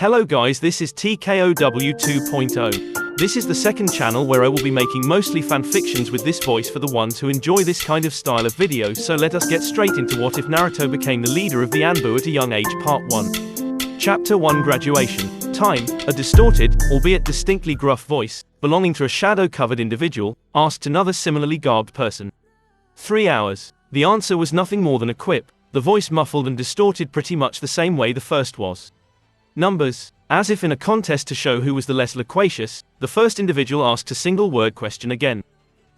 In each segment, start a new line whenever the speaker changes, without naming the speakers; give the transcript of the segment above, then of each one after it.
Hello guys, this is TKOW 2.0. This is the second channel where I will be making mostly fanfictions with this voice for the ones who enjoy this kind of style of video, so let us get straight into what if Naruto became the leader of the Anbu at a young age. Part 1. Chapter 1 Graduation. Time. A distorted, albeit distinctly gruff voice, belonging to a shadow-covered individual, asked another similarly garbed person. 3 hours. The answer was nothing more than a quip, the voice muffled and distorted pretty much the same way the first was. Numbers. As if in a contest to show who was the less loquacious, the first individual asked a single-word question again.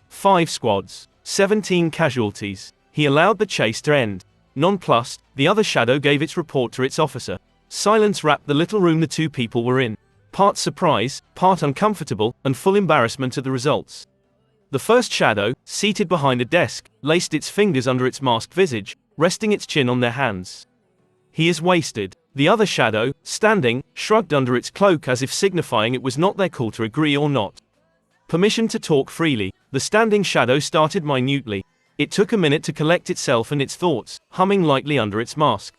5 squads. 17 casualties. He allowed the chase to end. Nonplussed, the other shadow gave its report to its officer. Silence wrapped the little room the two people were in. Part surprise, part uncomfortable, and full embarrassment at the results. The first shadow, seated behind a desk, laced its fingers under its masked visage, resting its chin on their hands. He is wasted. The other shadow, standing, shrugged under its cloak as if signifying it was not their call to agree or not. Permission to talk freely. The standing shadow started minutely. It took a minute to collect itself and its thoughts, humming lightly under its mask.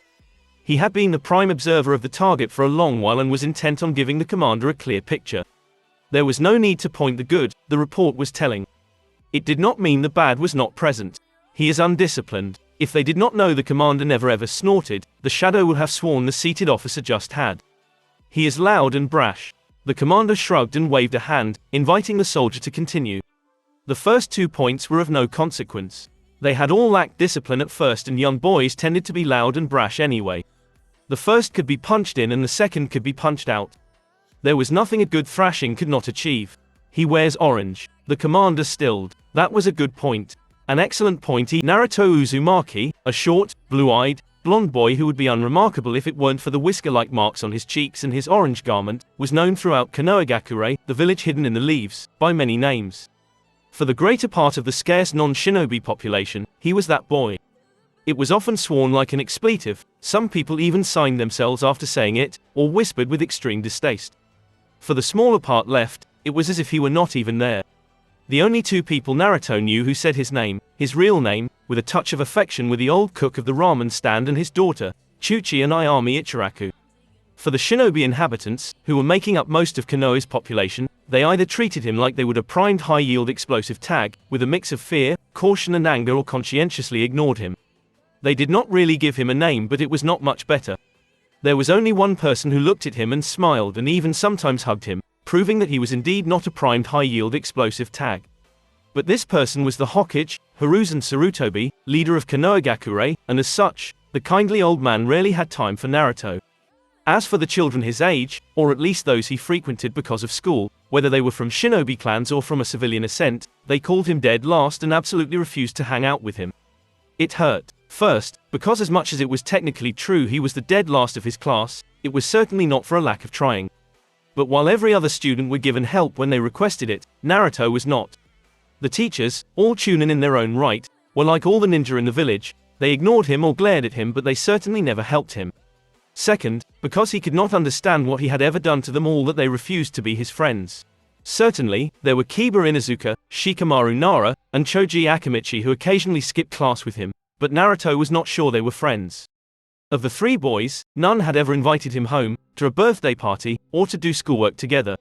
He had been the prime observer of the target for a long while and was intent on giving the commander a clear picture. There was no need to point the good, the report was telling. It did not mean the bad was not present. He is undisciplined. If they did not know the commander never ever snorted, the shadow would have sworn the seated officer just had. He is loud and brash. The commander shrugged and waved a hand, inviting the soldier to continue. The first 2 points were of no consequence. They had all lacked discipline at first, and young boys tended to be loud and brash anyway. The first could be punched in and the second could be punched out. There was nothing a good thrashing could not achieve. He wears orange. The commander stilled. That was a good point. An excellent point. Naruto Uzumaki, a short, blue-eyed, blonde boy who would be unremarkable if it weren't for the whisker-like marks on his cheeks and his orange garment, was known throughout Konohagakure, the village hidden in the leaves, by many names. For the greater part of the scarce non-shinobi population, he was that boy. It was often sworn like an expletive, some people even signed themselves after saying it, or whispered with extreme distaste. For the smaller part left, it was as if he were not even there. The only two people Naruto knew who said his name, his real name, with a touch of affection, were the old cook of the ramen stand and his daughter, Chuchi and Ayami Ichiraku. For the shinobi inhabitants, who were making up most of Konoha's population, they either treated him like they would a primed high-yield explosive tag, with a mix of fear, caution and anger, or conscientiously ignored him. They did not really give him a name, but it was not much better. There was only one person who looked at him and smiled and even sometimes hugged him, proving that he was indeed not a primed high-yield explosive tag. But this person was the Hokage, Hiruzen Sarutobi, leader of Konohagakure, and as such, the kindly old man rarely had time for Naruto. As for the children his age, or at least those he frequented because of school, whether they were from shinobi clans or from a civilian ascent, they called him dead last and absolutely refused to hang out with him. It hurt. First, because as much as it was technically true he was the dead last of his class, it was certainly not for a lack of trying. But while every other student were given help when they requested it, Naruto was not. The teachers, all chunin in their own right, were like all the ninja in the village. They ignored him or glared at him, but they certainly never helped him. Second, because he could not understand what he had ever done to them all that they refused to be his friends. Certainly, there were Kiba Inuzuka, Shikamaru Nara, and Choji Akimichi who occasionally skipped class with him, but Naruto was not sure they were friends. Of the 3 boys, none had ever invited him home, to a birthday party, or to do schoolwork together.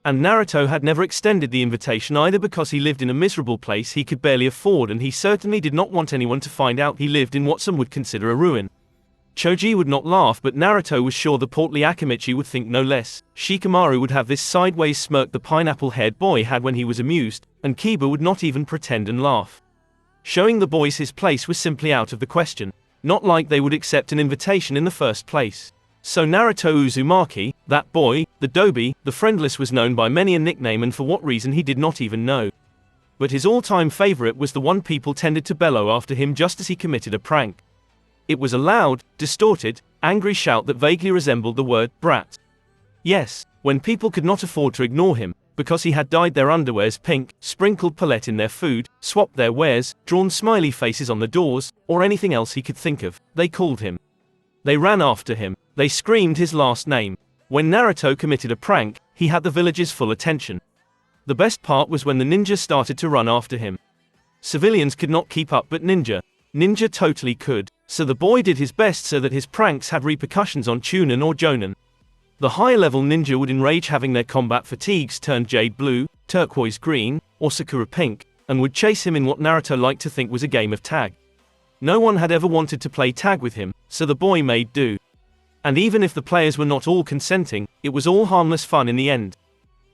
And Naruto had never extended the invitation either because he lived in a miserable place he could barely afford, and he certainly did not want anyone to find out he lived in what some would consider a ruin. Choji would not laugh, but Naruto was sure the portly Akimichi would think no less. Shikamaru would have this sideways smirk the pineapple-haired boy had when he was amused, and Kiba would not even pretend and laugh. Showing the boys his place was simply out of the question. Not like they would accept an invitation in the first place. So Naruto Uzumaki, that boy, the Dobi, the friendless, was known by many a nickname, and for what reason he did not even know. But his all-time favorite was the one people tended to bellow after him just as he committed a prank. It was a loud, distorted, angry shout that vaguely resembled the word brat. Yes, when people could not afford to ignore him, because he had dyed their underwears pink, sprinkled Palette in their food, swapped their wares, drawn smiley faces on the doors, or anything else he could think of, they called him. They ran after him. They screamed his last name. When Naruto committed a prank, he had the village's full attention. The best part was when the ninja started to run after him. Civilians could not keep up, but Ninja totally could. So the boy did his best so that his pranks had repercussions on Chunin or Jonin. The higher-level ninja would enrage having their combat fatigues turned jade blue, turquoise green, or sakura pink, and would chase him in what Naruto liked to think was a game of tag. No one had ever wanted to play tag with him, so the boy made do. And even if the players were not all consenting, it was all harmless fun in the end.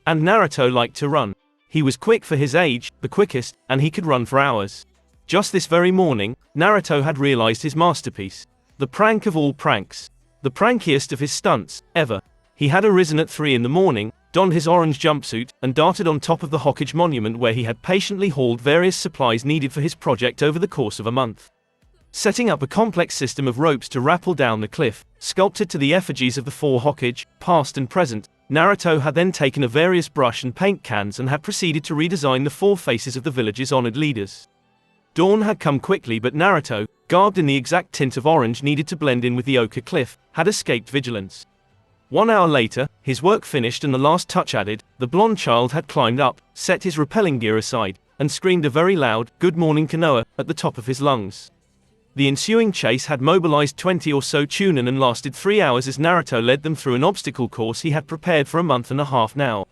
And Naruto liked to run. He was quick for his age, the quickest, and he could run for hours. Just this very morning, Naruto had realized his masterpiece. The prank of all pranks. The prankiest of his stunts, ever. He had arisen at 3 in the morning, donned his orange jumpsuit, and darted on top of the Hokage monument where he had patiently hauled various supplies needed for his project over the course of a month. Setting up a complex system of ropes to rappel down the cliff, sculpted to the effigies of the 4 Hokage, past and present, Naruto had then taken a various brush and paint cans and had proceeded to redesign the 4 faces of the village's honored leaders. Dawn had come quickly, but Naruto, garbed in the exact tint of orange needed to blend in with the ochre cliff, had escaped vigilance. 1 hour later, his work finished and the last touch added, the blonde child had climbed up, set his rappelling gear aside, and screamed a very loud, "Good morning Konoha," at the top of his lungs. The ensuing chase had mobilized 20 or so Chunin and lasted 3 hours as Naruto led them through an obstacle course he had prepared for a month and a half now.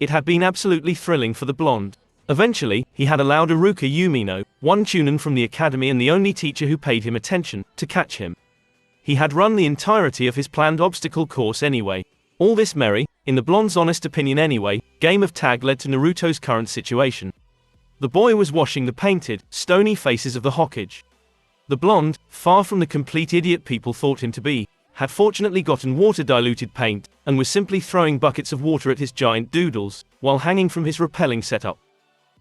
It had been absolutely thrilling for the blonde. Eventually, he had allowed Iruka Yumino, 1 Chunin from the academy and the only teacher who paid him attention, to catch him. He had run the entirety of his planned obstacle course anyway. All this merry, in the blonde's honest opinion anyway, game of tag led to Naruto's current situation. The boy was washing the painted, stony faces of the Hokage. The blonde, far from the complete idiot people thought him to be, had fortunately gotten water-diluted paint, and was simply throwing buckets of water at his giant doodles, while hanging from his rappelling setup.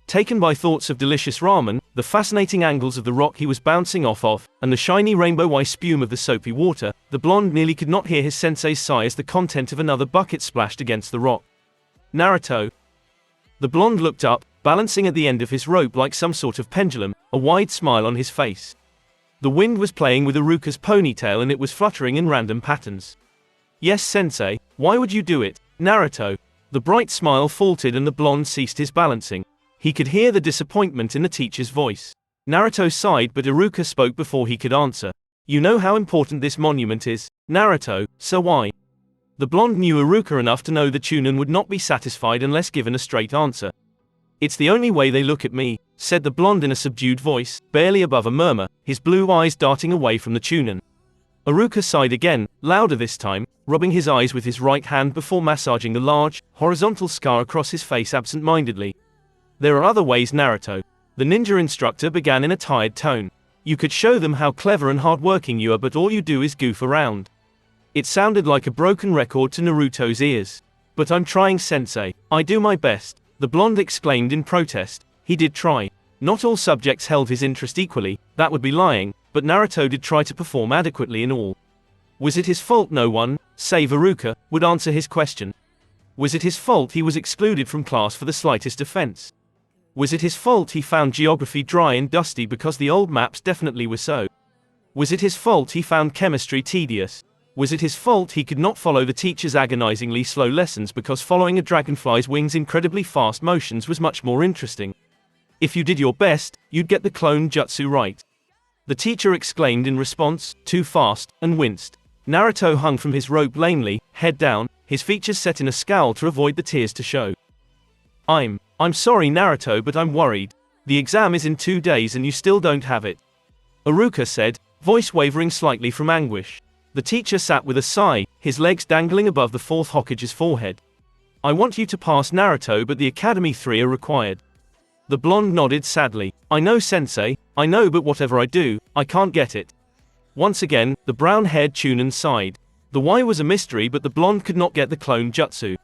Taken by thoughts of delicious ramen, the fascinating angles of the rock he was bouncing off of, and the shiny rainbow-white spume of the soapy water, the blonde nearly could not hear his sensei's sigh as the content of another bucket splashed against the rock. Naruto. The blonde looked up, balancing at the end of his rope like some sort of pendulum, a wide smile on his face. The wind was playing with Iruka's ponytail and it was fluttering in random patterns. "Yes, sensei, why would you do it, Naruto?" The bright smile faltered and the blonde ceased his balancing. He could hear the disappointment in the teacher's voice. Naruto sighed, but Iruka spoke before he could answer. "You know how important this monument is, Naruto, so why?" The blonde knew Iruka enough to know the Chunin would not be satisfied unless given a straight answer. "It's the only way they look at me," said the blonde in a subdued voice, barely above a murmur, his blue eyes darting away from the Chunin. Iruka sighed again, louder this time, rubbing his eyes with his right hand before massaging the large, horizontal scar across his face absent-mindedly. "There are other ways, Naruto." The ninja instructor began in a tired tone. "You could show them how clever and hardworking you are, but all you do is goof around." It sounded like a broken record to Naruto's ears. "But I'm trying, sensei. I do my best," the blonde exclaimed in protest. He did try. Not all subjects held his interest equally, that would be lying, but Naruto did try to perform adequately in all. Was it his fault no one, save Iruka, would answer his question? Was it his fault he was excluded from class for the slightest offense? Was it his fault he found geography dry and dusty because the old maps definitely were so? Was it his fault he found chemistry tedious? Was it his fault he could not follow the teacher's agonizingly slow lessons because following a dragonfly's wings' incredibly fast motions was much more interesting? If you did your best, you'd get the clone jutsu right. The teacher exclaimed in response, too fast, and winced. Naruto hung from his rope lamely, head down, his features set in a scowl to avoid the tears to show. I'm sorry Naruto, but I'm worried. The exam is in 2 days and you still don't have it," Iruka said, voice wavering slightly from anguish. The teacher sat with a sigh, his legs dangling above the 4th Hokage's forehead. "I want you to pass, Naruto, but the Academy 3 are required." The blonde nodded sadly. "I know, sensei, I know, but whatever I do, I can't get it." Once again, the brown-haired Chunin sighed. The why was a mystery, but the blonde could not get the clone jutsu.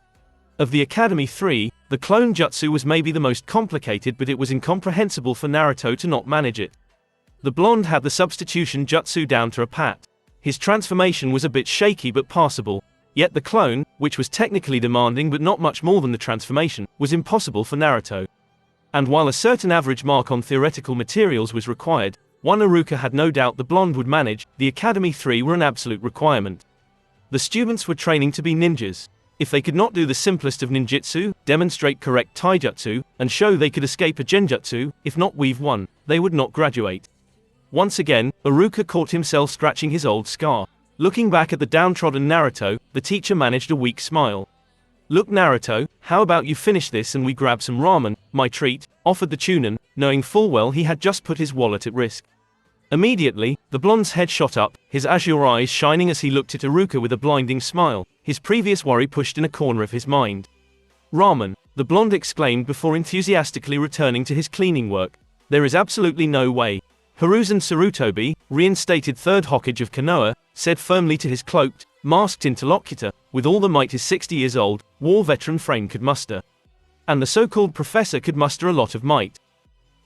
Of the Academy 3, the clone jutsu was maybe the most complicated, but it was incomprehensible for Naruto to not manage it. The blonde had the substitution jutsu down to a pat. His transformation was a bit shaky but passable. Yet the clone, which was technically demanding but not much more than the transformation, was impossible for Naruto. And while a certain average mark on theoretical materials was required, one Iruka had no doubt the blonde would manage, the Academy 3 were an absolute requirement. The students were training to be ninjas. If they could not do the simplest of ninjutsu, demonstrate correct taijutsu, and show they could escape a genjutsu, if not weave one, they would not graduate. Once again, Iruka caught himself scratching his old scar. Looking back at the downtrodden Naruto, the teacher managed a weak smile. "Look Naruto, how about you finish this and we grab some ramen, my treat," offered the Chunin, knowing full well he had just put his wallet at risk. Immediately, the blonde's head shot up, his azure eyes shining as he looked at Iruka with a blinding smile, his previous worry pushed in a corner of his mind. "Ramen," the blonde exclaimed before enthusiastically returning to his cleaning work. "There is absolutely no way." Hiruzen Sarutobi, reinstated third Hokage of Konoha, said firmly to his cloaked, masked interlocutor, with all the might his 60 years old, war veteran frame could muster. And the so-called professor could muster a lot of might.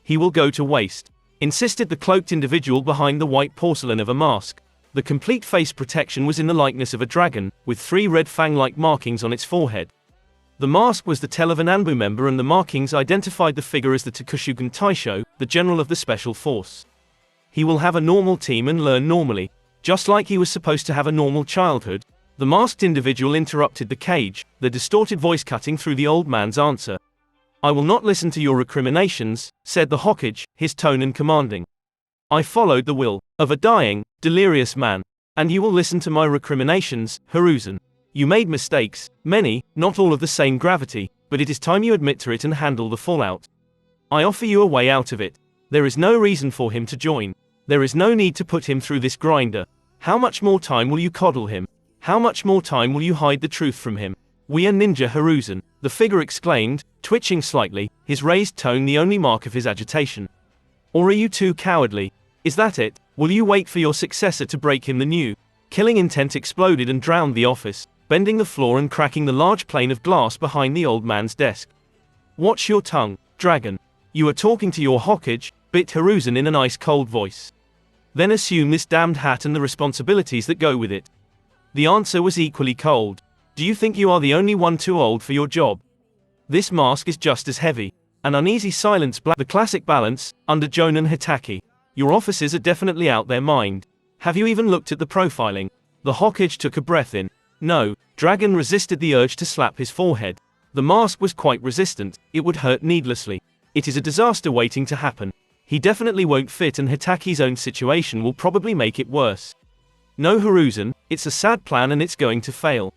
"He will go to waste," insisted the cloaked individual behind the white porcelain of a mask. The complete face protection was in the likeness of a dragon, with 3 red fang-like markings on its forehead. The mask was the tell of an Anbu member and the markings identified the figure as the Tokushugun Taisho, the general of the special force. "He will have a normal team and learn normally, just like he was supposed to have a normal childhood." The masked individual interrupted the cage, the distorted voice cutting through the old man's answer. "I will not listen to your recriminations," said the Hokage, his tone uncommanding. "I followed the will of a dying, delirious man. And you will listen to my recriminations, Hiruzen. You made mistakes, many, not all of the same gravity, but it is time you admit to it and handle the fallout. I offer you a way out of it. There is no reason for him to join. There is no need to put him through this grinder. How much more time will you coddle him? How much more time will you hide the truth from him? We are ninja Hiruzen," the figure exclaimed, twitching slightly, his raised tone the only mark of his agitation. "Or are you too cowardly? Is that it? Will you wait for your successor to break him the new?" Killing intent exploded and drowned the office, bending the floor and cracking the large pane of glass behind the old man's desk. "Watch your tongue, dragon. You are talking to your Hokage," bit Hiruzen in an ice-cold voice. "Then assume this damned hat and the responsibilities that go with it." The answer was equally cold. "Do you think you are the only one too old for your job? This mask is just as heavy." An uneasy silence the classic balance, under Jonan Hitaki. "Your officers are definitely out their mind. Have you even looked at the profiling?" The Hokage took a breath in. No, Dragon resisted the urge to slap his forehead. The mask was quite resistant, it would hurt needlessly. It is a disaster waiting to happen. He definitely won't fit and Hitaki's own situation will probably make it worse. "No Hiruzen, it's a sad plan and it's going to fail.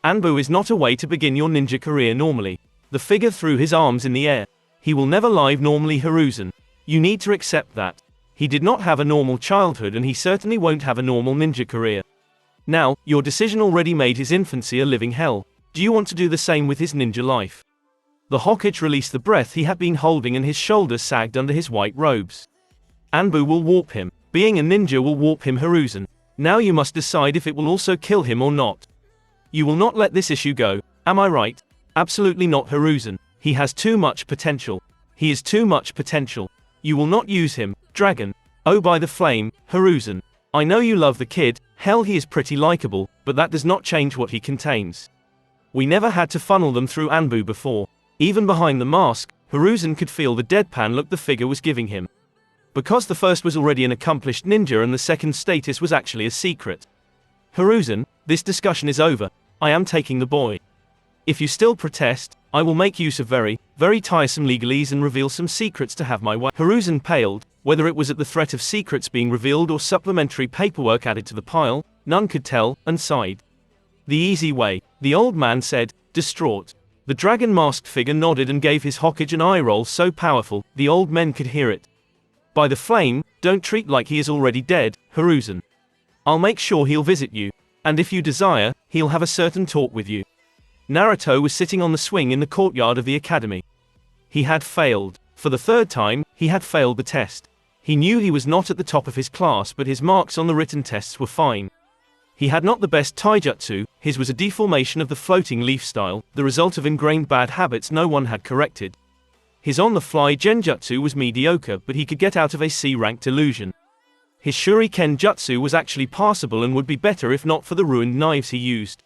Anbu is not a way to begin your ninja career normally." The figure threw his arms in the air. "He will never live normally Hiruzen. You need to accept that. He did not have a normal childhood and he certainly won't have a normal ninja career. Now, your decision already made his infancy a living hell. Do you want to do the same with his ninja life?" The Hokage released the breath he had been holding and his shoulders sagged under his white robes. "Anbu will warp him. Being a ninja will warp him Hiruzen. Now you must decide if it will also kill him or not. You will not let this issue go, am I right?" "Absolutely not Hiruzen. He has too much potential. He is too much potential. You will not use him, dragon. Oh by the flame, Hiruzen. I know you love the kid, hell he is pretty likable, but that does not change what he contains. We never had to funnel them through Anbu before." Even behind the mask, Hiruzen could feel the deadpan look the figure was giving him. Because the first was already an accomplished ninja and the second status was actually a secret. "Hiruzen, this discussion is over. I am taking the boy. If you still protest, I will make use of very, very tiresome legalese and reveal some secrets to have my way." Hiruzen paled, whether it was at the threat of secrets being revealed or supplementary paperwork added to the pile, none could tell, and sighed. "The easy way," the old man said, distraught. The dragon-masked figure nodded and gave his Hokage an eye roll so powerful, the old men could hear it. "By the flame, don't treat like he is already dead, Hiruzen. I'll make sure he'll visit you. And if you desire, he'll have a certain talk with you." Naruto was sitting on the swing in the courtyard of the academy. He had failed. For the third time, he had failed the test. He knew he was not at the top of his class but his marks on the written tests were fine. He had not the best taijutsu, his was a deformation of the floating leaf style, the result of ingrained bad habits no one had corrected. His on-the-fly genjutsu was mediocre but he could get out of a C-ranked illusion. His shuriken jutsu was actually passable and would be better if not for the ruined knives he used.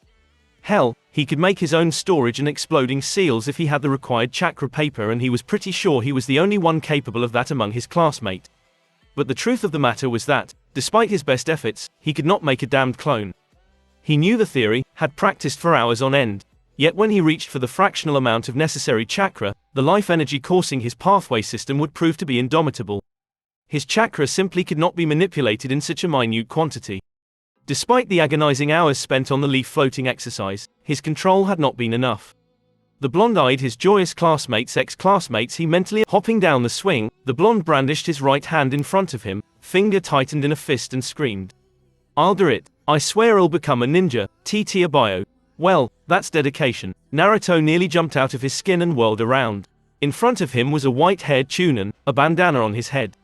Hell, he could make his own storage and exploding seals if he had the required chakra paper and he was pretty sure he was the only one capable of that among his classmates. But the truth of the matter was that, despite his best efforts, he could not make a damned clone. He knew the theory, had practiced for hours on end. Yet when he reached for the fractional amount of necessary chakra, the life energy coursing his pathway system would prove to be indomitable. His chakra simply could not be manipulated in such a minute quantity. Despite the agonizing hours spent on the leaf floating exercise, his control had not been enough. The blonde eyed his joyous ex-classmates he mentally hopping down the swing. The blonde brandished his right hand in front of him, finger tightened in a fist and screamed, "I'll do it. I swear I'll become a ninja, TT Abayo." Well, that's dedication. Naruto nearly jumped out of his skin and whirled around. In front of him was a white-haired Chunin, a bandana on his head.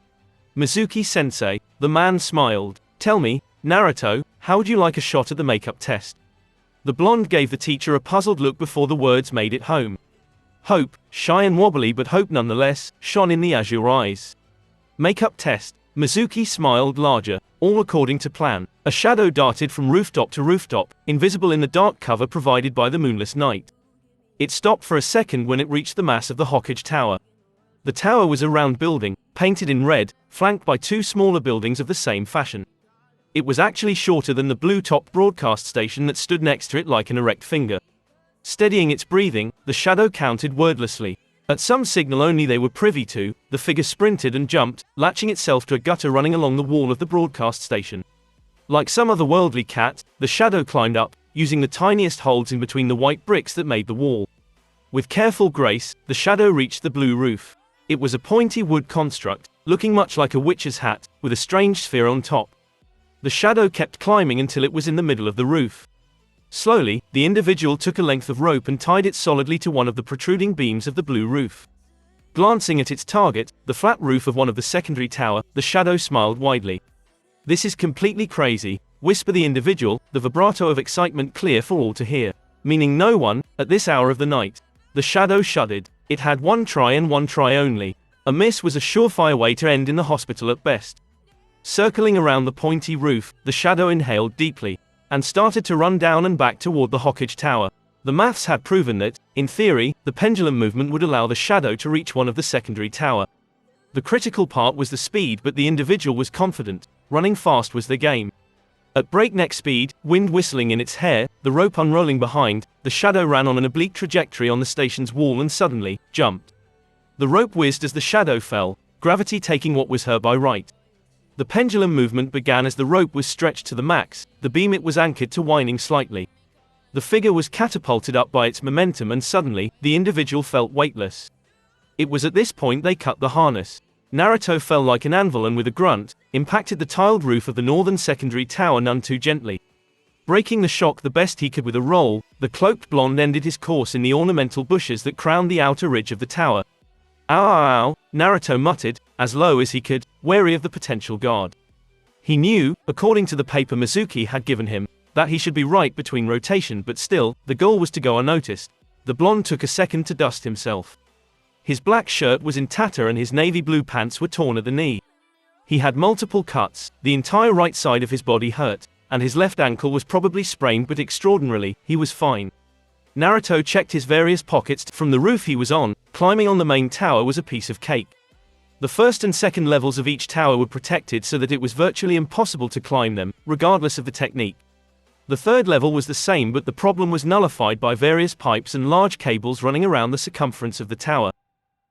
"Mizuki-sensei," the man smiled. "Tell me, Naruto, how would you like a shot at the makeup test?" The blonde gave the teacher a puzzled look before the words made it home. Hope, shy and wobbly but hope nonetheless, shone in the azure eyes. Makeup test. Mizuki smiled larger. All according to plan. A shadow darted from rooftop to rooftop, invisible in the dark cover provided by the moonless night. It stopped for a second when it reached the mass of the Hokage Tower. The tower was a round building, painted in red, flanked by two smaller buildings of the same fashion. It was actually shorter than the blue-topped broadcast station that stood next to it like an erect finger. Steadying its breathing, the shadow counted wordlessly. At some signal only they were privy to, the figure sprinted and jumped, latching itself to a gutter running along the wall of the broadcast station. Like some otherworldly cat, the shadow climbed up, using the tiniest holes in between the white bricks that made the wall. With careful grace, the shadow reached the blue roof. It was a pointy wood construct, looking much like a witch's hat, with a strange sphere on top. The shadow kept climbing until it was in the middle of the roof. Slowly, the individual took a length of rope and tied it solidly to one of the protruding beams of the blue roof. Glancing at its target, the flat roof of one of the secondary tower, the shadow smiled widely. "This is completely crazy," whispered the individual, the vibrato of excitement clear for all to hear. "Meaning no one, at this hour of the night." The shadow shuddered. It had one try and one try only. A miss was a surefire way to end in the hospital at best. Circling around the pointy roof, the shadow inhaled deeply, and started to run down and back toward the Hokage Tower. The maths had proven that, in theory, the pendulum movement would allow the shadow to reach one of the secondary tower. The critical part was the speed, but the individual was confident. Running fast was the game. At breakneck speed, wind whistling in its hair, the rope unrolling behind, the shadow ran on an oblique trajectory on the station's wall and suddenly, jumped. The rope whizzed as the shadow fell, gravity taking what was her by right. The pendulum movement began as the rope was stretched to the max, the beam it was anchored to whining slightly. The figure was catapulted up by its momentum and suddenly, the individual felt weightless. It was at this point they cut the harness. Naruto fell like an anvil and with a grunt, impacted the tiled roof of the northern secondary tower none too gently. Breaking the shock the best he could with a roll, the cloaked blonde ended his course in the ornamental bushes that crowned the outer ridge of the tower. "Ow, ow, ow," Naruto muttered, as low as he could, wary of the potential guard. He knew, according to the paper Mizuki had given him, that he should be right between rotation, but still, the goal was to go unnoticed. The blonde took a second to dust himself. His black shirt was in tatter and his navy blue pants were torn at the knee. He had multiple cuts, the entire right side of his body hurt, and his left ankle was probably sprained, but extraordinarily, he was fine. Naruto checked his various pockets. From the roof he was on, climbing on the main tower was a piece of cake. The first and second levels of each tower were protected so that it was virtually impossible to climb them, regardless of the technique. The third level was the same, but the problem was nullified by various pipes and large cables running around the circumference of the tower.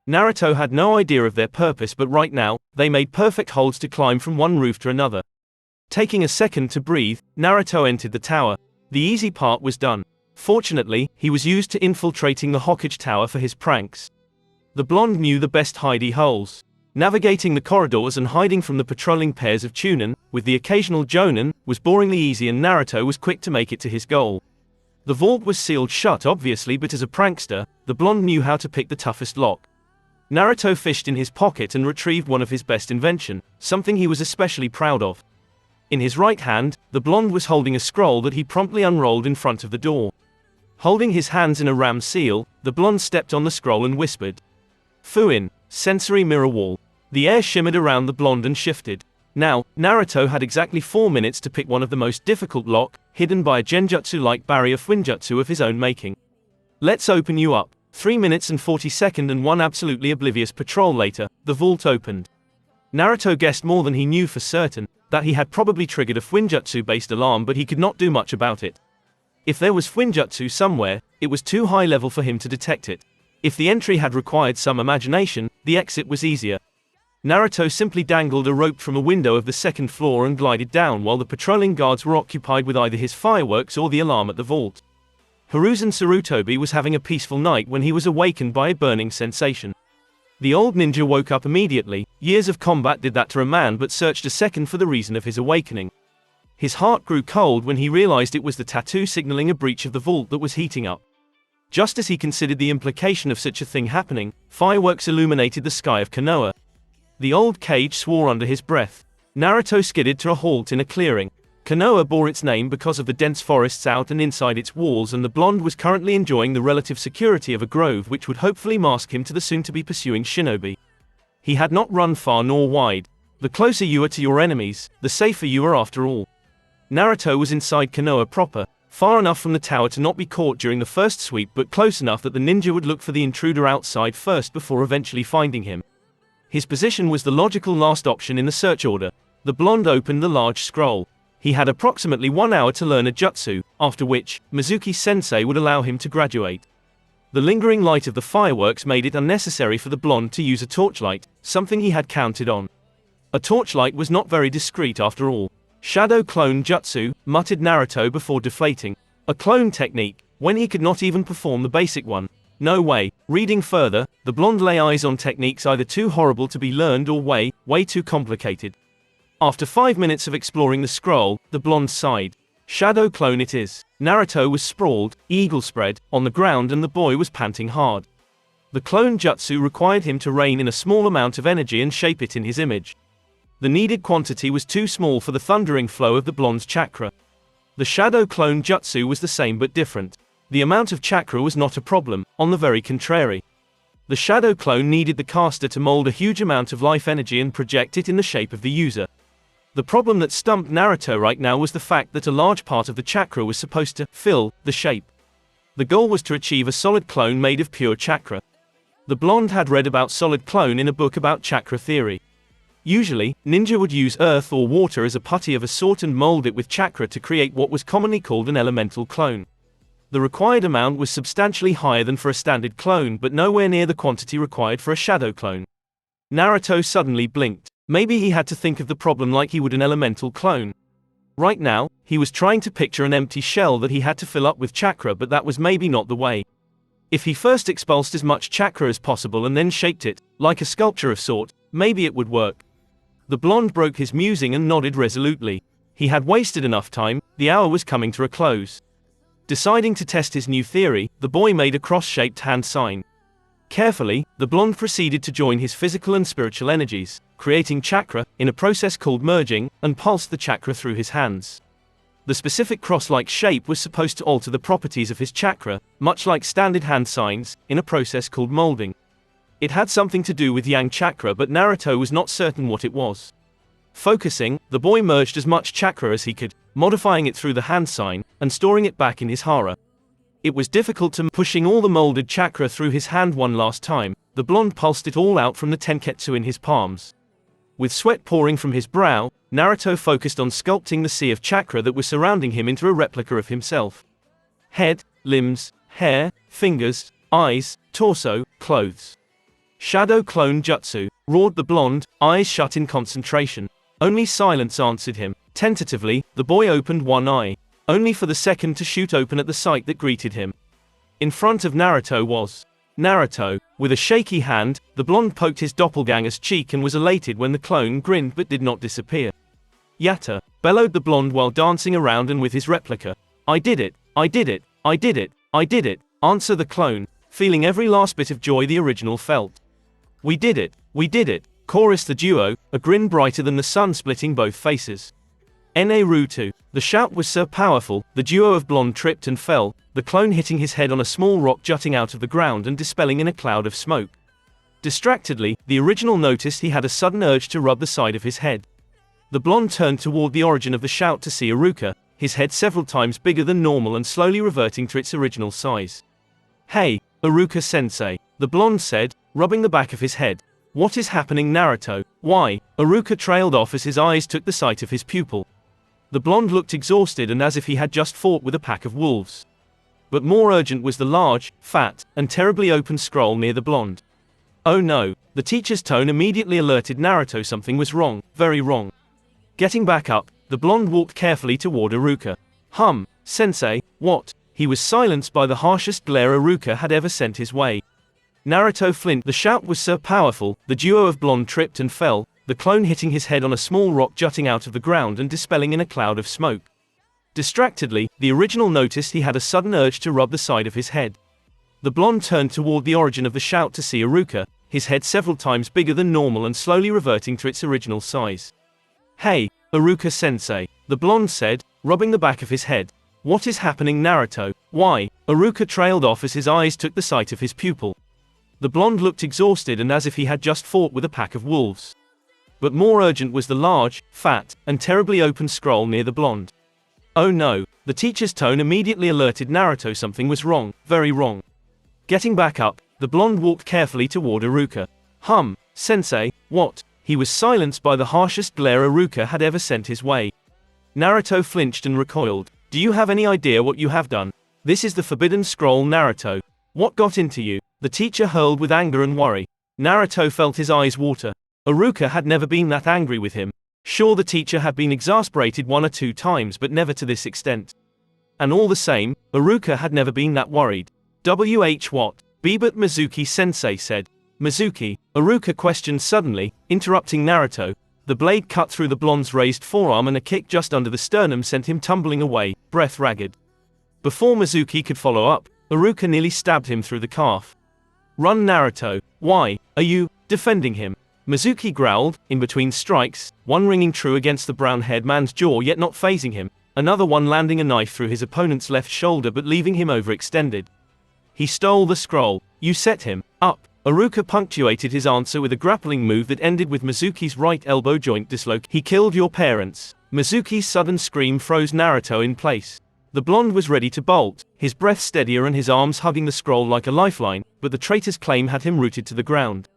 Naruto had no idea of their purpose, but right now, they made perfect holds to climb from one roof to another. Taking a second to breathe, Naruto entered the tower. The easy part was done. Fortunately, he was used to infiltrating the Hokage Tower for his pranks. The blonde knew the best hidey holes. Navigating the corridors and hiding from the patrolling pairs of Chunin, with the occasional Jonin, was boringly easy, and Naruto was quick to make it to his goal. The vault was sealed shut obviously, but as a prankster, the blonde knew how to pick the toughest lock. Naruto fished in his pocket and retrieved one of his best invention, something he was especially proud of. In his right hand, the blonde was holding a scroll that he promptly unrolled in front of the door. Holding his hands in a ram seal, the blonde stepped on the scroll and whispered, "Fuin, sensory mirror wall." The air shimmered around the blonde and shifted. Now, Naruto had exactly 4 minutes to pick one of the most difficult lock, hidden by a genjutsu-like barrier Fuinjutsu of his own making. "Let's open you up." 3 minutes and 40 seconds and one absolutely oblivious patrol later, the vault opened. Naruto guessed more than he knew for certain, that he had probably triggered a Fuinjutsu-based alarm, but he could not do much about it. If there was Fuinjutsu somewhere, it was too high level for him to detect it. If the entry had required some imagination, the exit was easier. Naruto simply dangled a rope from a window of the second floor and glided down while the patrolling guards were occupied with either his fireworks or the alarm at the vault. Hiruzen Sarutobi was having a peaceful night when he was awakened by a burning sensation. The old ninja woke up immediately. Years of combat did that to a man, but searched a second for the reason of his awakening. His heart grew cold when he realized it was the tattoo signaling a breach of the vault that was heating up. Just as he considered the implication of such a thing happening, fireworks illuminated the sky of Konoha. The old cage swore under his breath. Naruto skidded to a halt in a clearing. Konoha bore its name because of the dense forests out and inside its walls, and the blonde was currently enjoying the relative security of a grove which would hopefully mask him to the soon-to-be pursuing shinobi. He had not run far nor wide. The closer you are to your enemies, the safer you are after all. Naruto was inside Konoha proper, far enough from the tower to not be caught during the first sweep, but close enough that the ninja would look for the intruder outside first before eventually finding him. His position was the logical last option in the search order. The blonde opened the large scroll. He had approximately 1 hour to learn a jutsu, after which, Mizuki-sensei would allow him to graduate. The lingering light of the fireworks made it unnecessary for the blonde to use a torchlight, something he had counted on. A torchlight was not very discreet after all. Shadow clone jutsu, muttered Naruto before deflating. A clone technique, when he could not even perform the basic one. No way. Reading further, the blonde lay eyes on techniques either too horrible to be learned or way too complicated. After 5 minutes of exploring the scroll, the blonde sighed. Shadow clone it is. Naruto was sprawled, eagle spread, on the ground, and the boy was panting hard. The clone jutsu required him to rein in a small amount of energy and shape it in his image. The needed quantity was too small for the thundering flow of the blonde's chakra. The shadow clone jutsu was the same but different. The amount of chakra was not a problem, on the very contrary. The shadow clone needed the caster to mold a huge amount of life energy and project it in the shape of the user. The problem that stumped Naruto right now was the fact that a large part of the chakra was supposed to fill the shape. The goal was to achieve a solid clone made of pure chakra. The blonde had read about solid clone in a book about chakra theory. Usually, ninja would use earth or water as a putty of a sort and mold it with chakra to create what was commonly called an elemental clone. The required amount was substantially higher than for a standard clone, but nowhere near the quantity required for a shadow clone. Naruto suddenly blinked. Maybe he had to think of the problem like he would an elemental clone. Right now, he was trying to picture an empty shell that he had to fill up with chakra, but that was maybe not the way. If he first expulsed as much chakra as possible and then shaped it, like a sculpture of sort, maybe it would work. The blonde broke his musing and nodded resolutely. He had wasted enough time, the hour was coming to a close. Deciding to test his new theory, the boy made a cross-shaped hand sign. Carefully, the blonde proceeded to join his physical and spiritual energies, creating chakra, in a process called merging, and pulsed the chakra through his hands. The specific cross-like shape was supposed to alter the properties of his chakra, much like standard hand signs, in a process called molding. It had something to do with yang chakra, but Naruto was not certain what it was. Focusing, the boy merged as much chakra as he could, modifying it through the hand sign, and storing it back in his hara. It was difficult to pushing all the molded chakra through his hand one last time. The blonde pulsed it all out from the tenketsu in his palms. With sweat pouring from his brow, Naruto focused on sculpting the sea of chakra that was surrounding him into a replica of himself. Head, limbs, hair, fingers, eyes, torso, clothes. Shadow clone jutsu, roared the blonde, eyes shut in concentration. Only silence answered him. Tentatively, the boy opened one eye, only for the second to shoot open at the sight that greeted him. In front of Naruto was Naruto. With a shaky hand, the blonde poked his doppelganger's cheek and was elated when the clone grinned but did not disappear. Yatta, bellowed the blonde while dancing around and with his replica. I did it, I did it, I did it, I did it, answer the clone, feeling every last bit of joy the original felt. We did it, chorused the duo, a grin brighter than the sun splitting both faces. Naruto. The shout was so powerful, the duo of blonde tripped and fell, the clone hitting his head on a small rock jutting out of the ground and dispelling in a cloud of smoke. Distractedly, the original noticed he had a sudden urge to rub the side of his head. The blonde turned toward the origin of the shout to see Iruka, his head several times bigger than normal and slowly reverting to its original size. Hey, Iruka-sensei, the blonde said, rubbing the back of his head. What is happening, Naruto? Why? Iruka trailed off as his eyes took the sight of his pupil. The blonde looked exhausted and as if he had just fought with a pack of wolves. But more urgent was the large, fat, and terribly open scroll near the blonde. Oh no, the teacher's tone immediately alerted Naruto something was wrong, very wrong. Getting back up, the blonde walked carefully toward Iruka. Sensei, what? He was silenced by the harshest glare Iruka had ever sent his way. Naruto flinched. The shout was so powerful, the duo of blonde tripped and fell, the clone hitting his head on a small rock jutting out of the ground and dispelling in a cloud of smoke. Distractedly, the original noticed he had a sudden urge to rub the side of his head. The blonde turned toward the origin of the shout to see Iruka, his head several times bigger than normal and slowly reverting to its original size. Hey, Iruka-sensei, the blonde said, rubbing the back of his head. What is happening, Naruto? Why? Iruka trailed off as his eyes took the sight of his pupil. The blonde looked exhausted and as if he had just fought with a pack of wolves. But more urgent was the large, fat, and terribly open scroll near the blonde. Oh no, the teacher's tone immediately alerted Naruto something was wrong, very wrong. Getting back up, the blonde walked carefully toward Iruka. Sensei, what? He was silenced by the harshest glare Iruka had ever sent his way. Naruto flinched and recoiled. Do you have any idea what you have done? This is the forbidden scroll, Naruto. What got into you? The teacher hurled with anger and worry. Naruto felt his eyes water. Iruka had never been that angry with him. Sure, the teacher had been exasperated 1 or 2 times, but never to this extent. And all the same, Iruka had never been that worried. What? But Mizuki-sensei said. Mizuki? Iruka questioned suddenly, interrupting Naruto. The blade cut through the blonde's raised forearm and a kick just under the sternum sent him tumbling away, breath ragged. Before Mizuki could follow up, Iruka nearly stabbed him through the calf. Run, Naruto. Why are you defending him? Mizuki growled, in between strikes, one ringing true against the brown-haired man's jaw yet not phasing him, another one landing a knife through his opponent's left shoulder but leaving him overextended. He stole the scroll. You set him up. Iruka punctuated his answer with a grappling move that ended with Mizuki's right elbow joint dislocated. He killed your parents. Mizuki's sudden scream froze Naruto in place. The blonde was ready to bolt, his breath steadier and his arms hugging the scroll like a lifeline, but the traitor's claim had him rooted to the ground.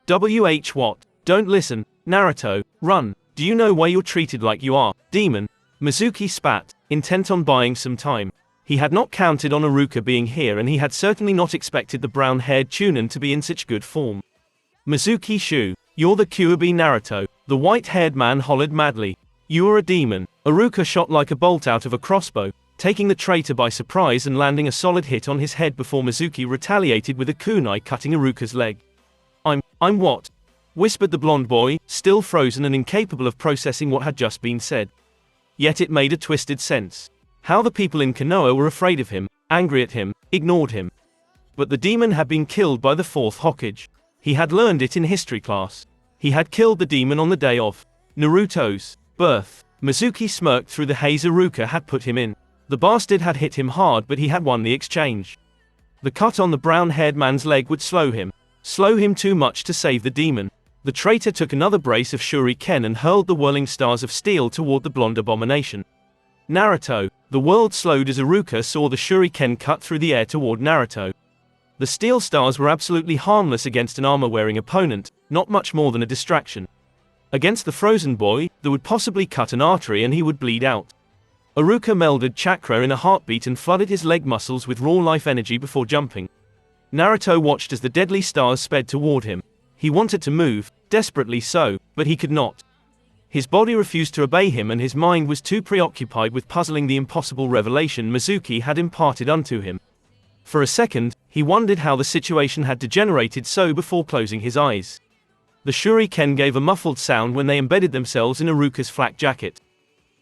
What? Don't listen, Naruto, run. Do you know why you're treated like you are, demon? Mizuki spat, intent on buying some time. He had not counted on Iruka being here and he had certainly not expected the brown-haired Chunin to be in such good form. Mizuki Shu, you're the Kyuubi Naruto, the white-haired man hollered madly. You are a demon. Iruka shot like a bolt out of a crossbow, taking the traitor by surprise and landing a solid hit on his head before Mizuki retaliated with a kunai cutting Iruka's leg. I'm what? Whispered the blonde boy, still frozen and incapable of processing what had just been said. Yet it made a twisted sense. How the people in Konoha were afraid of him, angry at him, ignored him. But the demon had been killed by the 4th Hokage. He had learned it in history class. He had killed the demon on the day of Naruto's birth. Mizuki smirked through the haze Iruka had put him in. The bastard had hit him hard, but he had won the exchange. The cut on the brown-haired man's leg would slow him too much to save the demon. The traitor took another brace of shuriken and hurled the whirling stars of steel toward the blonde abomination. Naruto. The world slowed as Iruka saw the shuriken cut through the air toward Naruto. The steel stars were absolutely harmless against an armor-wearing opponent, not much more than a distraction. Against the frozen boy, they would possibly cut an artery and he would bleed out. Iruka melded chakra in a heartbeat and flooded his leg muscles with raw life energy before jumping. Naruto watched as the deadly stars sped toward him. He wanted to move, desperately so, but he could not. His body refused to obey him and his mind was too preoccupied with puzzling the impossible revelation Mizuki had imparted unto him. For a second, he wondered how the situation had degenerated so before closing his eyes. The shuriken gave a muffled sound when they embedded themselves in Iruka's flak jacket.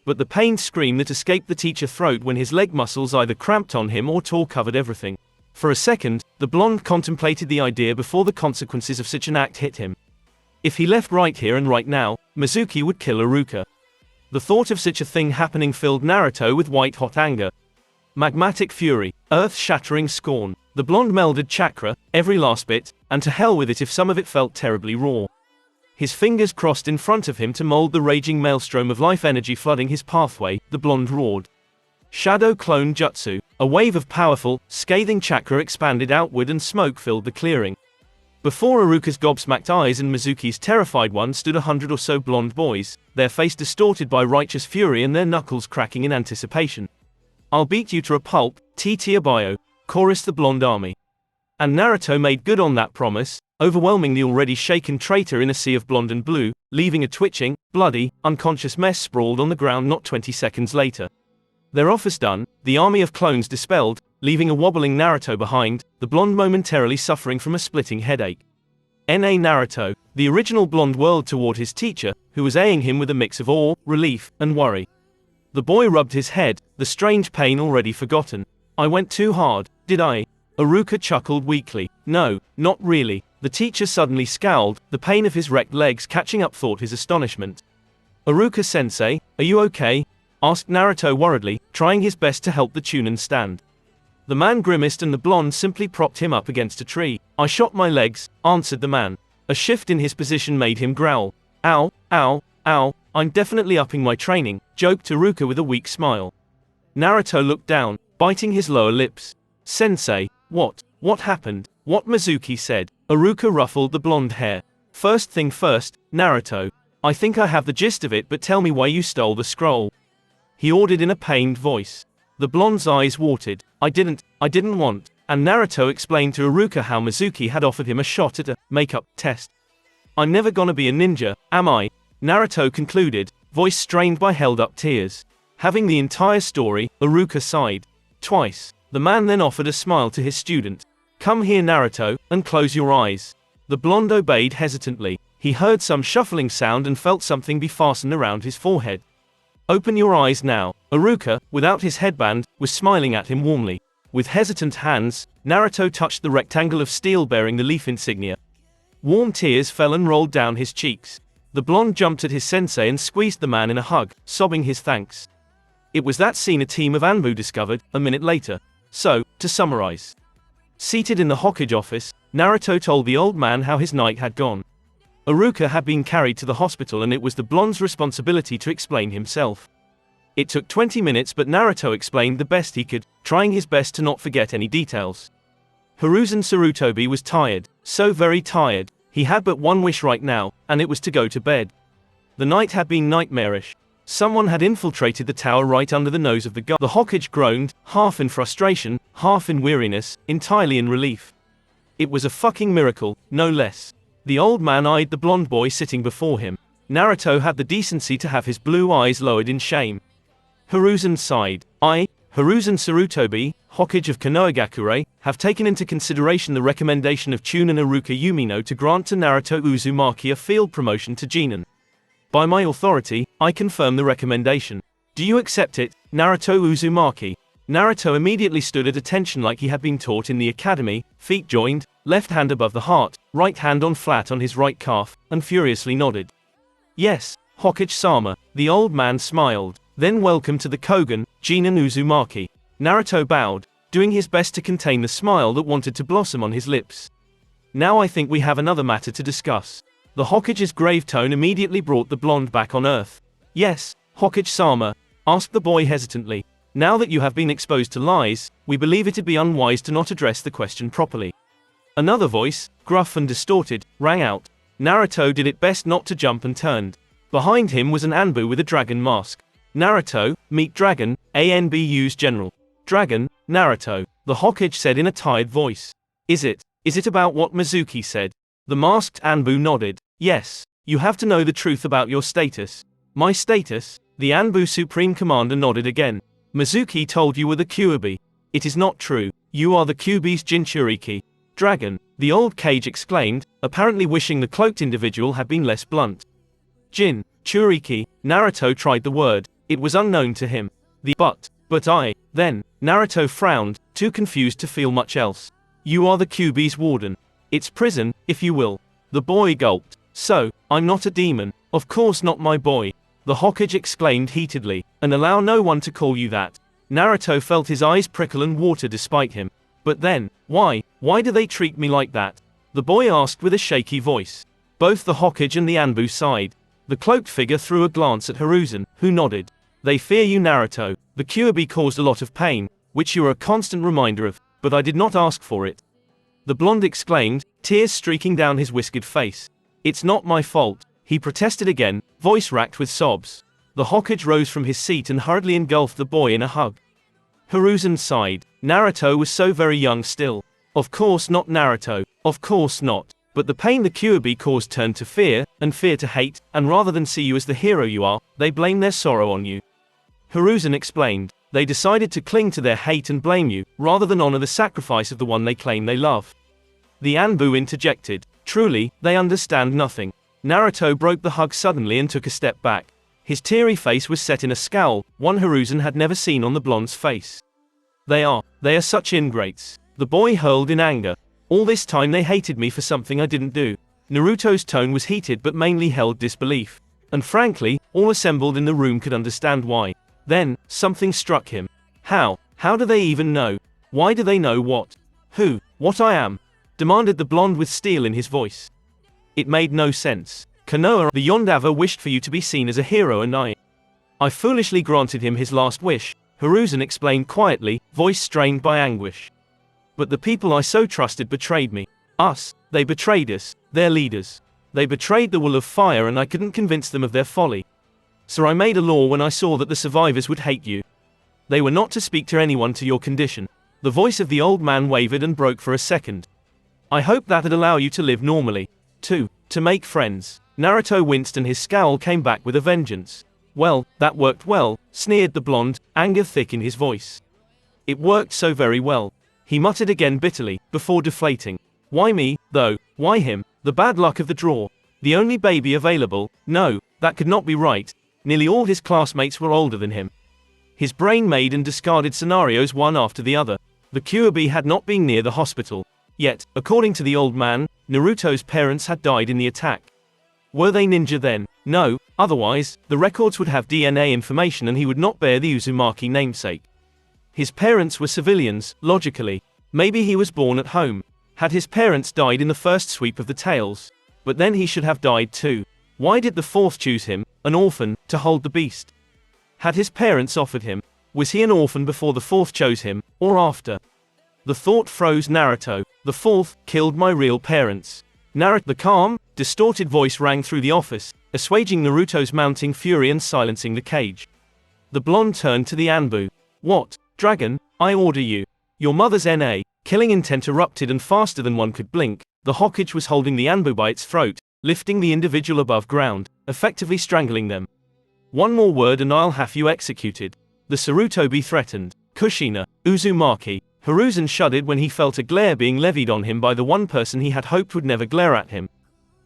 But the pained scream that escaped the teacher's throat when his leg muscles either cramped on him or tore covered everything. For a second, the blonde contemplated the idea before the consequences of such an act hit him. If he left right here and right now, Mizuki would kill Iruka. The thought of such a thing happening filled Naruto with white-hot anger. Magmatic fury, earth-shattering scorn. The blonde melded chakra, every last bit, and to hell with it if some of it felt terribly raw. His fingers crossed in front of him to mold the raging maelstrom of life energy flooding his pathway, the blonde roared. Shadow clone jutsu. A wave of powerful, scathing chakra expanded outward and smoke filled the clearing. Before Iruka's gobsmacked eyes and Mizuki's terrified ones stood 100 or so blonde boys, their face distorted by righteous fury and their knuckles cracking in anticipation. I'll beat you to a pulp, T.T. Abayo, chorused the blonde army. And Naruto made good on that promise, overwhelming the already shaken traitor in a sea of blonde and blue, leaving a twitching, bloody, unconscious mess sprawled on the ground not 20 seconds later. Their office done, the army of clones dispelled, leaving a wobbling Naruto behind, the blonde momentarily suffering from a splitting headache. N.A. Naruto, the original blonde whirled toward his teacher, who was eyeing him with a mix of awe, relief, and worry. The boy rubbed his head, the strange pain already forgotten. I went too hard, did I? Iruka chuckled weakly. No, not really. The teacher suddenly scowled, the pain of his wrecked legs catching up thought his astonishment. Iruka-sensei, are you okay? Asked Naruto worriedly, trying his best to help the Chunin stand. The man grimaced and the blonde simply propped him up against a tree. I shot my legs, answered the man. A shift in his position made him growl. Ow, ow, ow, I'm definitely upping my training, joked Iruka with a weak smile. Naruto looked down, biting his lower lips. Sensei, what happened? What Mizuki said. Iruka ruffled the blonde hair. First thing first, Naruto. I think I have the gist of it, but tell me why you stole the scroll. He ordered in a pained voice. The blonde's eyes watered. I didn't want. And Naruto explained to Iruka how Mizuki had offered him a shot at a makeup test. I'm never gonna be a ninja, am I? Naruto concluded, voice strained by held-up tears. Having the entire story, Iruka sighed. Twice. The man then offered a smile to his student. Come here Naruto, and close your eyes. The blonde obeyed hesitantly. He heard some shuffling sound and felt something be fastened around his forehead. Open your eyes now. Iruka, without his headband, was smiling at him warmly. With hesitant hands, Naruto touched the rectangle of steel bearing the leaf insignia. Warm tears fell and rolled down his cheeks. The blonde jumped at his sensei and squeezed the man in a hug, sobbing his thanks. It was that scene a team of Anbu discovered, a minute later. So, to summarize. Seated in the Hokage office, Naruto told the old man how his night had gone. Iruka had been carried to the hospital and it was the blonde's responsibility to explain himself. It took 20 minutes but Naruto explained the best he could, trying his best to not forget any details. Hiruzen Sarutobi was tired, so very tired, he had but one wish right now, and it was to go to bed. The night had been nightmarish. Someone had infiltrated the tower right under the nose of the guard. The Hokage groaned, half in frustration, half in weariness, entirely in relief. It was a fucking miracle, no less. The old man eyed the blonde boy sitting before him. Naruto had the decency to have his blue eyes lowered in shame. Hiruzen sighed. I, Hiruzen Sarutobi, Hokage of Konohagakure, have taken into consideration the recommendation of Chunin Iruka Yumino to grant to Naruto Uzumaki a field promotion to Genin. By my authority, I confirm the recommendation. Do you accept it, Naruto Uzumaki? Naruto immediately stood at attention like he had been taught in the academy, feet joined, left hand above the heart, right hand on flat on his right calf, and furiously nodded. Yes, Hokage-sama, the old man smiled. Then welcome to the Kogen, Genin Uzumaki. Naruto bowed, doing his best to contain the smile that wanted to blossom on his lips. Now I think we have another matter to discuss. The Hokage's grave tone immediately brought the blonde back on earth. Yes, Hokage-sama, asked the boy hesitantly. Now that you have been exposed to lies, we believe it'd be unwise to not address the question properly. Another voice, gruff and distorted, rang out. Naruto did it best not to jump and turned. Behind him was an Anbu with a dragon mask. Naruto, meet Dragon, ANBU's general. Dragon, Naruto, the Hokage said in a tired voice. Is it about what Mizuki said? The masked Anbu nodded. Yes, you have to know the truth about your status. My status? The Anbu Supreme Commander nodded again. Mizuki told you were the Kyuubi. It is not true. You are the Kyuubi's Jinchuriki. Dragon, the old Kage exclaimed, apparently wishing the cloaked individual had been less blunt. Jin, Churiki, Naruto tried the word. It was unknown to him. Then, Naruto frowned, too confused to feel much else. You are the Kyuubi's warden. Its prison, if you will. The boy gulped. So, I'm not a demon. Of course not my boy. The Hokage exclaimed heatedly. And allow no one to call you that. Naruto felt his eyes prickle and water despite him. But then, why do they treat me like that? The boy asked with a shaky voice. Both the Hokage and the Anbu sighed. The cloaked figure threw a glance at Hiruzen, who nodded. They fear you, Naruto. The Kyuubi caused a lot of pain, which you are a constant reminder of, but I did not ask for it. The blonde exclaimed, tears streaking down his whiskered face. It's not my fault, he protested again, voice racked with sobs. The Hokage rose from his seat and hurriedly engulfed the boy in a hug. Hiruzen sighed. Naruto was so very young still. Of course not, Naruto. Of course not. But the pain the Kyuubi caused turned to fear, and fear to hate, and rather than see you as the hero you are, they blame their sorrow on you. Hiruzen explained. They decided to cling to their hate and blame you, rather than honor the sacrifice of the one they claim they love. The Anbu interjected. Truly, they understand nothing. Naruto broke the hug suddenly and took a step back. His teary face was set in a scowl, one Hiruzen had never seen on the blonde's face. They are such ingrates. The boy hurled in anger. All this time they hated me for something I didn't do. Naruto's tone was heated but mainly held disbelief. And frankly, all assembled in the room could understand why. Then, something struck him. How do they even know? Why do they know what I am? Demanded the blonde with steel in his voice. It made no sense. Konoha, the Yondawa wished for you to be seen as a hero and I foolishly granted him his last wish, Hiruzen explained quietly, voice strained by anguish. But the people I so trusted betrayed me. They betrayed us, their leaders. They betrayed the Will of Fire and I couldn't convince them of their folly. So I made a law when I saw that the survivors would hate you. They were not to speak to anyone to your condition. The voice of the old man wavered and broke for a second. I hoped that'd allow you to live normally. To make friends. Naruto winced and his scowl came back with a vengeance. Well, that worked well, sneered the blonde, anger thick in his voice. It worked so very well. He muttered again bitterly, before deflating. Why me, though? Why him? The bad luck of the draw. The only baby available? No, that could not be right. Nearly all his classmates were older than him. His brain made and discarded scenarios one after the other. The Kyuubi had not been near the hospital. Yet, according to the old man, Naruto's parents had died in the attack. Were they ninja then? No, otherwise, the records would have DNA information and he would not bear the Uzumaki namesake. His parents were civilians, logically. Maybe he was born at home. Had his parents died in the first sweep of the tails? But then he should have died too. Why did the fourth choose him, an orphan, to hold the beast? Had his parents offered him? Was he an orphan before the fourth chose him, or after? The thought froze Naruto. The fourth killed my real parents. The calm, distorted voice rang through the office, assuaging Naruto's mounting fury and silencing the cage. The blonde turned to the Anbu. What, dragon? I order you. Your mother's NA. Killing intent erupted and faster than one could blink, the Hokage was holding the Anbu by its throat, lifting the individual above ground, effectively strangling them. One more word and I'll have you executed. The Sarutobi threatened. Kushina, Uzumaki. Hiruzen shuddered when he felt a glare being levied on him by the one person he had hoped would never glare at him.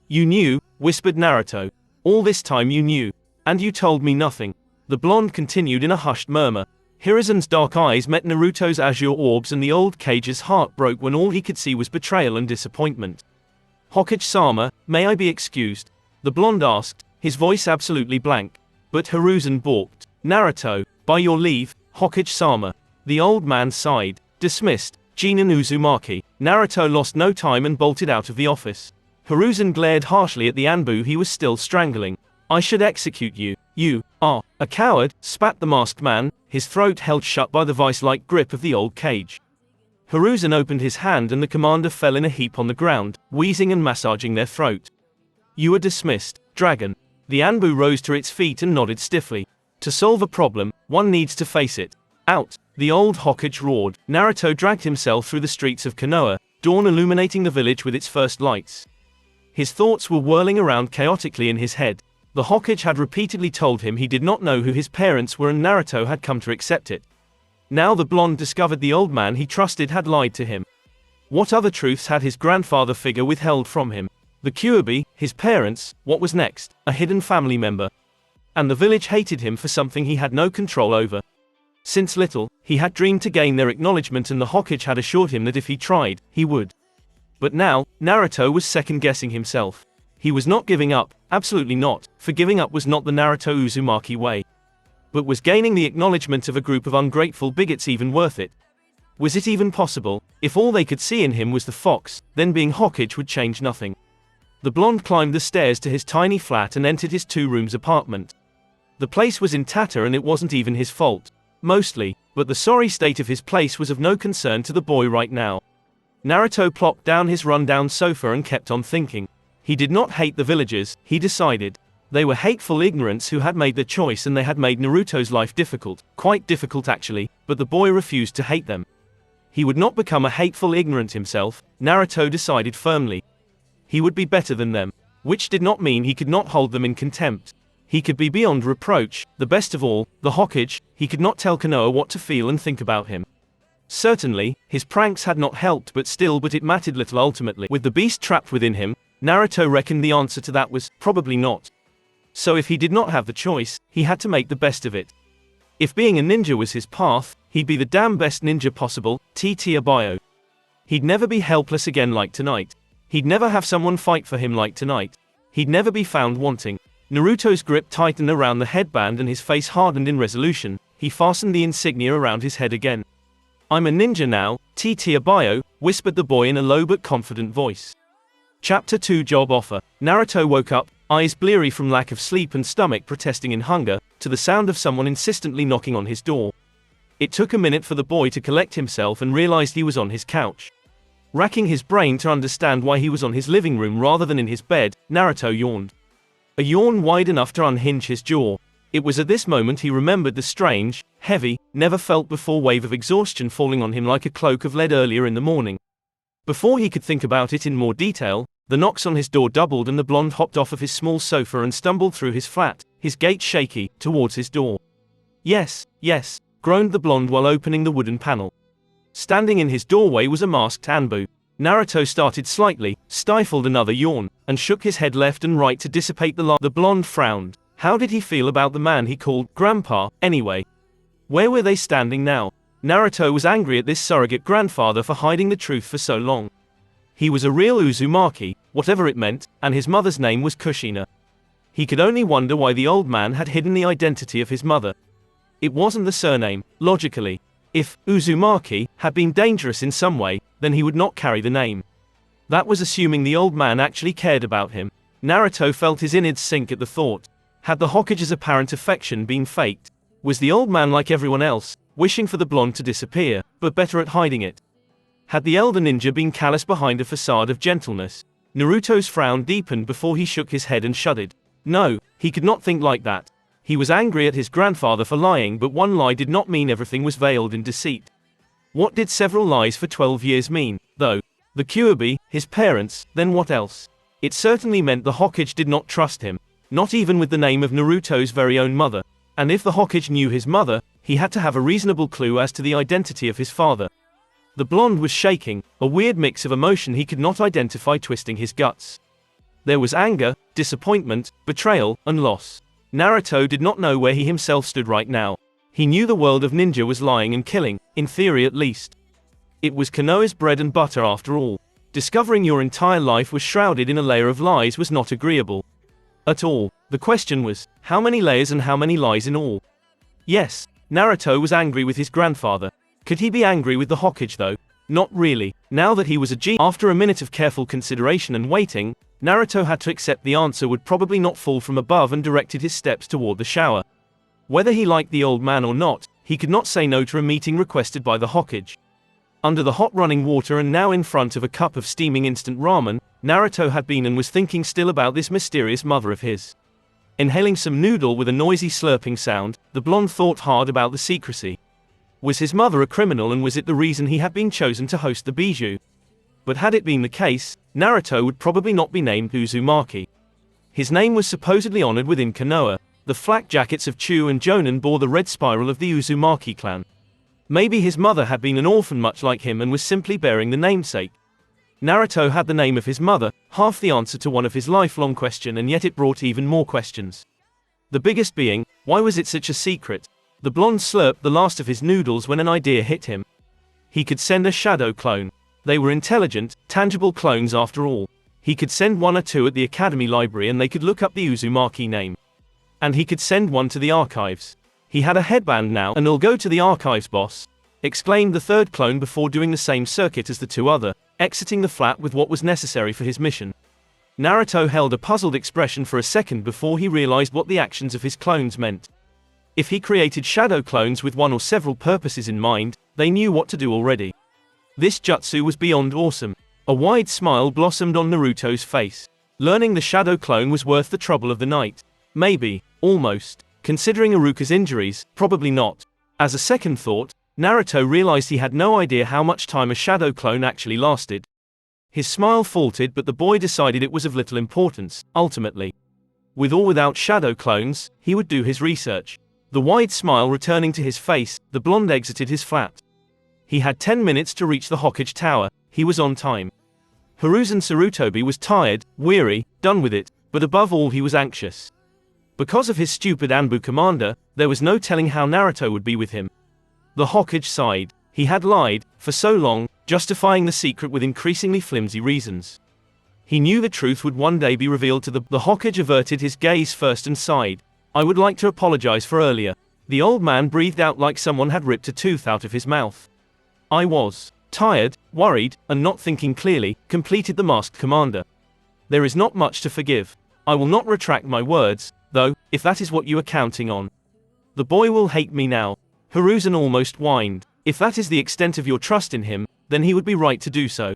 You knew, whispered Naruto. All this time you knew. And you told me nothing. The blonde continued in a hushed murmur. Hiruzen's dark eyes met Naruto's azure orbs and the old Kage's heart broke when all he could see was betrayal and disappointment. Hokage-sama, may I be excused? The blonde asked, his voice absolutely blank. But Hiruzen balked. Naruto, by your leave, Hokage-sama. The old man sighed. Dismissed. Jinin Uzumaki. Naruto lost no time and bolted out of the office. Hiruzen glared harshly at the Anbu he was still strangling. I should execute you. You are a coward, spat the masked man, his throat held shut by the vice-like grip of the old Kage. Hiruzen opened his hand and the commander fell in a heap on the ground, wheezing and massaging their throat. You are dismissed, dragon. The Anbu rose to its feet and nodded stiffly. To solve a problem, one needs to face it. Out. The old Hokage roared. Naruto dragged himself through the streets of Konoha, dawn illuminating the village with its first lights. His thoughts were whirling around chaotically in his head. The Hokage had repeatedly told him he did not know who his parents were and Naruto had come to accept it. Now the blonde discovered the old man he trusted had lied to him. What other truths had his grandfather figure withheld from him? The Kyuubi, his parents, what was next? A hidden family member. And the village hated him for something he had no control over. Since little, he had dreamed to gain their acknowledgement and the Hokage had assured him that if he tried, he would. But now, Naruto was second-guessing himself. He was not giving up, absolutely not, for giving up was not the Naruto Uzumaki way. But was gaining the acknowledgement of a group of ungrateful bigots even worth it? Was it even possible? If all they could see in him was the fox, then being Hokage would change nothing. The blonde climbed the stairs to his tiny flat and entered his 2-room apartment. The place was in tatter and it wasn't even his fault. Mostly, but the sorry state of his place was of no concern to the boy right now. Naruto plopped down his run-down sofa and kept on thinking. He did not hate the villagers, he decided. They were hateful ignorants who had made their choice and they had made Naruto's life difficult, quite difficult actually, but the boy refused to hate them. He would not become a hateful ignorant himself, Naruto decided firmly. He would be better than them. Which did not mean he could not hold them in contempt. He could be beyond reproach, the best of all, the Hokage. He could not tell Konoha what to feel and think about him. Certainly, his pranks had not helped, but it mattered little ultimately. With the beast trapped within him, Naruto reckoned the answer to that was, probably not. So if he did not have the choice, he had to make the best of it. If being a ninja was his path, he'd be the damn best ninja possible, Abayo. He'd never be helpless again like tonight. He'd never have someone fight for him like tonight. He'd never be found wanting. Naruto's grip tightened around the headband and his face hardened in resolution. He fastened the insignia around his head again. I'm a ninja now, Abayo, whispered the boy in a low but confident voice. Chapter 2 Job Offer. Naruto woke up, eyes bleary from lack of sleep and stomach protesting in hunger, to the sound of someone insistently knocking on his door. It took a minute for the boy to collect himself and realized he was on his couch. Racking his brain to understand why he was on his living room rather than in his bed, Naruto yawned. A yawn wide enough to unhinge his jaw. It was at this moment he remembered the strange, heavy, never-felt-before wave of exhaustion falling on him like a cloak of lead earlier in the morning. Before he could think about it in more detail, the knocks on his door doubled and the blonde hopped off of his small sofa and stumbled through his flat, his gait shaky, towards his door. Yes, yes, groaned the blonde while opening the wooden panel. Standing in his doorway was a masked Anbu. Naruto started slightly, stifled another yawn, and shook his head left and right to dissipate the blonde frowned. How did he feel about the man he called Grandpa, anyway? Where were they standing now? Naruto was angry at this surrogate grandfather for hiding the truth for so long. He was a real Uzumaki, whatever it meant, and his mother's name was Kushina. He could only wonder why the old man had hidden the identity of his mother. It wasn't the surname, logically. If Uzumaki had been dangerous in some way, then he would not carry the name. That was assuming the old man actually cared about him. Naruto felt his innards sink at the thought. Had the Hokage's apparent affection been faked? Was the old man like everyone else, wishing for the blonde to disappear, but better at hiding it? Had the elder ninja been callous behind a facade of gentleness? Naruto's frown deepened before he shook his head and shuddered. No, he could not think like that. He was angry at his grandfather for lying, but one lie did not mean everything was veiled in deceit. What did several lies for 12 years mean, though? The Kyuubi, his parents, then what else? It certainly meant the Hokage did not trust him, not even with the name of Naruto's very own mother. And if the Hokage knew his mother, he had to have a reasonable clue as to the identity of his father. The blonde was shaking, a weird mix of emotion he could not identify twisting his guts. There was anger, disappointment, betrayal, and loss. Naruto did not know where he himself stood right now. He knew the world of ninja was lying and killing, in theory at least. It was Konoha's bread and butter after all. Discovering your entire life was shrouded in a layer of lies was not agreeable. At all. The question was, how many layers and how many lies in all? Yes, Naruto was angry with his grandfather. Could he be angry with the Hokage though? Not really. Now that he was a G. After a minute of careful consideration and waiting, Naruto had to accept the answer would probably not fall from above and directed his steps toward the shower. Whether he liked the old man or not, he could not say no to a meeting requested by the Hokage. Under the hot running water and now in front of a cup of steaming instant ramen, Naruto had been and was thinking still about this mysterious mother of his. Inhaling some noodle with a noisy slurping sound, the blonde thought hard about the secrecy. Was his mother a criminal and was it the reason he had been chosen to host the bijou? But had it been the case, Naruto would probably not be named Uzumaki. His name was supposedly honored within Konoha. The flak jackets of Chu and Jonin bore the red spiral of the Uzumaki clan. Maybe his mother had been an orphan much like him and was simply bearing the namesake. Naruto had the name of his mother, half the answer to one of his lifelong questions, and yet it brought even more questions. The biggest being, why was it such a secret? The blonde slurped the last of his noodles when an idea hit him. He could send a shadow clone. They were intelligent, tangible clones after all. He could send one or two at the academy library and they could look up the Uzumaki name. And he could send one to the archives. He had a headband now, and I'll go to the archives, boss, exclaimed the third clone before doing the same circuit as the two other, exiting the flat with what was necessary for his mission. Naruto held a puzzled expression for a second before he realized what the actions of his clones meant. If he created shadow clones with one or several purposes in mind, they knew what to do already. This jutsu was beyond awesome. A wide smile blossomed on Naruto's face. Learning the shadow clone was worth the trouble of the night. Maybe, almost. Considering Iruka's injuries, probably not. As a second thought, Naruto realized he had no idea how much time a shadow clone actually lasted. His smile faltered, but the boy decided it was of little importance, ultimately. With or without shadow clones, he would do his research. The wide smile returning to his face, the blonde exited his flat. He had 10 minutes to reach the Hokage Tower. He was on time. Hiruzen Sarutobi was tired, weary, done with it, but above all he was anxious. Because of his stupid Anbu commander, there was no telling how Naruto would be with him. The Hokage sighed. He had lied, for so long, justifying the secret with increasingly flimsy reasons. He knew the truth would one day be revealed to the Hokage averted his gaze first and sighed. I would like to apologize for earlier. The old man breathed out like someone had ripped a tooth out of his mouth. I was tired, worried, and not thinking clearly, completed the masked commander. There is not much to forgive. I will not retract my words, though, if that is what you are counting on. The boy will hate me now. Hiruzen almost whined. If that is the extent of your trust in him, then he would be right to do so.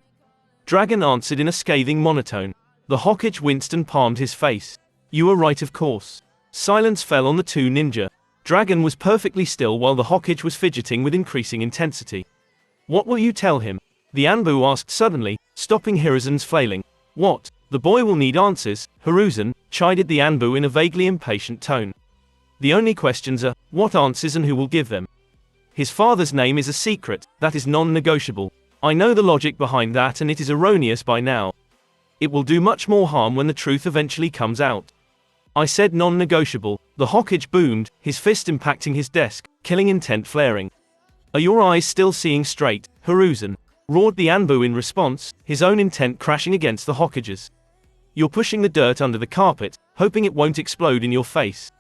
Dragon answered in a scathing monotone. The Hokage winced and palmed his face. You are right, of course. Silence fell on the two ninja. Dragon was perfectly still while the Hokage was fidgeting with increasing intensity. What will you tell him? The Anbu asked suddenly, stopping Hiruzen's flailing. What? The boy will need answers, Hiruzen, chided the Anbu in a vaguely impatient tone. The only questions are, what answers and who will give them? His father's name is a secret, that is non-negotiable. I know the logic behind that and it is erroneous by now. It will do much more harm when the truth eventually comes out. I said non-negotiable. The Hokage boomed, his fist impacting his desk, killing intent flaring. Are your eyes still seeing straight, Hiruzen? Roared the Anbu in response, his own intent crashing against the Hokage's. You're pushing the dirt under the carpet, hoping it won't explode in your face.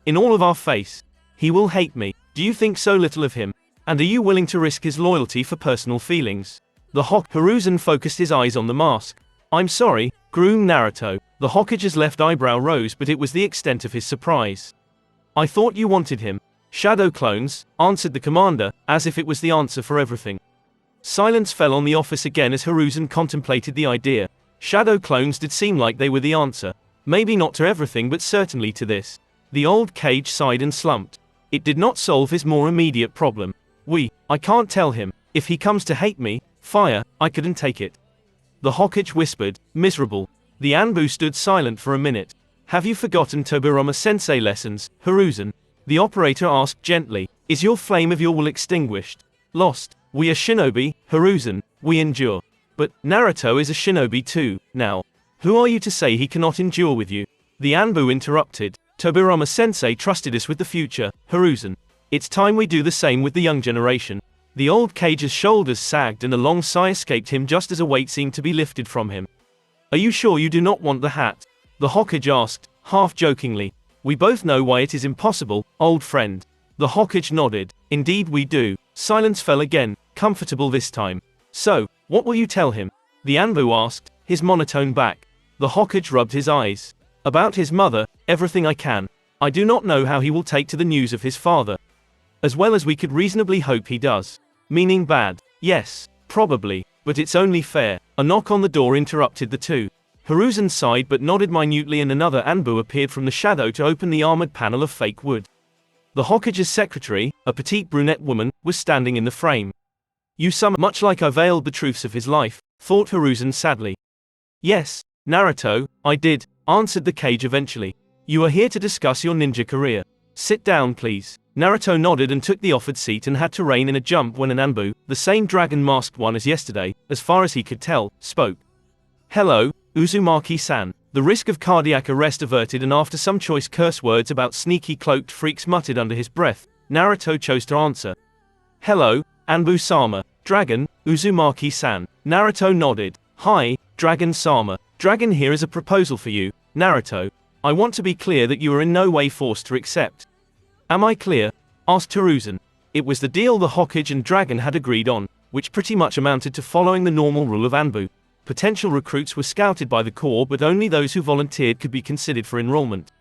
In all of our face. He will hate me. Do you think so little of him? And are you willing to risk his loyalty for personal feelings? Hiruzen focused his eyes on the mask. I'm sorry, groomed Naruto. The Hokage's left eyebrow rose, but it was the extent of his surprise. I thought you wanted him. Shadow clones, answered the commander, as if it was the answer for everything. Silence fell on the office again as Hiruzen contemplated the idea. Shadow clones did seem like they were the answer. Maybe not to everything, but certainly to this. The old Cage sighed and slumped. It did not solve his more immediate problem. I can't tell him. If he comes to hate me, fire, I couldn't take it. The Hokage whispered, miserable. The Anbu stood silent for a minute. Have you forgotten Tobirama-sensei lessons, Hiruzen? The operator asked gently. Is your flame of your will extinguished? Lost. We are shinobi, Hiruzen, we endure. But, Naruto is a shinobi too, now. Who are you to say he cannot endure with you? The Anbu interrupted. Tobirama-sensei trusted us with the future, Hiruzen. It's time we do the same with the young generation. The old Cage's shoulders sagged and a long sigh escaped him just as a weight seemed to be lifted from him. Are you sure you do not want the hat? The Hokage asked, half jokingly. We both know why it is impossible, old friend. The Hokage nodded. Indeed we do. Silence fell again, comfortable this time. So, what will you tell him? The Anbu asked, his monotone back. The Hokage rubbed his eyes. About his mother, everything I can. I do not know how he will take to the news of his father. As well as we could reasonably hope he does. Meaning bad. Yes, probably, but it's only fair. A knock on the door interrupted the two. Hiruzen sighed but nodded minutely and another Anbu appeared from the shadow to open the armored panel of fake wood. The Hokage's secretary, a petite brunette woman, was standing in the frame. You summon much like I veiled the truths of his life, thought Hiruzen sadly. Yes, Naruto, I did, answered the Cage eventually. You are here to discuss your ninja career. Sit down please. Naruto nodded and took the offered seat and had to rein in a jump when an Anbu, the same dragon-masked one as yesterday, as far as he could tell, spoke. Hello, Uzumaki-san. The risk of cardiac arrest averted and after some choice curse words about sneaky cloaked freaks muttered under his breath, Naruto chose to answer. Hello, Anbu-sama. Dragon, Uzumaki-san. Naruto nodded. Hi, Dragon-sama. Dragon here is a proposal for you, Naruto. I want to be clear that you are in no way forced to accept. Am I clear? Asked Hiruzen. It was the deal the Hokage and Dragon had agreed on, which pretty much amounted to following the normal rule of Anbu. Potential recruits were scouted by the Corps but only those who volunteered could be considered for enrollment.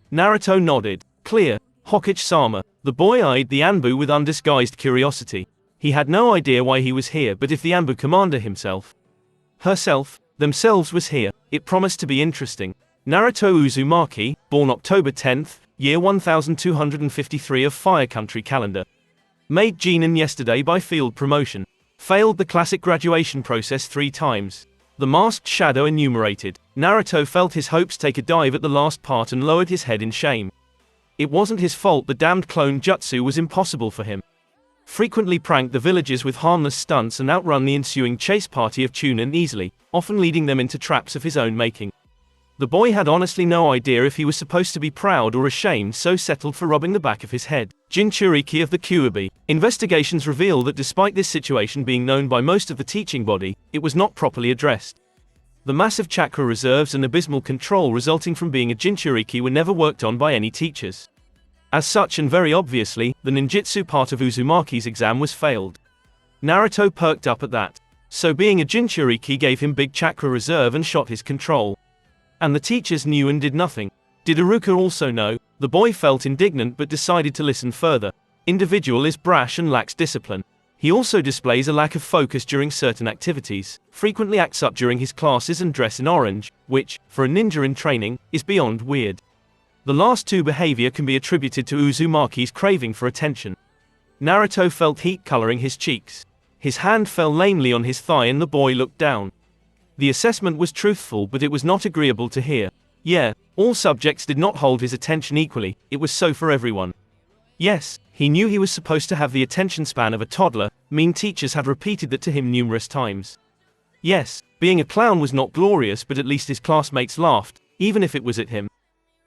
Naruto nodded. Clear, Hokage-sama. The boy eyed the Anbu with undisguised curiosity. He had no idea why he was here, but if the Anbu commander themselves was here, it promised to be interesting. Naruto Uzumaki, born October 10th, year 1253 of Fire Country calendar. Made Genin yesterday by field promotion. Failed the classic graduation process 3 times. The masked shadow enumerated. Naruto felt his hopes take a dive at the last part and lowered his head in shame. It wasn't his fault the damned clone jutsu was impossible for him. Frequently pranked the villagers with harmless stunts and outrun the ensuing chase party of Chunin easily, often leading them into traps of his own making. The boy had honestly no idea if he was supposed to be proud or ashamed, so settled for rubbing the back of his head. Jinchuriki of the Kyuubi. Investigations reveal that despite this situation being known by most of the teaching body, it was not properly addressed. The massive chakra reserves and abysmal control resulting from being a Jinchuriki were never worked on by any teachers. As such, and very obviously, the ninjutsu part of Uzumaki's exam was failed. Naruto perked up at that. So being a Jinchuriki gave him big chakra reserve and shot his control. And the teachers knew and did nothing. Did Iruka also know? The boy felt indignant but decided to listen further. Individual is brash and lacks discipline. He also displays a lack of focus during certain activities, frequently acts up during his classes and dress in orange, which, for a ninja in training, is beyond weird. The last 2 behavior can be attributed to Uzumaki's craving for attention. Naruto felt heat coloring his cheeks. His hand fell lamely on his thigh and the boy looked down. The assessment was truthful, but it was not agreeable to hear. Yeah, all subjects did not hold his attention equally, it was so for everyone. Yes, he knew he was supposed to have the attention span of a toddler, mean teachers had repeated that to him numerous times. Yes, being a clown was not glorious, but at least his classmates laughed, even if it was at him.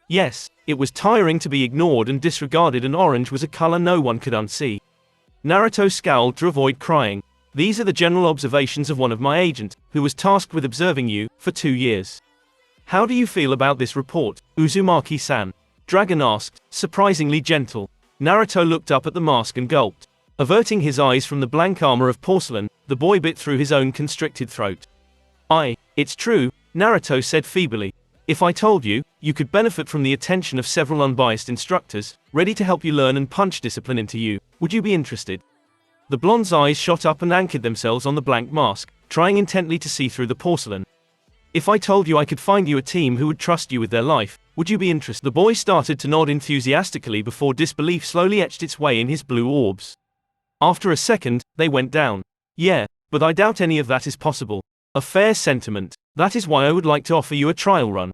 Yes, it was tiring to be ignored and disregarded, and orange was a color no one could unsee. Naruto scowled to avoid crying. These are the general observations of one of my agent, who was tasked with observing you, for 2 years. How do you feel about this report, Uzumaki-san? Dragon asked, surprisingly gentle. Naruto looked up at the mask and gulped. Averting his eyes from the blank armor of porcelain, the boy bit through his own constricted throat. It's true, Naruto said feebly. If I told you, you could benefit from the attention of several unbiased instructors, ready to help you learn and punch discipline into you, would you be interested? The blonde's eyes shot up and anchored themselves on the blank mask, trying intently to see through the porcelain. If I told you I could find you a team who would trust you with their life, would you be interested? The boy started to nod enthusiastically before disbelief slowly etched its way in his blue orbs. After a second, they went down. Yeah, but I doubt any of that is possible. A fair sentiment. That is why I would like to offer you a trial run.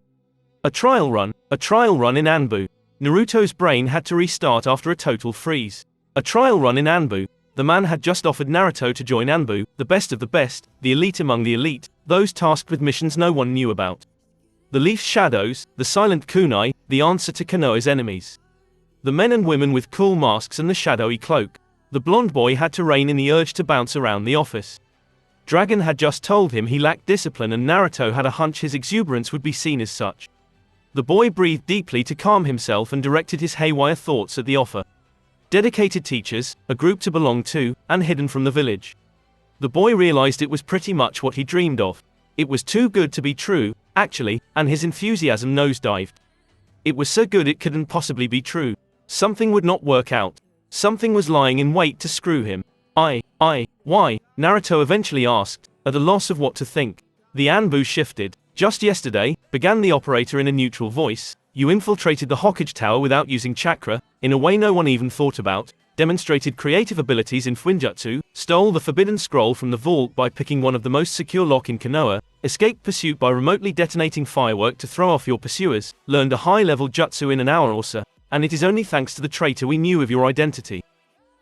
A trial run? A trial run in Anbu. Naruto's brain had to restart after a total freeze. A trial run in Anbu. The man had just offered Naruto to join Anbu, the best of the best, the elite among the elite, those tasked with missions no one knew about. The Leaf Shadows, the silent kunai, the answer to Konoha's enemies. The men and women with cool masks and the shadowy cloak. The blonde boy had to rein in the urge to bounce around the office. Dragon had just told him he lacked discipline, and Naruto had a hunch his exuberance would be seen as such. The boy breathed deeply to calm himself and directed his haywire thoughts at the offer. Dedicated teachers, a group to belong to, and hidden from the village. The boy realized it was pretty much what he dreamed of. It was too good to be true, actually, and his enthusiasm nosedived. It was so good it couldn't possibly be true. Something would not work out. Something was lying in wait to screw him. Why? Naruto eventually asked, at a loss of what to think. The Anbu shifted. Just yesterday, began the operator in a neutral voice, you infiltrated the Hokage Tower without using chakra, in a way no one even thought about, demonstrated creative abilities in Fuinjutsu, stole the forbidden scroll from the vault by picking one of the most secure lock in Konoha, escaped pursuit by remotely detonating firework to throw off your pursuers, learned a high-level jutsu in an hour or so, and it is only thanks to the traitor we knew of your identity.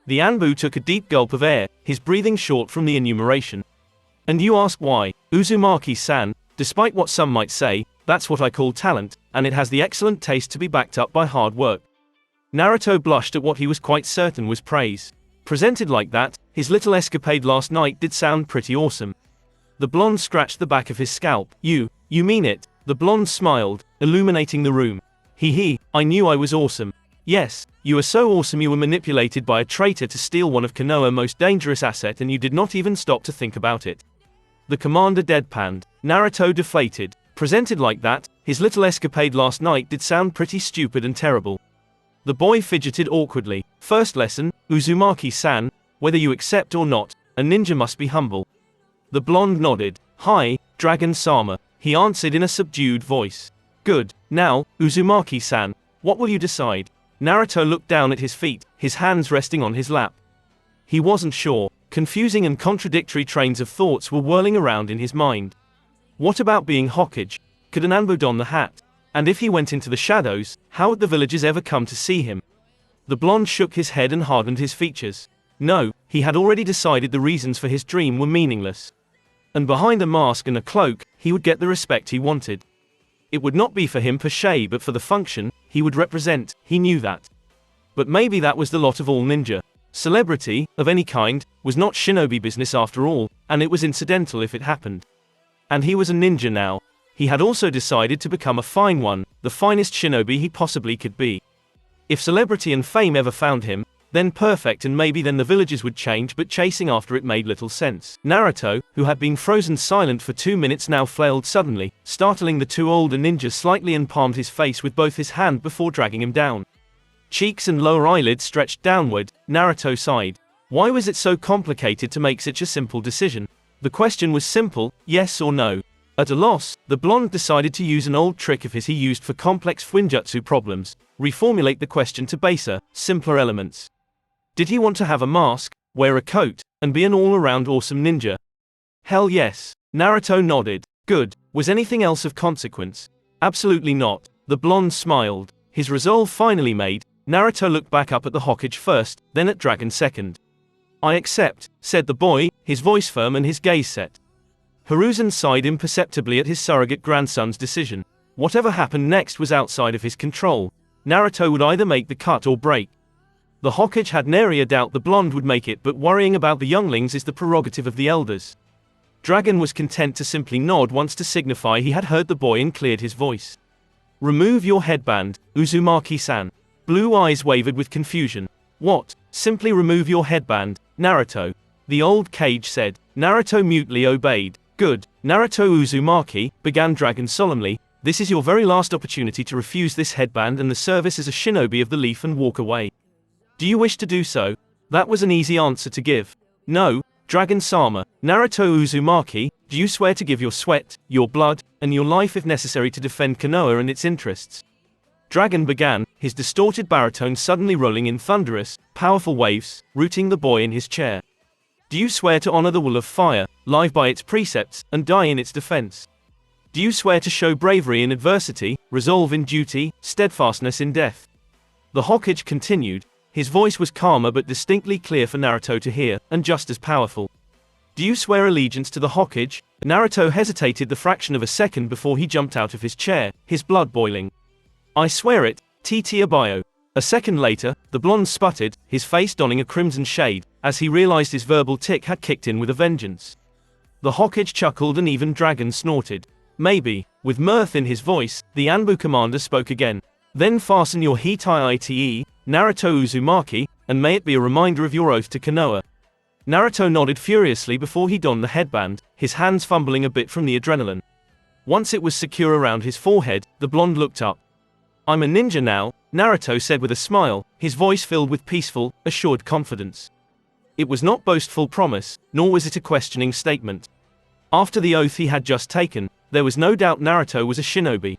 The Anbu took a deep gulp of air, his breathing short from the enumeration. And you ask why, Uzumaki-san, despite what some might say, that's what I call talent, and it has the excellent taste to be backed up by hard work. Naruto blushed at what he was quite certain was praise. Presented like that, his little escapade last night did sound pretty awesome. The blonde scratched the back of his scalp. You mean it? The blonde smiled, illuminating the room. I knew I was awesome. Yes, you were so awesome you were manipulated by a traitor to steal one of Konoha's most dangerous asset and you did not even stop to think about it. The commander deadpanned. Naruto deflated. Presented like that, his little escapade last night did sound pretty stupid and terrible. The boy fidgeted awkwardly. First lesson, Uzumaki-san, whether you accept or not, a ninja must be humble. The blonde nodded. Hi, Dragon-sama, he answered in a subdued voice. Good. Now, Uzumaki-san, what will you decide? Naruto looked down at his feet, his hands resting on his lap. He wasn't sure. Confusing and contradictory trains of thoughts were whirling around in his mind. What about being Hokage? Could an Anbu don the hat? And if he went into the shadows, how would the villagers ever come to see him? The blonde shook his head and hardened his features. No, he had already decided the reasons for his dream were meaningless. And behind a mask and a cloak, he would get the respect he wanted. It would not be for him per se but for the function he would represent, he knew that. But maybe that was the lot of all ninja. Celebrity, of any kind, was not shinobi business after all, and it was incidental if it happened. And he was a ninja now. He had also decided to become a fine one, the finest shinobi he possibly could be. If celebrity and fame ever found him, then perfect, and maybe then the villages would change, but chasing after it made little sense. Naruto, who had been frozen silent for 2 minutes, now flailed suddenly, startling the two older ninjas slightly, and palmed his face with both his hands before dragging him down. Cheeks and lower eyelids stretched downward. Naruto sighed. Why was it so complicated to make such a simple decision? The question was simple, yes or no. At a loss, the blonde decided to use an old trick of his he used for complex fuinjutsu problems, reformulate the question to baser, simpler elements. Did he want to have a mask, wear a coat, and be an all-around awesome ninja? Hell yes. Naruto nodded. Good. Was anything else of consequence? Absolutely not. The blonde smiled. His resolve finally made, Naruto looked back up at the Hokage first, then at Dragon second. I accept, said the boy, his voice firm and his gaze set. Hiruzen sighed imperceptibly at his surrogate grandson's decision. Whatever happened next was outside of his control. Naruto would either make the cut or break. The Hokage had nary a doubt the blonde would make it, but worrying about the younglings is the prerogative of the elders. Dragon was content to simply nod once to signify he had heard the boy and cleared his voice. Remove your headband, Uzumaki-san. Blue eyes wavered with confusion. What? Simply remove your headband, Naruto. The old Kage said. Naruto mutely obeyed. Good. Naruto Uzumaki, began Dragon solemnly, this is your very last opportunity to refuse this headband and the service as a shinobi of the leaf and walk away. Do you wish to do so? That was an easy answer to give. No, Dragon-sama. Naruto Uzumaki, do you swear to give your sweat, your blood, and your life if necessary to defend Konoha and its interests? Dragon began, his distorted baritone suddenly rolling in thunderous, powerful waves, rooting the boy in his chair. Do you swear to honor the will of fire, live by its precepts, and die in its defense? Do you swear to show bravery in adversity, resolve in duty, steadfastness in death? The Hokage continued. His voice was calmer but distinctly clear for Naruto to hear, and just as powerful. Do you swear allegiance to the Hokage? Naruto hesitated the fraction of a second before he jumped out of his chair, his blood boiling. I swear it, T.T. Abayo. A second later, the blonde sputtered, his face donning a crimson shade, as he realized his verbal tic had kicked in with a vengeance. The Hokage chuckled and even Dragon snorted. Maybe. With mirth in his voice, the Anbu commander spoke again. Then fasten your Hitai-Ite, Naruto Uzumaki, and may it be a reminder of your oath to Konoha. Naruto nodded furiously before he donned the headband, his hands fumbling a bit from the adrenaline. Once it was secure around his forehead, the blonde looked up. I'm a ninja now, Naruto said with a smile, his voice filled with peaceful, assured confidence. It was not boastful promise, nor was it a questioning statement. After the oath he had just taken, there was no doubt Naruto was a shinobi.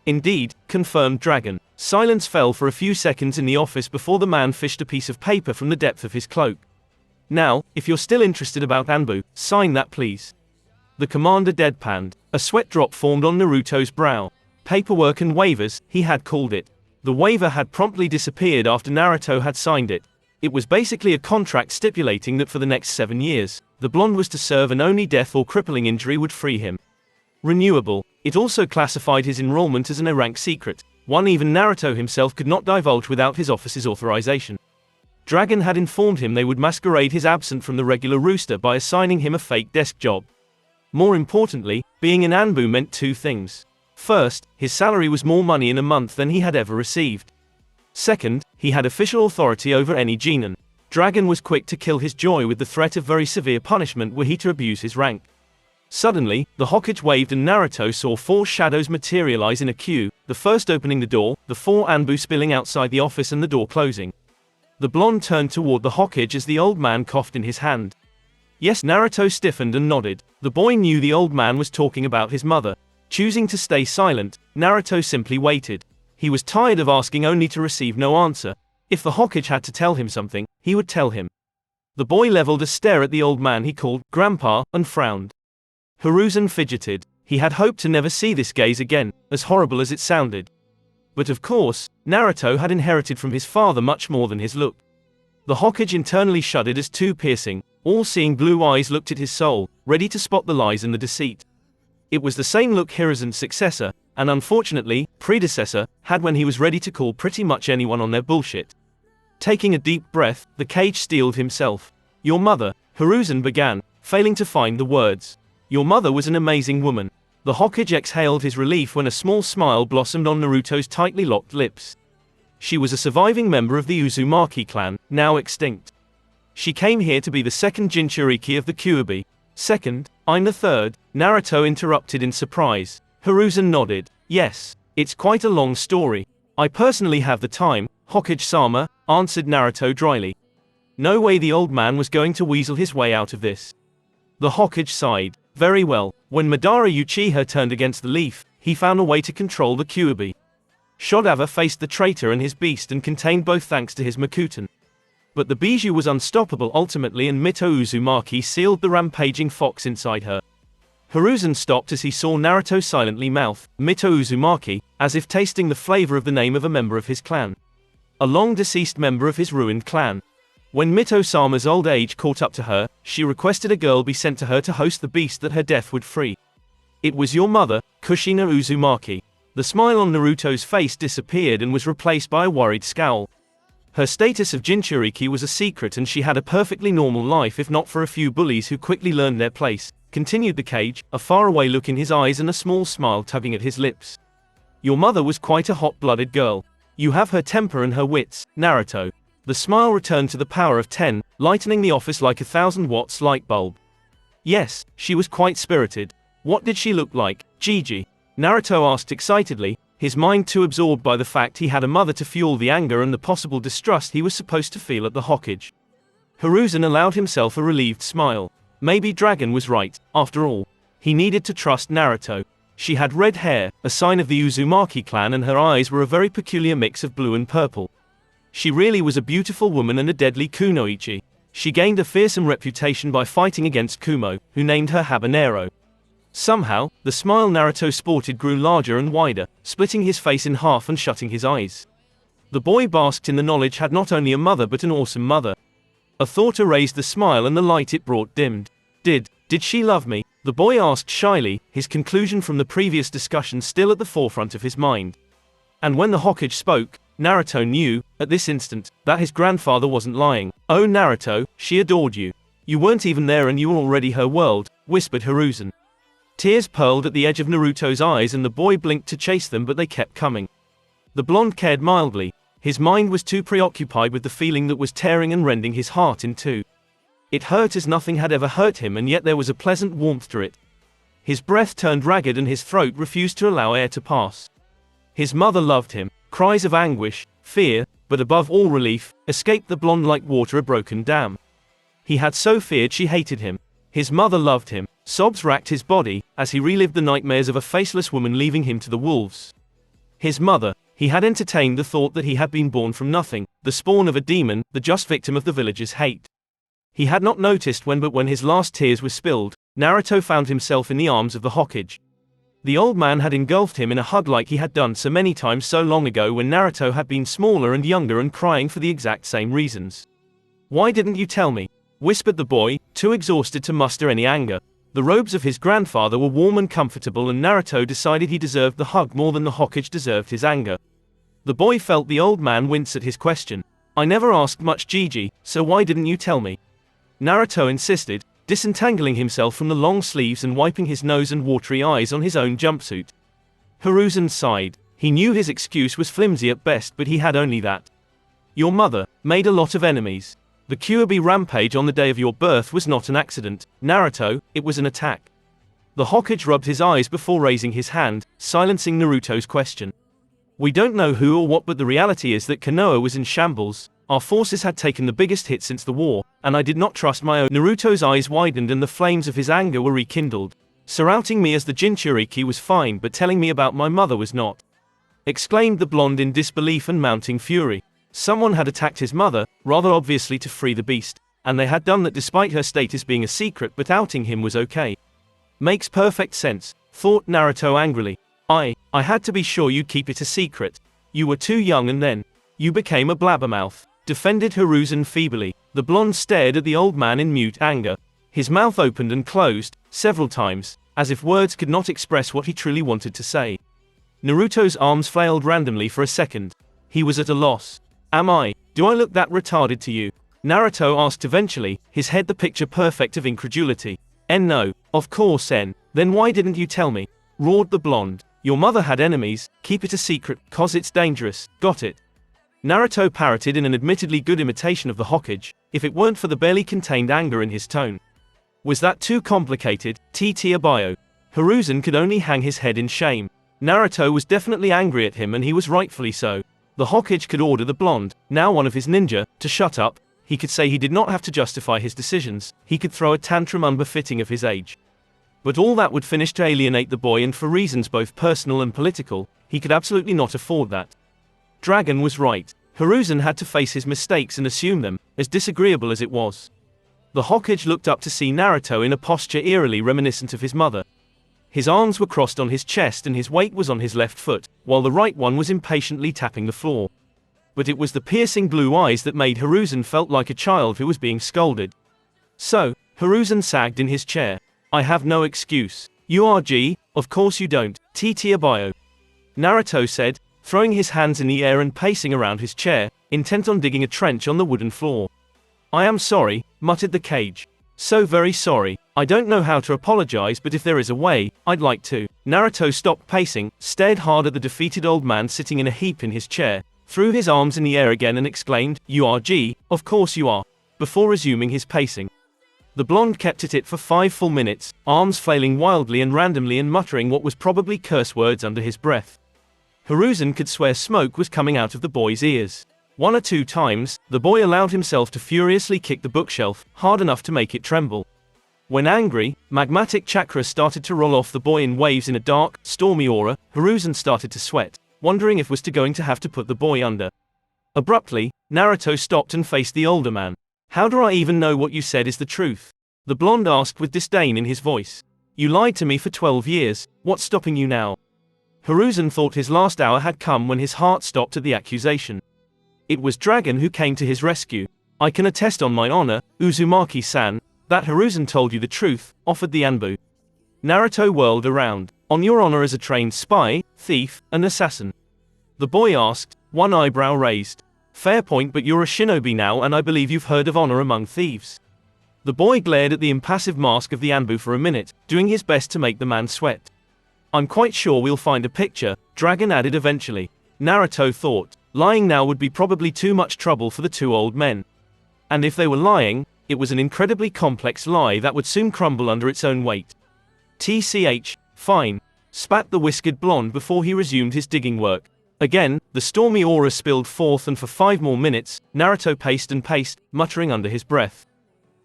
Indeed, confirmed Dragon. Silence fell for a few seconds in the office before the man fished a piece of paper from the depth of his cloak. Now, if you're still interested about Anbu, sign that please. The commander deadpanned. A sweat drop formed on Naruto's brow. Paperwork and waivers, he had called it. The waiver had promptly disappeared after Naruto had signed it. It was basically a contract stipulating that for the next 7 years, the blonde was to serve and only death or crippling injury would free him. Renewable. It also classified his enrollment as an A-rank secret, one even Naruto himself could not divulge without his office's authorization. Dragon had informed him they would masquerade his absence from the regular rooster by assigning him a fake desk job. More importantly, being an Anbu meant two things. First, his salary was more money in a month than he had ever received. Second, he had official authority over any genin. Dragon was quick to kill his joy with the threat of very severe punishment were he to abuse his rank. Suddenly, the Hokage waved and Naruto saw 4 shadows materialize in a queue, the first opening the door, the 4 Anbu spilling outside the office and the door closing. The blonde turned toward the Hokage as the old man coughed in his hand. Yes, Naruto stiffened and nodded. The boy knew the old man was talking about his mother. Choosing to stay silent, Naruto simply waited. He was tired of asking only to receive no answer. If the Hokage had to tell him something, he would tell him. The boy leveled a stare at the old man he called Grandpa and frowned. Hiruzen fidgeted. He had hoped to never see this gaze again, as horrible as it sounded. But of course, Naruto had inherited from his father much more than his look. The Hokage internally shuddered as two piercing, all-seeing blue eyes looked at his soul, ready to spot the lies and the deceit. It was the same look Hiruzen's successor, and unfortunately, predecessor, had when he was ready to call pretty much anyone on their bullshit. Taking a deep breath, the cage steeled himself. Your mother, Hiruzen began, failing to find the words. Your mother was an amazing woman. The Hokage exhaled his relief when a small smile blossomed on Naruto's tightly locked lips. She was a surviving member of the Uzumaki clan, now extinct. She came here to be the second Jinchuriki of the Kyuubi. Second, I'm the third, Naruto interrupted in surprise. Hiruzen nodded. Yes, it's quite a long story. I personally have the time, Hokage-sama, answered Naruto dryly. No way the old man was going to weasel his way out of this. The Hokage sighed. Very well, when Madara Uchiha turned against the Leaf, he found a way to control the Kyuubi. Shodava faced the traitor and his beast and contained both thanks to his Makuten. But the Bijou was unstoppable ultimately and Mito Uzumaki sealed the rampaging fox inside her. Hiruzen stopped as he saw Naruto silently mouth, Mito Uzumaki, as if tasting the flavor of the name of a member of his clan. A long-deceased member of his ruined clan. When Mito-sama's old age caught up to her, she requested a girl be sent to her to host the beast that her death would free. It was your mother, Kushina Uzumaki. The smile on Naruto's face disappeared and was replaced by a worried scowl. Her status of Jinchuriki was a secret and she had a perfectly normal life if not for a few bullies who quickly learned their place, continued the cage, a faraway look in his eyes and a small smile tugging at his lips. Your mother was quite a hot-blooded girl. You have her temper and her wits, Naruto. The smile returned to the power of 10, lightening the office like a 1,000-watt light bulb. Yes, she was quite spirited. What did she look like, Gigi? Naruto asked excitedly, his mind too absorbed by the fact he had a mother to fuel the anger and the possible distrust he was supposed to feel at the Hokage. Hiruzen allowed himself a relieved smile. Maybe Dragon was right, after all. He needed to trust Naruto. She had red hair, a sign of the Uzumaki clan, and her eyes were a very peculiar mix of blue and purple. She really was a beautiful woman and a deadly kunoichi. She gained a fearsome reputation by fighting against Kumo, who named her Habanero. Somehow, the smile Naruto sported grew larger and wider, splitting his face in half and shutting his eyes. The boy basked in the knowledge had not only a mother but an awesome mother. A thought erased the smile and the light it brought dimmed. Did she love me? The boy asked shyly, his conclusion from the previous discussion still at the forefront of his mind. And when the Hokage spoke, Naruto knew, at this instant, that his grandfather wasn't lying. Oh Naruto, she adored you. You weren't even there and you were already her world, whispered Hiruzen. Tears pearled at the edge of Naruto's eyes and the boy blinked to chase them but they kept coming. The blonde cared mildly. His mind was too preoccupied with the feeling that was tearing and rending his heart in two. It hurt as nothing had ever hurt him and yet there was a pleasant warmth to it. His breath turned ragged and his throat refused to allow air to pass. His mother loved him. Cries of anguish, fear, but above all relief, escaped the blonde like water a broken dam. He had so feared she hated him. His mother loved him. Sobs racked his body, as he relived the nightmares of a faceless woman leaving him to the wolves. His mother, he had entertained the thought that he had been born from nothing, the spawn of a demon, the just victim of the villagers' hate. He had not noticed when his last tears were spilled, Naruto found himself in the arms of the Hokage. The old man had engulfed him in a hug like he had done so many times so long ago when Naruto had been smaller and younger and crying for the exact same reasons. Why didn't you tell me? Whispered the boy, too exhausted to muster any anger. The robes of his grandfather were warm and comfortable and Naruto decided he deserved the hug more than the Hokage deserved his anger. The boy felt the old man wince at his question. I never asked much Gigi, so why didn't you tell me? Naruto insisted, disentangling himself from the long sleeves and wiping his nose and watery eyes on his own jumpsuit. Hiruzen sighed. He knew his excuse was flimsy at best but he had only that. Your mother made a lot of enemies. The Kyuubi rampage on the day of your birth was not an accident, Naruto, it was an attack. The Hokage rubbed his eyes before raising his hand, silencing Naruto's question. We don't know who or what but the reality is that Konoha was in shambles. Our forces had taken the biggest hit since the war, and I did not trust my own. Naruto's eyes widened and the flames of his anger were rekindled. Surrounding me as the Jinchuriki was fine but telling me about my mother was not. Exclaimed the blonde in disbelief and mounting fury. Someone had attacked his mother, rather obviously to free the beast, and they had done that despite her status being a secret, but outing him was okay. Makes perfect sense, thought Naruto angrily. I had to be sure you'd keep it a secret. You were too young and then you became a blabbermouth, defended Hiruzen feebly. The blonde stared at the old man in mute anger. His mouth opened and closed, several times, as if words could not express what he truly wanted to say. Naruto's arms flailed randomly for a second. He was at a loss. Do I look that retarded to you? Naruto asked eventually, his head the picture perfect of incredulity. No, of course N. Then why didn't you tell me? Roared the blonde. Your mother had enemies, keep it a secret, 'cause it's dangerous, got it? Naruto parroted in an admittedly good imitation of the Hokage, if it weren't for the barely contained anger in his tone. Was that too complicated, TT Abayo? Hiruzen could only hang his head in shame. Naruto was definitely angry at him, and he was rightfully so. The Hokage could order the blonde, now one of his ninja, to shut up. He could say he did not have to justify his decisions. He could throw a tantrum unbefitting of his age. But all that would finish to alienate the boy, and for reasons both personal and political, he could absolutely not afford that. Dragon was right. Hiruzen had to face his mistakes and assume them, as disagreeable as it was. The Hokage looked up to see Naruto in a posture eerily reminiscent of his mother. His arms were crossed on his chest and his weight was on his left foot, while the right one was impatiently tapping the floor. But it was the piercing blue eyes that made Hiruzen felt like a child who was being scolded. So, Hiruzen sagged in his chair. I have no excuse. URG, of course you don't, TT Abayo. Naruto said, throwing his hands in the air and pacing around his chair, intent on digging a trench on the wooden floor. I am sorry, muttered the cage. So very sorry. I don't know how to apologize, but if there is a way, I'd like to. Naruto stopped pacing, stared hard at the defeated old man sitting in a heap in his chair, threw his arms in the air again and exclaimed, URG, of course you are, before resuming his pacing. The blonde kept at it for 5 full minutes, arms flailing wildly and randomly and muttering what was probably curse words under his breath. Hiruzen could swear smoke was coming out of the boy's ears. 1 or 2 times, the boy allowed himself to furiously kick the bookshelf, hard enough to make it tremble. When angry, magmatic chakra started to roll off the boy in waves in a dark, stormy aura. Hiruzen started to sweat, wondering if was going to have to put the boy under. Abruptly, Naruto stopped and faced the older man. How do I even know what you said is the truth? The blonde asked with disdain in his voice. You lied to me for 12 years, what's stopping you now? Hiruzen thought his last hour had come when his heart stopped at the accusation. It was Dragon who came to his rescue. I can attest on my honor, Uzumaki-san, that Hiruzen told you the truth, offered the Anbu. Naruto whirled around. On your honor as a trained spy, thief, and assassin? The boy asked, one eyebrow raised. Fair point, but you're a shinobi now and I believe you've heard of honor among thieves. The boy glared at the impassive mask of the Anbu for a minute, doing his best to make the man sweat. I'm quite sure we'll find a picture, Dragon added eventually. Naruto thought, lying now would be probably too much trouble for the 2 old men. And if they were lying, it was an incredibly complex lie that would soon crumble under its own weight. TCH, fine, spat the whiskered blonde before he resumed his digging work. Again, the stormy aura spilled forth, and for 5 more minutes, Naruto paced and paced, muttering under his breath.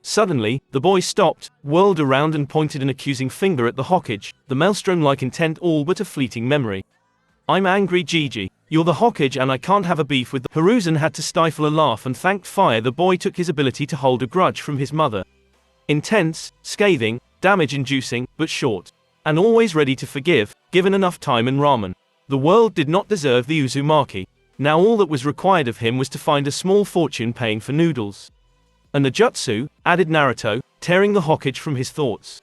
Suddenly, the boy stopped, whirled around and pointed an accusing finger at the Hokage, the maelstrom-like intent all but a fleeting memory. I'm angry Gigi. You're the Hokage and I can't have a beef with the Hiruzen had to stifle a laugh and thanked fire the boy took his ability to hold a grudge from his mother. Intense, scathing, damage-inducing, but short. And always ready to forgive, given enough time and ramen. The world did not deserve the Uzumaki. Now all that was required of him was to find a small fortune paying for noodles. And the jutsu, added Naruto, tearing the Hokage from his thoughts.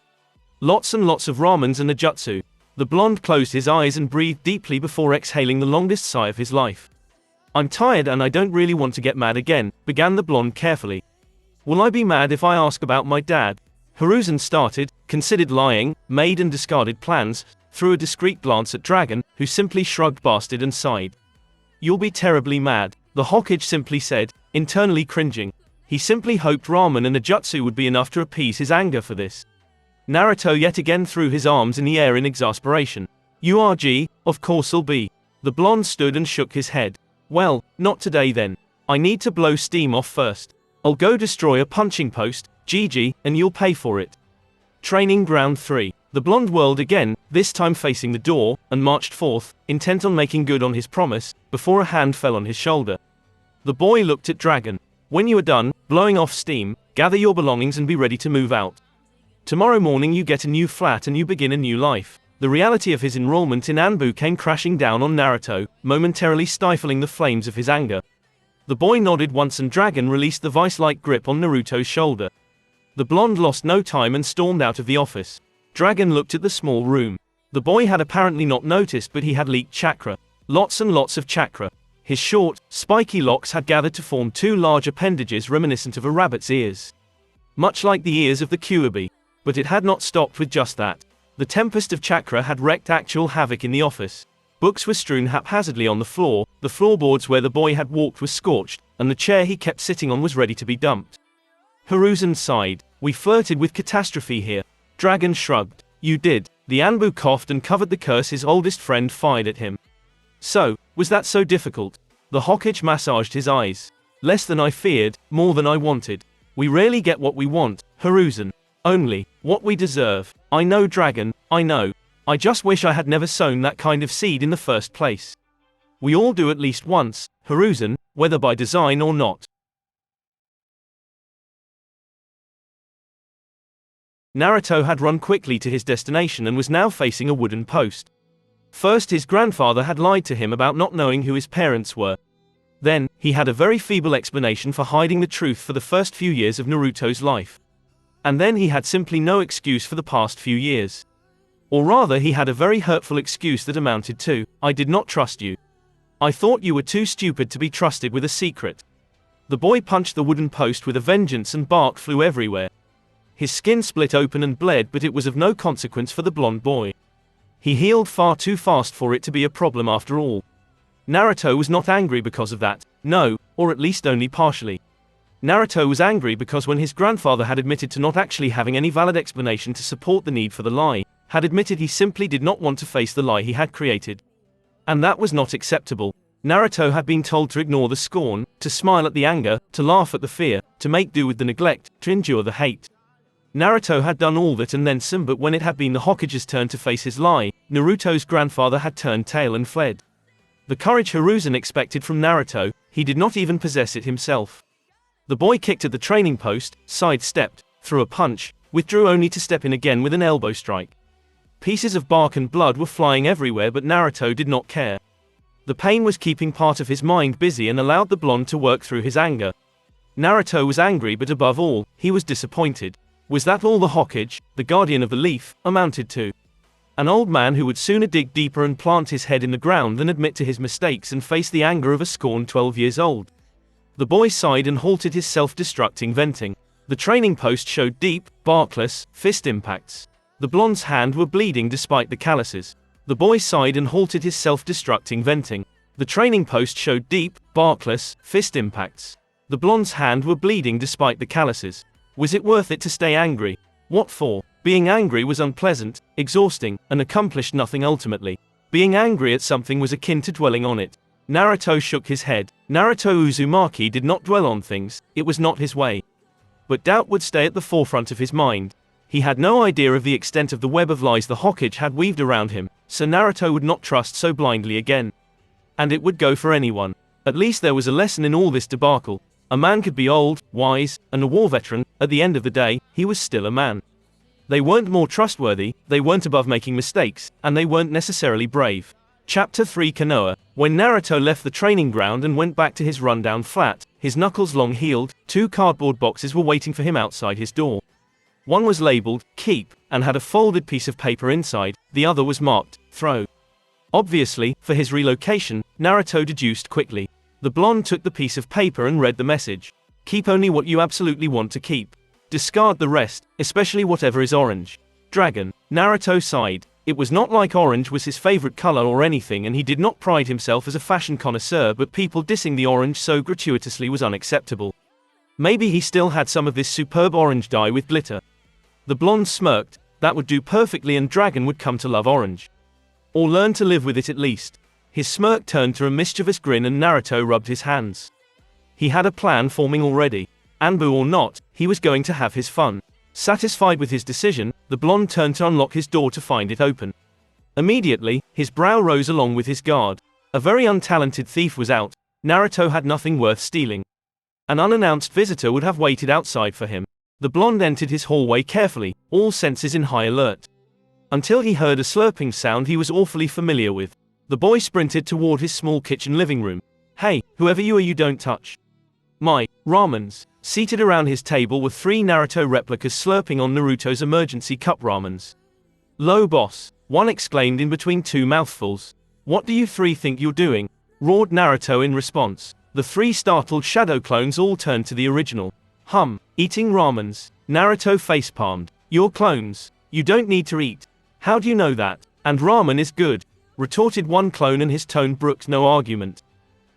Lots and lots of ramens and a jutsu. The blonde closed his eyes and breathed deeply before exhaling the longest sigh of his life. I'm tired and I don't really want to get mad again, began the blonde carefully. Will I be mad if I ask about my dad? Hiruzen started, considered lying, made and discarded plans, threw a discreet glance at Dragon, who simply shrugged bastard and sighed. You'll be terribly mad, the Hokage simply said, internally cringing. He simply hoped ramen and a jutsu would be enough to appease his anger for this. Naruto yet again threw his arms in the air in exasperation. URG, of course'll be. The blonde stood and shook his head. Well, not today then. I need to blow steam off first. I'll go destroy a punching post, Gigi, and you'll pay for it. Training Ground 3. The blonde whirled again, this time facing the door, and marched forth, intent on making good on his promise, before a hand fell on his shoulder. The boy looked at Dragon. When you are done, blowing off steam, Gather your belongings and be ready to move out. Tomorrow morning you get a new flat and you begin a new life. The reality of his enrollment in Anbu came crashing down on Naruto, momentarily stifling the flames of his anger. The boy nodded once and Dragon released the vice-like grip on Naruto's shoulder. The blonde lost no time and stormed out of the office. Dragon looked at the small room. The boy had apparently not noticed, but he had leaked chakra. Lots and lots of chakra. His short, spiky locks had gathered to form two large appendages reminiscent of a rabbit's ears. Much like the ears of the Kyuubi. But it had not stopped with just that. The tempest of chakra had wreaked actual havoc in the office. Books were strewn haphazardly on the floor, the floorboards where the boy had walked were scorched, and the chair he kept sitting on was ready to be dumped. Hiruzen sighed. We flirted with catastrophe here. Dragon shrugged. You did. The Anbu coughed and covered the curse his oldest friend fired at him. So, was that so difficult? The Hokage massaged his eyes. Less than I feared, more than I wanted. We rarely get what we want, Hiruzen. Only what we deserve. I know, Dragon, I know. I just wish I had never sown that kind of seed in the first place. We all do at least once, Hiruzen, whether by design or not. Naruto had run quickly to his destination and was now facing a wooden post. First, his grandfather had lied to him about not knowing who his parents were. Then, he had a very feeble explanation for hiding the truth for the first few years of Naruto's life. And then he had simply no excuse for the past few years. Or rather, he had a very hurtful excuse that amounted to, I did not trust you. I thought you were too stupid to be trusted with a secret. The boy punched the wooden post with a vengeance and bark flew everywhere. His skin split open and bled, but it was of no consequence for the blonde boy. He healed far too fast for it to be a problem after all. Naruto was not angry because of that, no, or at least only partially. Naruto was angry because when his grandfather had admitted to not actually having any valid explanation to support the need for the lie, had admitted he simply did not want to face the lie he had created. And that was not acceptable. Naruto had been told to ignore the scorn, to smile at the anger, to laugh at the fear, to make do with the neglect, to endure the hate. Naruto had done all that and then some, but when it had been the Hokage's turn to face his lie, Naruto's grandfather had turned tail and fled. The courage Hiruzen expected from Naruto, he did not even possess it himself. The boy kicked at the training post, sidestepped, threw a punch, withdrew only to step in again with an elbow strike. Pieces of bark and blood were flying everywhere, but Naruto did not care. The pain was keeping part of his mind busy and allowed the blonde to work through his anger. Naruto was angry, but above all, he was disappointed. Was that all the Hokage, the guardian of the leaf, amounted to? An old man who would sooner dig deeper and plant his head in the ground than admit to his mistakes and face the anger of a scorned 12 years old. The boy sighed and halted his self-destructing venting. The training post showed deep, barkless, fist impacts. The blonde's hands were bleeding despite the calluses. The boy sighed and halted his self-destructing venting. The training post showed deep, barkless, fist impacts. The blonde's hands were bleeding despite the calluses. Was it worth it to stay angry? What for? Being angry was unpleasant, exhausting, and accomplished nothing ultimately. Being angry at something was akin to dwelling on it. Naruto shook his head. Naruto Uzumaki did not dwell on things, it was not his way. But doubt would stay at the forefront of his mind. He had no idea of the extent of the web of lies the Hokage had weaved around him, so Naruto would not trust so blindly again. And it would go for anyone. At least there was a lesson in all this debacle. A man could be old, wise, and a war veteran, at the end of the day, he was still a man. They weren't more trustworthy, they weren't above making mistakes, and they weren't necessarily brave. Chapter 3 Konoha. When Naruto left the training ground and went back to his rundown flat, his knuckles long healed, 2 cardboard boxes were waiting for him outside his door. One was labeled, Keep, and had a folded piece of paper inside, the other was marked, Throw. Obviously, for his relocation, Naruto deduced quickly. The blonde took the piece of paper and read the message. Keep only what you absolutely want to keep. Discard the rest, especially whatever is orange. Dragon. Naruto sighed. It was not like orange was his favorite color or anything, and he did not pride himself as a fashion connoisseur, but people dissing the orange so gratuitously was unacceptable. Maybe he still had some of this superb orange dye with glitter. The blonde smirked. That would do perfectly, and Dragon would come to love orange. Or learn to live with it at least. His smirk turned to a mischievous grin and Naruto rubbed his hands. He had a plan forming already. Anbu or not, he was going to have his fun. Satisfied with his decision, the blonde turned to unlock his door to find it open. Immediately, his brow rose along with his guard. A very untalented thief was out. Naruto had nothing worth stealing. An unannounced visitor would have waited outside for him. The blonde entered his hallway carefully, all senses in high alert. Until he heard a slurping sound he was awfully familiar with. The boy sprinted toward his small kitchen living room. Hey, whoever you are, you don't touch my ramens. Seated around his table were 3 Naruto replicas slurping on Naruto's emergency cup ramens. Low boss, one exclaimed in between 2 mouthfuls. What do you 3 think you're doing? Roared Naruto in response. The 3 startled shadow clones all turned to the original. Eating ramens. Naruto facepalmed. You're clones. You don't need to eat. How do you know that? And ramen is good, retorted one clone, and his tone brooked no argument.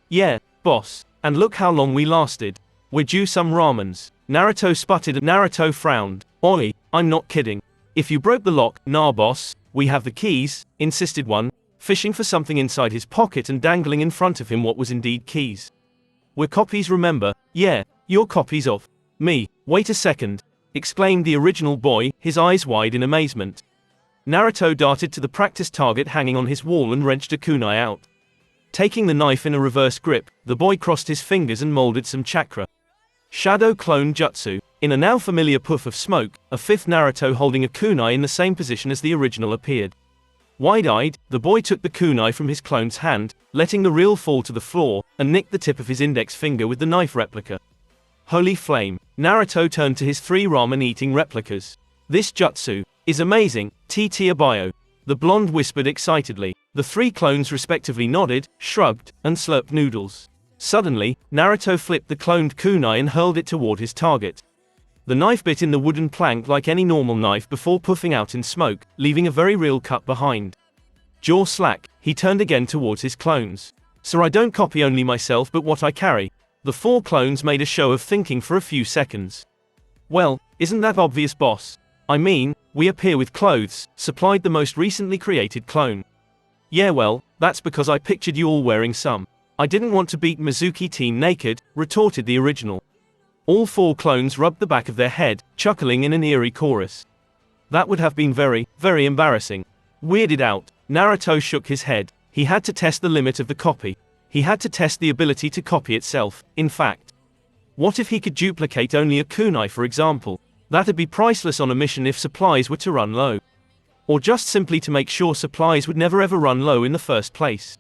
Yeah, boss, and look how long we lasted. We're due some ramens. Naruto sputtered and Naruto frowned. Oi, I'm not kidding. If you broke the lock, nah boss, we have the keys, insisted one, fishing for something inside his pocket and dangling in front of him what was indeed keys. We're copies, remember? Yeah, you're copies of me. Wait a second, exclaimed the original boy, his eyes wide in amazement. Naruto darted to the practice target hanging on his wall and wrenched a kunai out. Taking the knife in a reverse grip, the boy crossed his fingers and molded some chakra. Shadow clone jutsu. In a now familiar puff of smoke, a 5th Naruto holding a kunai in the same position as the original appeared. Wide-eyed, the boy took the kunai from his clone's hand, letting the reel fall to the floor, and nicked the tip of his index finger with the knife replica. Holy flame! Naruto turned to his 3 ramen-eating replicas. This jutsu is amazing, TT Abayo. The blonde whispered excitedly. The 3 clones respectively nodded, shrugged, and slurped noodles. Suddenly, Naruto flipped the cloned kunai and hurled it toward his target. The knife bit in the wooden plank like any normal knife before puffing out in smoke, leaving a very real cut behind. Jaw slack, he turned again towards his clones. Sir, I don't copy only myself but what I carry. The 4 clones made a show of thinking for a few seconds. Well, isn't that obvious, boss? I mean, we appear with clothes, supplied the most recently created clone. Yeah, well, that's because I pictured you all wearing some. I didn't want to beat Mizuki team naked, retorted the original. All 4 clones rubbed the back of their head, chuckling in an eerie chorus. That would have been very, very embarrassing. Weirded out, Naruto shook his head. He had to test the limit of the copy. He had to test the ability to copy itself, in fact. What if he could duplicate only a kunai, for example? That'd be priceless on a mission if supplies were to run low. Or just simply to make sure supplies would never ever run low in the first place.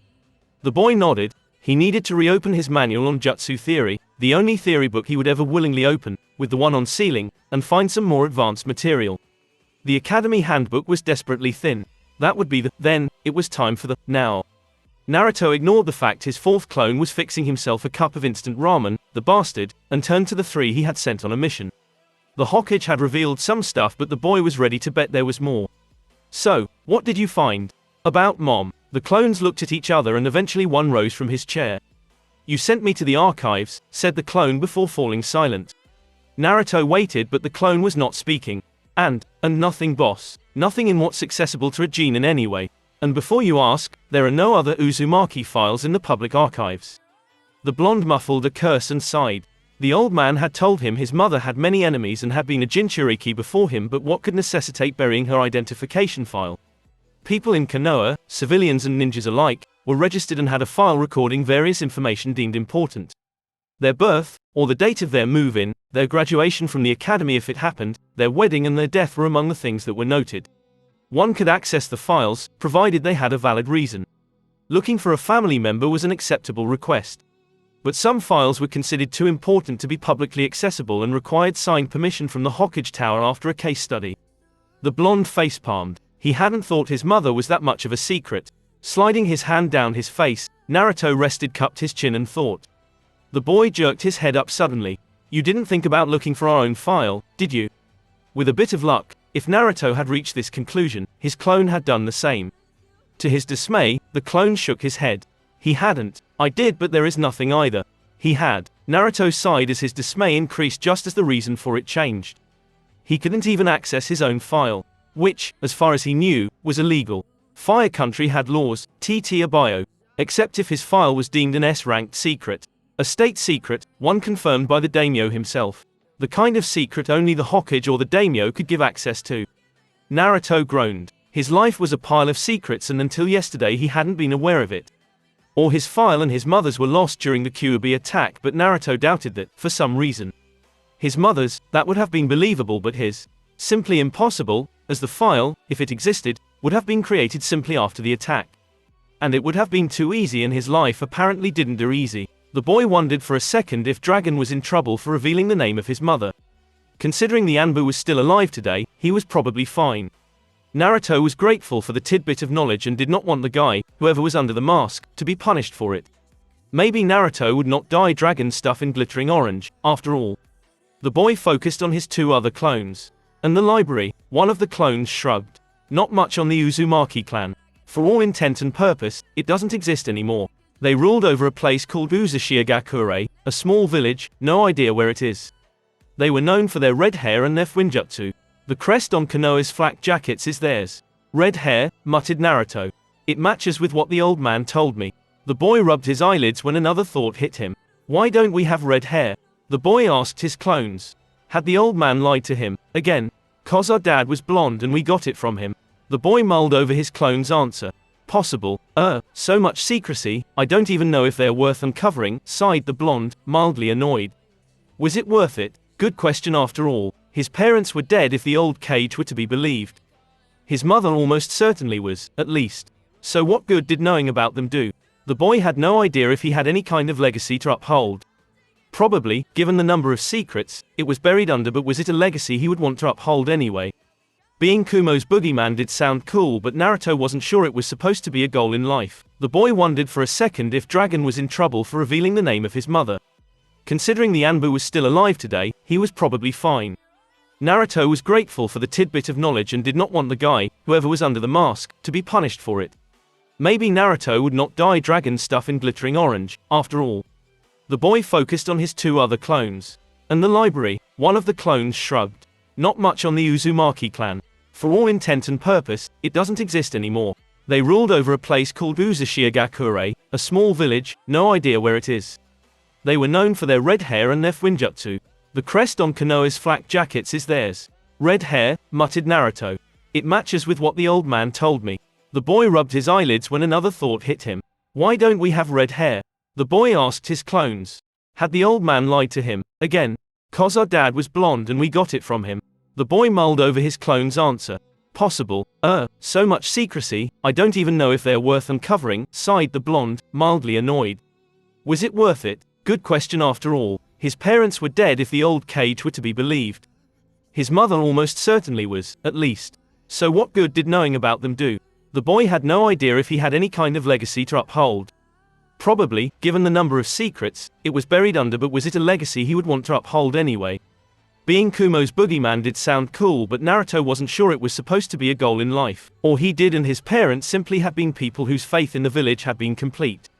The boy nodded. He needed to reopen his manual on jutsu theory, the only theory book he would ever willingly open, with the one on sealing, and find some more advanced material. The academy handbook was desperately thin. That would be the then. It was time for the now. Naruto ignored the fact his 4th clone was fixing himself a cup of instant ramen, the bastard, and turned to the 3 he had sent on a mission. The Hokage had revealed some stuff, but the boy was ready to bet there was more. So, what did you find? About Mom. The clones looked at each other and eventually one rose from his chair. You sent me to the archives, said the clone before falling silent. Naruto waited, but the clone was not speaking. And nothing, boss. Nothing in what's accessible to a genin anyway. And before you ask, there are no other Uzumaki files in the public archives. The blonde muffled a curse and sighed. The old man had told him his mother had many enemies and had been a Jinchuriki before him, but what could necessitate burying her identification file? People in Konoha, civilians and ninjas alike, were registered and had a file recording various information deemed important. Their birth, or the date of their move-in, their graduation from the academy if it happened, their wedding and their death were among the things that were noted. One could access the files, provided they had a valid reason. Looking for a family member was an acceptable request. But some files were considered too important to be publicly accessible and required signed permission from the Hokage Tower after a case study. The blonde facepalmed. He hadn't thought his mother was that much of a secret. Sliding his hand down his face, Naruto cupped his chin and thought. The boy jerked his head up suddenly. You didn't think about looking for our own file, did you? With a bit of luck, if Naruto had reached this conclusion, his clone had done the same. To his dismay, the clone shook his head. He hadn't. I did, but there is nothing either. He had. Naruto sighed as his dismay increased just as the reason for it changed. He couldn't even access his own file. Which, as far as he knew, was illegal. Fire Country had laws, TT Abayo. Except if his file was deemed an S-ranked secret. A state secret, one confirmed by the daimyo himself. The kind of secret only the Hokage or the daimyo could give access to. Naruto groaned. His life was a pile of secrets and until yesterday he hadn't been aware of it. Or his file and his mother's were lost during the Kyuubi attack, but Naruto doubted that, for some reason. His mother's, that would have been believable, but his, simply impossible, as the file, if it existed, would have been created simply after the attack. And it would have been too easy, and his life apparently didn't do easy. The boy wondered for a second if Dragon was in trouble for revealing the name of his mother. Considering the Anbu was still alive today, he was probably fine. Naruto was grateful for the tidbit of knowledge and did not want the guy, whoever was under the mask, to be punished for it. Maybe Naruto would not dye Dragon stuff in glittering orange, after all. The boy focused on his two other clones. And the library, one of the clones shrugged. Not much on the Uzumaki clan. For all intent and purpose, it doesn't exist anymore. They ruled over a place called Uzushiogakure, a small village, no idea where it is. They were known for their red hair and their fuinjutsu. The crest on Konoha's flak jackets is theirs. Red hair, muttered Naruto. It matches with what the old man told me. The boy rubbed his eyelids when another thought hit him. Why don't we have red hair? The boy asked his clones. Had the old man lied to him, again? 'Cause our dad was blonde and we got it from him. The boy mulled over his clone's answer. Possible. So much secrecy, I don't even know if they're worth uncovering, sighed the blonde, mildly annoyed. Was it worth it? Good question after all. His parents were dead if the old cage were to be believed. His mother almost certainly was, at least. So what good did knowing about them do? The boy had no idea if he had any kind of legacy to uphold. Probably, given the number of secrets, it was buried under, but was it a legacy he would want to uphold anyway? Being Kumo's boogeyman did sound cool, but Naruto wasn't sure it was supposed to be a goal in life. The boy wondered for a second if Dragon was in trouble for revealing the name of his mother. Considering the Anbu was still alive today, he was probably fine. Naruto was grateful for the tidbit of knowledge and did not want the guy, whoever was under the mask, to be punished for it. Maybe Naruto would not dye Dragon stuff in glittering orange, after all. The boy focused on his two other clones. And the library, one of the clones shrugged. Not much on the Uzumaki clan. For all intent and purpose, it doesn't exist anymore. They ruled over a place called Uzushiogakure, a small village, no idea where it is. They were known for their red hair and their fuinjutsu. The crest on Konoha's flak jackets is theirs. Red hair, muttered Naruto. It matches with what the old man told me. The boy rubbed his eyelids when another thought hit him. Why don't we have red hair? The boy asked his clones. Had the old man lied to him, again? 'Cause our dad was blonde and we got it from him. The boy mulled over his clone's answer. Possible. So much secrecy, I don't even know if they're worth uncovering, sighed the blonde, mildly annoyed. Was it worth it? Good question after all. His parents were dead if the old cage were to be believed. His mother almost certainly was, at least. So what good did knowing about them do? The boy had no idea if he had any kind of legacy to uphold. Probably, given the number of secrets, it was buried under, but was it a legacy he would want to uphold anyway? Being Kumo's boogeyman did sound cool, but Naruto wasn't sure it was supposed to be a goal in life. Or he did, and his parents simply had been people whose faith in the village had been complete.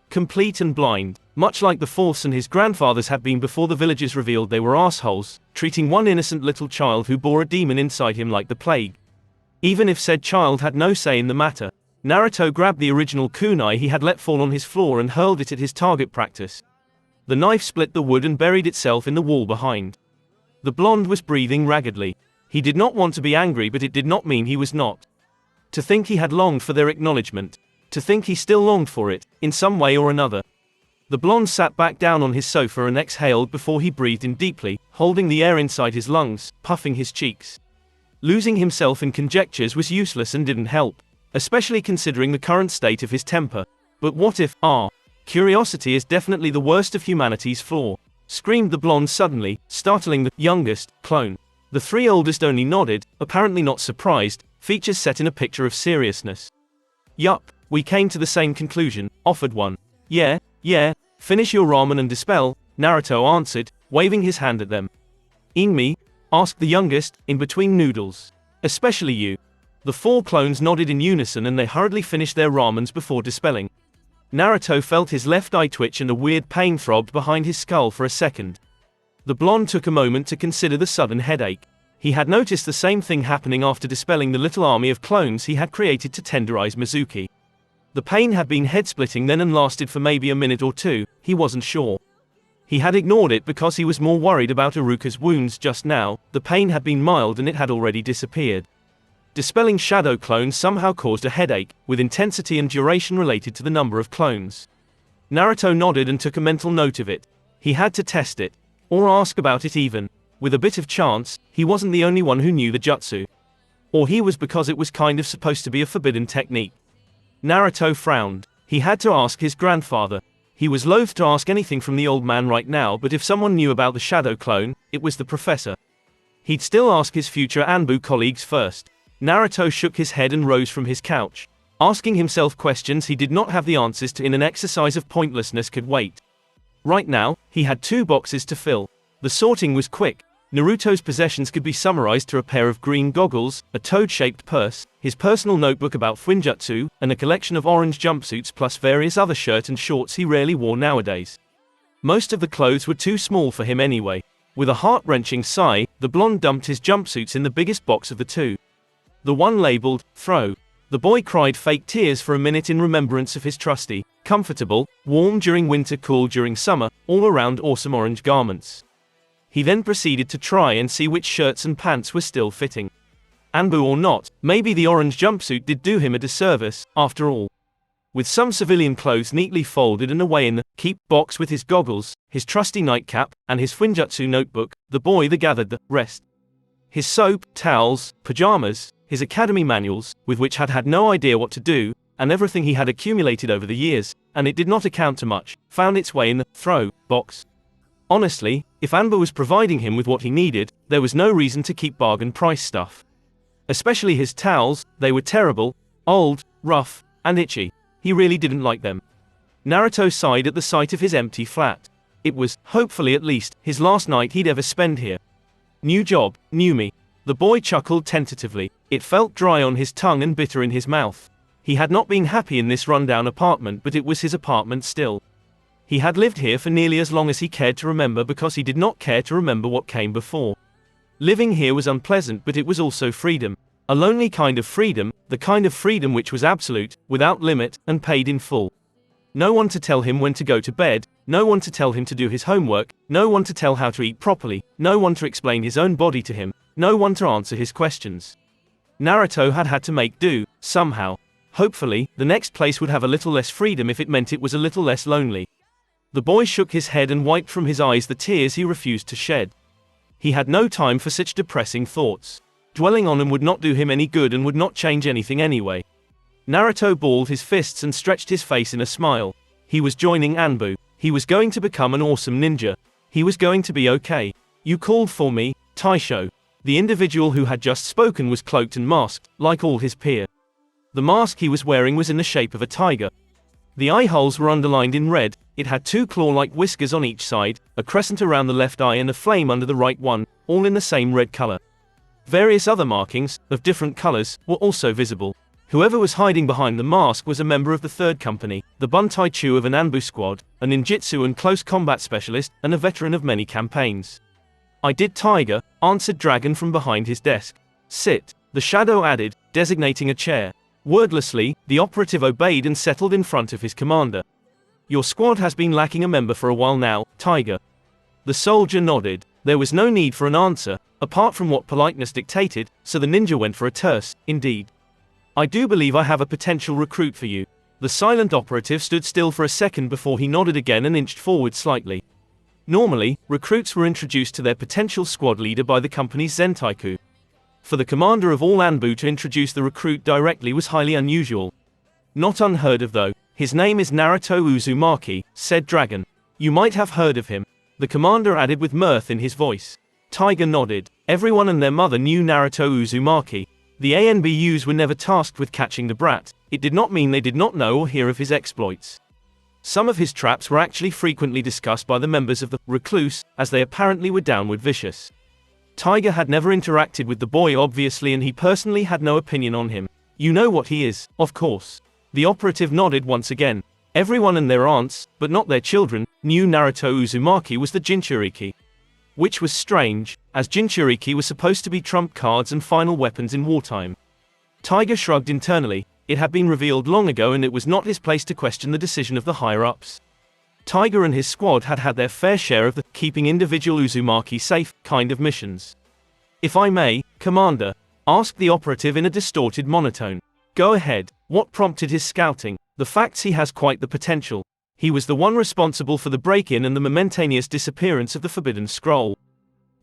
Complete and blind. Much like the fourths and his grandfathers had been before the villagers revealed they were assholes, treating one innocent little child who bore a demon inside him like the plague. Even if said child had no say in the matter. Naruto grabbed the original kunai he had let fall on his floor and hurled it at his target practice. The knife split the wood and buried itself in the wall behind. The blonde was breathing raggedly. He did not want to be angry, but it did not mean he was not. To think he had longed for their acknowledgement. To think he still longed for it, in some way or another. The blonde sat back down on his sofa and exhaled before he breathed in deeply, holding the air inside his lungs, puffing his cheeks. Losing himself in conjectures was useless and didn't help, especially considering the current state of his temper. But what if, curiosity is definitely the worst of humanity's flaw, screamed the blonde suddenly, startling the youngest clone. The three oldest only nodded, apparently not surprised, features set in a picture of seriousness. Yup, we came to the same conclusion, offered one. Yeah, finish your ramen and dispel, Naruto answered, waving his hand at them. Eat me? Asked the youngest, in between noodles. Especially you. The four clones nodded in unison and they hurriedly finished their ramens before dispelling. Naruto felt his left eye twitch and a weird pain throbbed behind his skull for a second. The blonde took a moment to consider the sudden headache. He had noticed the same thing happening after dispelling the little army of clones he had created to tenderize Mizuki. The pain had been head-splitting then and lasted for maybe a minute or two, he wasn't sure. He had ignored it because he was more worried about Iruka's wounds just now. The pain had been mild and it had already disappeared. Dispelling shadow clones somehow caused a headache, with intensity and duration related to the number of clones. Naruto nodded and took a mental note of it. He had to test it, or ask about it even. With a bit of chance, he wasn't the only one who knew the jutsu. Or he was, because it was kind of supposed to be a forbidden technique. Naruto frowned. He had to ask his grandfather. He was loath to ask anything from the old man right now, but if someone knew about the shadow clone, it was the professor. He'd still ask his future Anbu colleagues first. Naruto shook his head and rose from his couch. Asking himself questions he did not have the answers to in an exercise of pointlessness could wait. Right now, he had 2 boxes to fill. The sorting was quick. Naruto's possessions could be summarized to a pair of green goggles, a toad-shaped purse, his personal notebook about Fuinjutsu, and a collection of orange jumpsuits plus various other shirts and shorts he rarely wore nowadays. Most of the clothes were too small for him anyway. With a heart-wrenching sigh, the blonde dumped his jumpsuits in the biggest box of the 2. The one labeled, "Throw." The boy cried fake tears for a minute in remembrance of his trusty, comfortable, warm during winter, cool during summer, all-around awesome orange garments. He then proceeded to try and see which shirts and pants were still fitting. Anbu or not, maybe the orange jumpsuit did do him a disservice, after all. With some civilian clothes neatly folded and away in the keep box with his goggles, his trusty nightcap, and his Fuinjutsu notebook, the boy gathered the rest. His soap, towels, pajamas, his academy manuals, with which had no idea what to do, and everything he had accumulated over the years, and it did not account to much, found its way in the throw box. Honestly, if Anbu was providing him with what he needed, there was no reason to keep bargain price stuff. Especially his towels, they were terrible, old, rough, and itchy. He really didn't like them. Naruto sighed at the sight of his empty flat. It was, hopefully at least, his last night he'd ever spend here. New job, new me. The boy chuckled tentatively. It felt dry on his tongue and bitter in his mouth. He had not been happy in this rundown apartment, but it was his apartment still. He had lived here for nearly as long as he cared to remember, because he did not care to remember what came before. Living here was unpleasant, but it was also freedom. A lonely kind of freedom, the kind of freedom which was absolute, without limit, and paid in full. No one to tell him when to go to bed, no one to tell him to do his homework, no one to tell how to eat properly, no one to explain his own body to him, no one to answer his questions. Naruto had to make do, somehow. Hopefully, the next place would have a little less freedom if it meant it was a little less lonely. The boy shook his head and wiped from his eyes the tears he refused to shed. He had no time for such depressing thoughts. Dwelling on them would not do him any good and would not change anything anyway. Naruto balled his fists and stretched his face in a smile. He was joining Anbu. He was going to become an awesome ninja. He was going to be okay. "You called for me, Taisho." The individual who had just spoken was cloaked and masked, like all his peer. The mask he was wearing was in the shape of a tiger. The eye holes were underlined in red. It had 2 claw-like whiskers on each side, a crescent around the left eye and a flame under the right one, all in the same red color. Various other markings, of different colors, were also visible. Whoever was hiding behind the mask was a member of the 3rd company, the Buntaichu of an Anbu squad, a ninjutsu and close combat specialist, and a veteran of many campaigns. "I did, Tiger," answered Dragon from behind his desk. "Sit," the shadow added, designating a chair. Wordlessly, the operative obeyed and settled in front of his commander. "Your squad has been lacking a member for a while now, Tiger." The soldier nodded. There was no need for an answer, apart from what politeness dictated, so the ninja went for a terse, "Indeed. I do believe I have a potential recruit for you." The silent operative stood still for a second before he nodded again and inched forward slightly. Normally, recruits were introduced to their potential squad leader by the company's Zentaiku. For the commander of all Anbu to introduce the recruit directly was highly unusual. Not unheard of though. "His name is Naruto Uzumaki," said Dragon. "You might have heard of him," the commander added with mirth in his voice. Tiger nodded. Everyone and their mother knew Naruto Uzumaki. The ANBUs were never tasked with catching the brat. It did not mean they did not know or hear of his exploits. Some of his traps were actually frequently discussed by the members of the recluse, as they apparently were downward vicious. Tiger had never interacted with the boy obviously, and he personally had no opinion on him. "You know what he is, of course." The operative nodded once again. Everyone and their aunts, but not their children, knew Naruto Uzumaki was the Jinchuriki. Which was strange, as Jinchuriki was supposed to be trump cards and final weapons in wartime. Tiger shrugged internally. It had been revealed long ago and it was not his place to question the decision of the higher-ups. Tiger and his squad had their fair share of the keeping individual Uzumaki safe kind of missions. "If I may, Commander, asked the operative in a distorted monotone. Go ahead. What prompted his scouting? The facts: he has quite the potential. He was the one responsible for the break-in and the momentaneous disappearance of the Forbidden Scroll.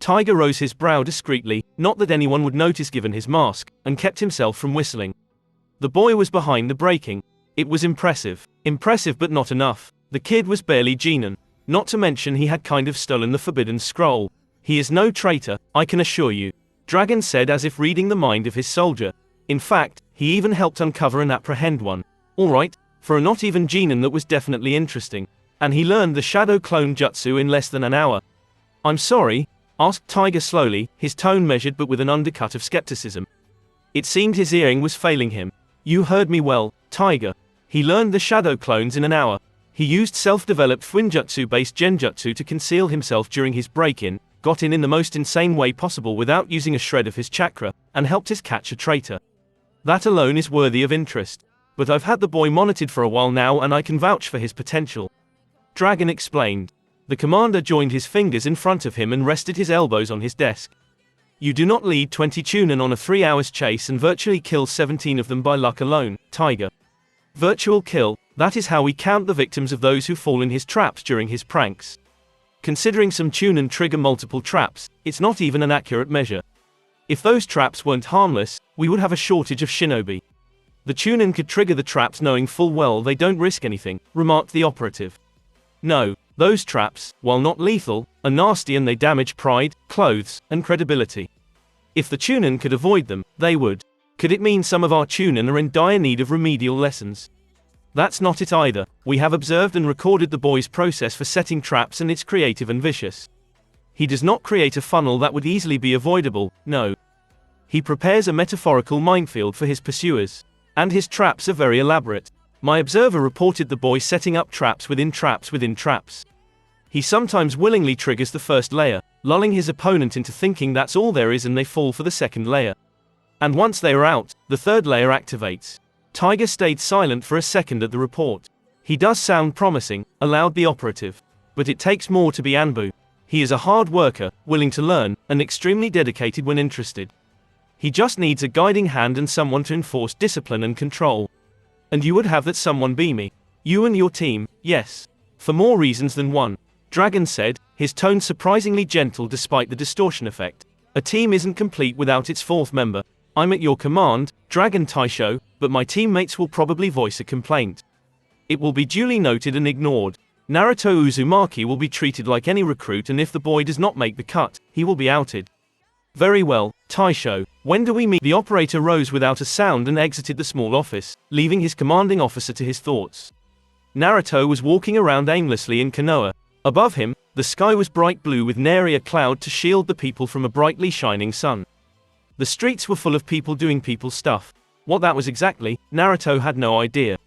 Tiger rose his brow discreetly, not that anyone would notice given his mask, and kept himself from whistling. The boy was behind the breaking. It was impressive. Impressive but not enough. The kid was barely Genin. Not to mention he had kind of stolen the Forbidden Scroll. He is no traitor, I can assure you. Dragon said as if reading the mind of his soldier. In fact, he even helped uncover and apprehend one. Alright, for a not even Genin that was definitely interesting. And he learned the shadow clone jutsu in less than an hour. I'm sorry? Asked Tiger slowly, his tone measured but with an undercut of skepticism. It seemed his hearing was failing him. You heard me well, Tiger. He learned the shadow clones in an hour. He used self-developed Fuinjutsu-based genjutsu to conceal himself during his break-in, got in the most insane way possible without using a shred of his chakra, and helped us catch a traitor. That alone is worthy of interest. But I've had the boy monitored for a while now and I can vouch for his potential. Dragon explained. The commander joined his fingers in front of him and rested his elbows on his desk. You do not lead 20 Chunin on a 3 hours chase and virtually kill 17 of them by luck alone, Tiger. Virtual kill, that is how we count the victims of those who fall in his traps during his pranks. Considering some Chunin trigger multiple traps, it's not even an accurate measure. If those traps weren't harmless, we would have a shortage of shinobi. The Chunin could trigger the traps knowing full well they don't risk anything, remarked the operative. No, those traps, while not lethal, are nasty and they damage pride, clothes, and credibility. If the Chunin could avoid them, they would. Could it mean some of our Chunin are in dire need of remedial lessons? That's not it either. We have observed and recorded the boy's process for setting traps and it's creative and vicious. He does not create a funnel that would easily be avoidable, no. He prepares a metaphorical minefield for his pursuers. And his traps are very elaborate. My observer reported the boy setting up traps within traps within traps. He sometimes willingly triggers the first layer, lulling his opponent into thinking that's all there is and they fall for the second layer. And once they are out, the third layer activates. Tiger stayed silent for a second at the report. He does sound promising, allowed the operative. But it takes more to be Anbu. He is a hard worker, willing to learn, and extremely dedicated when interested. He just needs a guiding hand and someone to enforce discipline and control. And you would have that someone be me. You and your team, yes. For more reasons than one. Dragon said, his tone surprisingly gentle despite the distortion effect. A team isn't complete without its fourth member. I'm at your command, Dragon Taisho, but my teammates will probably voice a complaint. It will be duly noted and ignored. Naruto Uzumaki will be treated like any recruit and if the boy does not make the cut, he will be outed. Very well, Taisho, when do we meet? The operator rose without a sound and exited the small office, leaving his commanding officer to his thoughts. Naruto was walking around aimlessly in Konoha. Above him, the sky was bright blue with nary a cloud to shield the people from a brightly shining sun. The streets were full of people doing people stuff. What that was exactly, Naruto had no idea.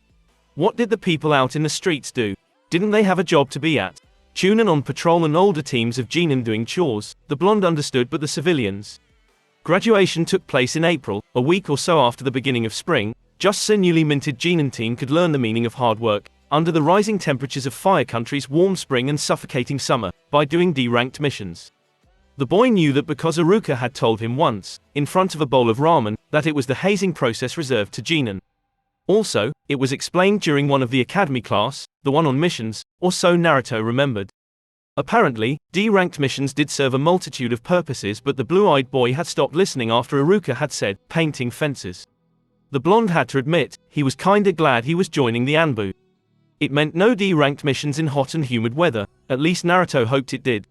What did the people out in the streets do? Didn't they have a job to be at? Chunin on patrol and older teams of Genin doing chores, the blonde understood, but the civilians. Graduation took place in April, a week or so after the beginning of spring. Just so newly minted Genin team could learn the meaning of hard work, under the rising temperatures of Fire Country's warm spring and suffocating summer, by doing D-ranked missions. The boy knew that because Iruka had told him once, in front of a bowl of ramen, that it was the hazing process reserved to Genin. Also, it was explained during one of the academy class, the one on missions, or so Naruto remembered. Apparently, D-ranked missions did serve a multitude of purposes, but the blue-eyed boy had stopped listening after Iruka had said, painting fences. The blonde had to admit, he was kinda glad he was joining the Anbu. It meant no D-ranked missions in hot and humid weather, at least Naruto hoped it did.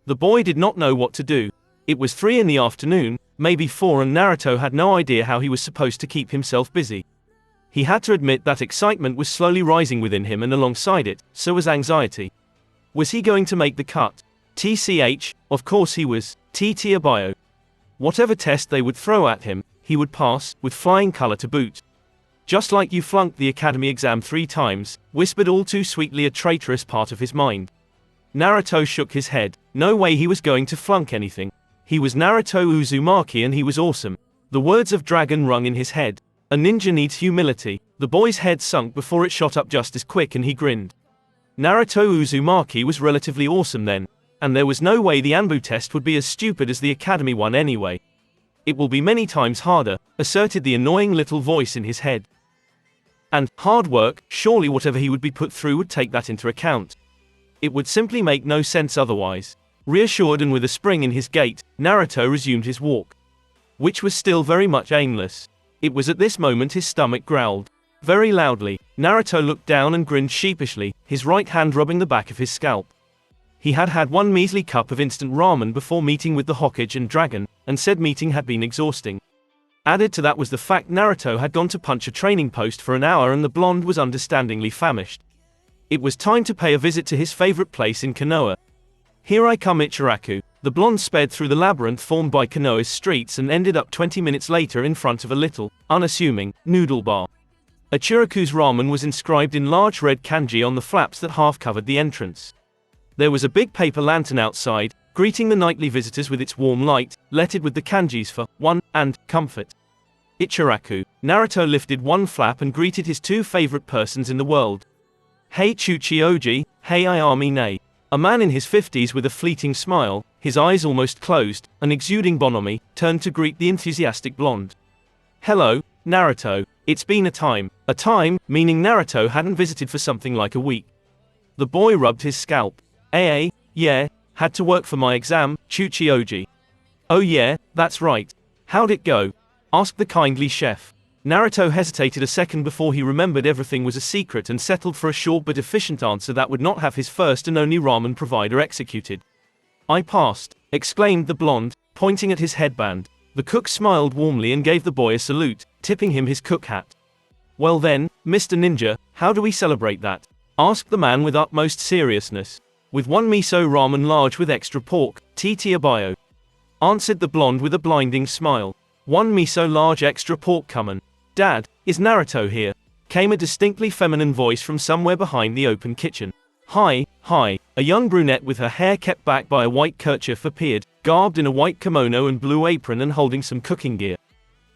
The boy did not know what to do. It was 3 in the afternoon, maybe 4, and Naruto had no idea how he was supposed to keep himself busy. He had to admit that excitement was slowly rising within him and alongside it, so was anxiety. Was he going to make the cut? TCH, of course he was, TT Abayo. Whatever test they would throw at him, he would pass, with flying color to boot. Just like you flunked the academy exam 3 times, whispered all too sweetly a traitorous part of his mind. Naruto shook his head. No way he was going to flunk anything. He was Naruto Uzumaki and he was awesome. The words of Dragon rung in his head. A ninja needs humility. The boy's head sunk before it shot up just as quick and he grinned. Naruto Uzumaki was relatively awesome then. And there was no way the Anbu test would be as stupid as the academy one anyway. It will be many times harder, asserted the annoying little voice in his head. And, hard work, surely whatever he would be put through would take that into account. It would simply make no sense otherwise. Reassured and with a spring in his gait, Naruto resumed his walk, which was still very much aimless. It was at this moment his stomach growled very loudly. Naruto looked down and grinned sheepishly, his right hand rubbing the back of his scalp. He had had one measly cup of instant ramen before meeting with the Hokage and Dragon, and said meeting had been exhausting. Added to that was the fact Naruto had gone to punch a training post for an hour and the blonde was understandingly famished. It was time to pay a visit to his favorite place in Konoha. Here I come, Ichiraku. The blonde sped through the labyrinth formed by Konoha's streets and ended up 20 minutes later in front of a little, unassuming, noodle bar. Ichiraku's ramen was inscribed in large red kanji on the flaps that half covered the entrance. There was a big paper lantern outside, greeting the nightly visitors with its warm light, lettered with the kanjis for one and comfort. Ichiraku. Naruto lifted one flap and greeted his two favorite persons in the world. Hey Chuchi-Oji, hey Ayami-ne. A man in his 50s with a fleeting smile, his eyes almost closed, and exuding bonhomie, turned to greet the enthusiastic blonde. Hello, Naruto. It's been a time. A time, meaning Naruto hadn't visited for something like a week. The boy rubbed his scalp. Yeah, had to work for my exam, Chuchi-Oji. Oh yeah, that's right. How'd it go? Asked the kindly chef. Naruto hesitated a second before he remembered everything was a secret and settled for a short but efficient answer that would not have his first and only ramen provider executed. I passed, exclaimed the blonde, pointing at his headband. The cook smiled warmly and gave the boy a salute, tipping him his cook hat. Well then, Mr. Ninja, how do we celebrate that? Asked the man with utmost seriousness. With one miso ramen large with extra pork, TT Abayo. Answered the blonde with a blinding smile. One miso large extra pork common. Dad, is Naruto here? Came a distinctly feminine voice from somewhere behind the open kitchen. Hi. A young brunette with her hair kept back by a white kerchief appeared, garbed in a white kimono and blue apron and holding some cooking gear.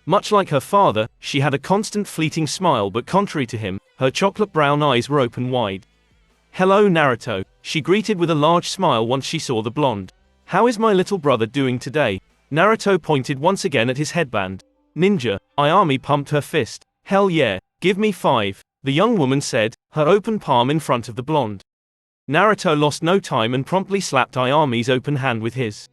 Much like her father, she had a constant fleeting smile, but contrary to him, her chocolate brown eyes were open wide. Hello Naruto, she greeted with a large smile once she saw the blonde. How is my little brother doing today? Naruto pointed once again at his headband. Ninja, Ayami pumped her fist. Hell yeah, give me 5, the young woman said, her open palm in front of the blonde. Naruto lost no time and promptly slapped Ayami's open hand with his.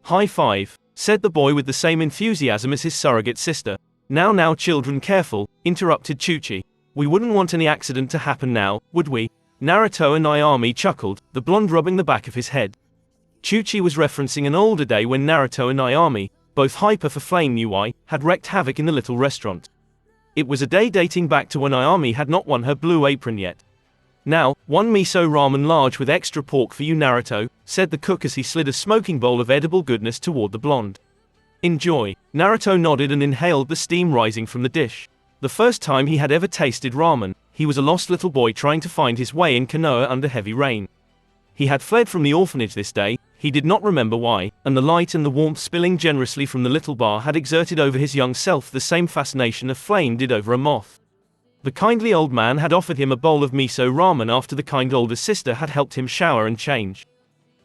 High 5, said the boy with the same enthusiasm as his surrogate sister. Now children, careful, interrupted Chuchi. We wouldn't want any accident to happen now, would we? Naruto and Ayami chuckled, the blonde rubbing the back of his head. Chuchi was referencing an older day when Naruto and Ayami, both hyper for flame UI, had wreaked havoc in the little restaurant. It was a day dating back to when Ayami had not won her blue apron yet. Now, one miso ramen large with extra pork for you Naruto, said the cook as he slid a smoking bowl of edible goodness toward the blonde. Enjoy. Naruto nodded and inhaled the steam rising from the dish. The first time he had ever tasted ramen, he was a lost little boy trying to find his way in Konoha under heavy rain. He had fled from the orphanage this day, he did not remember why, and the light and the warmth spilling generously from the little bar had exerted over his young self the same fascination a flame did over a moth. The kindly old man had offered him a bowl of miso ramen after the kind older sister had helped him shower and change.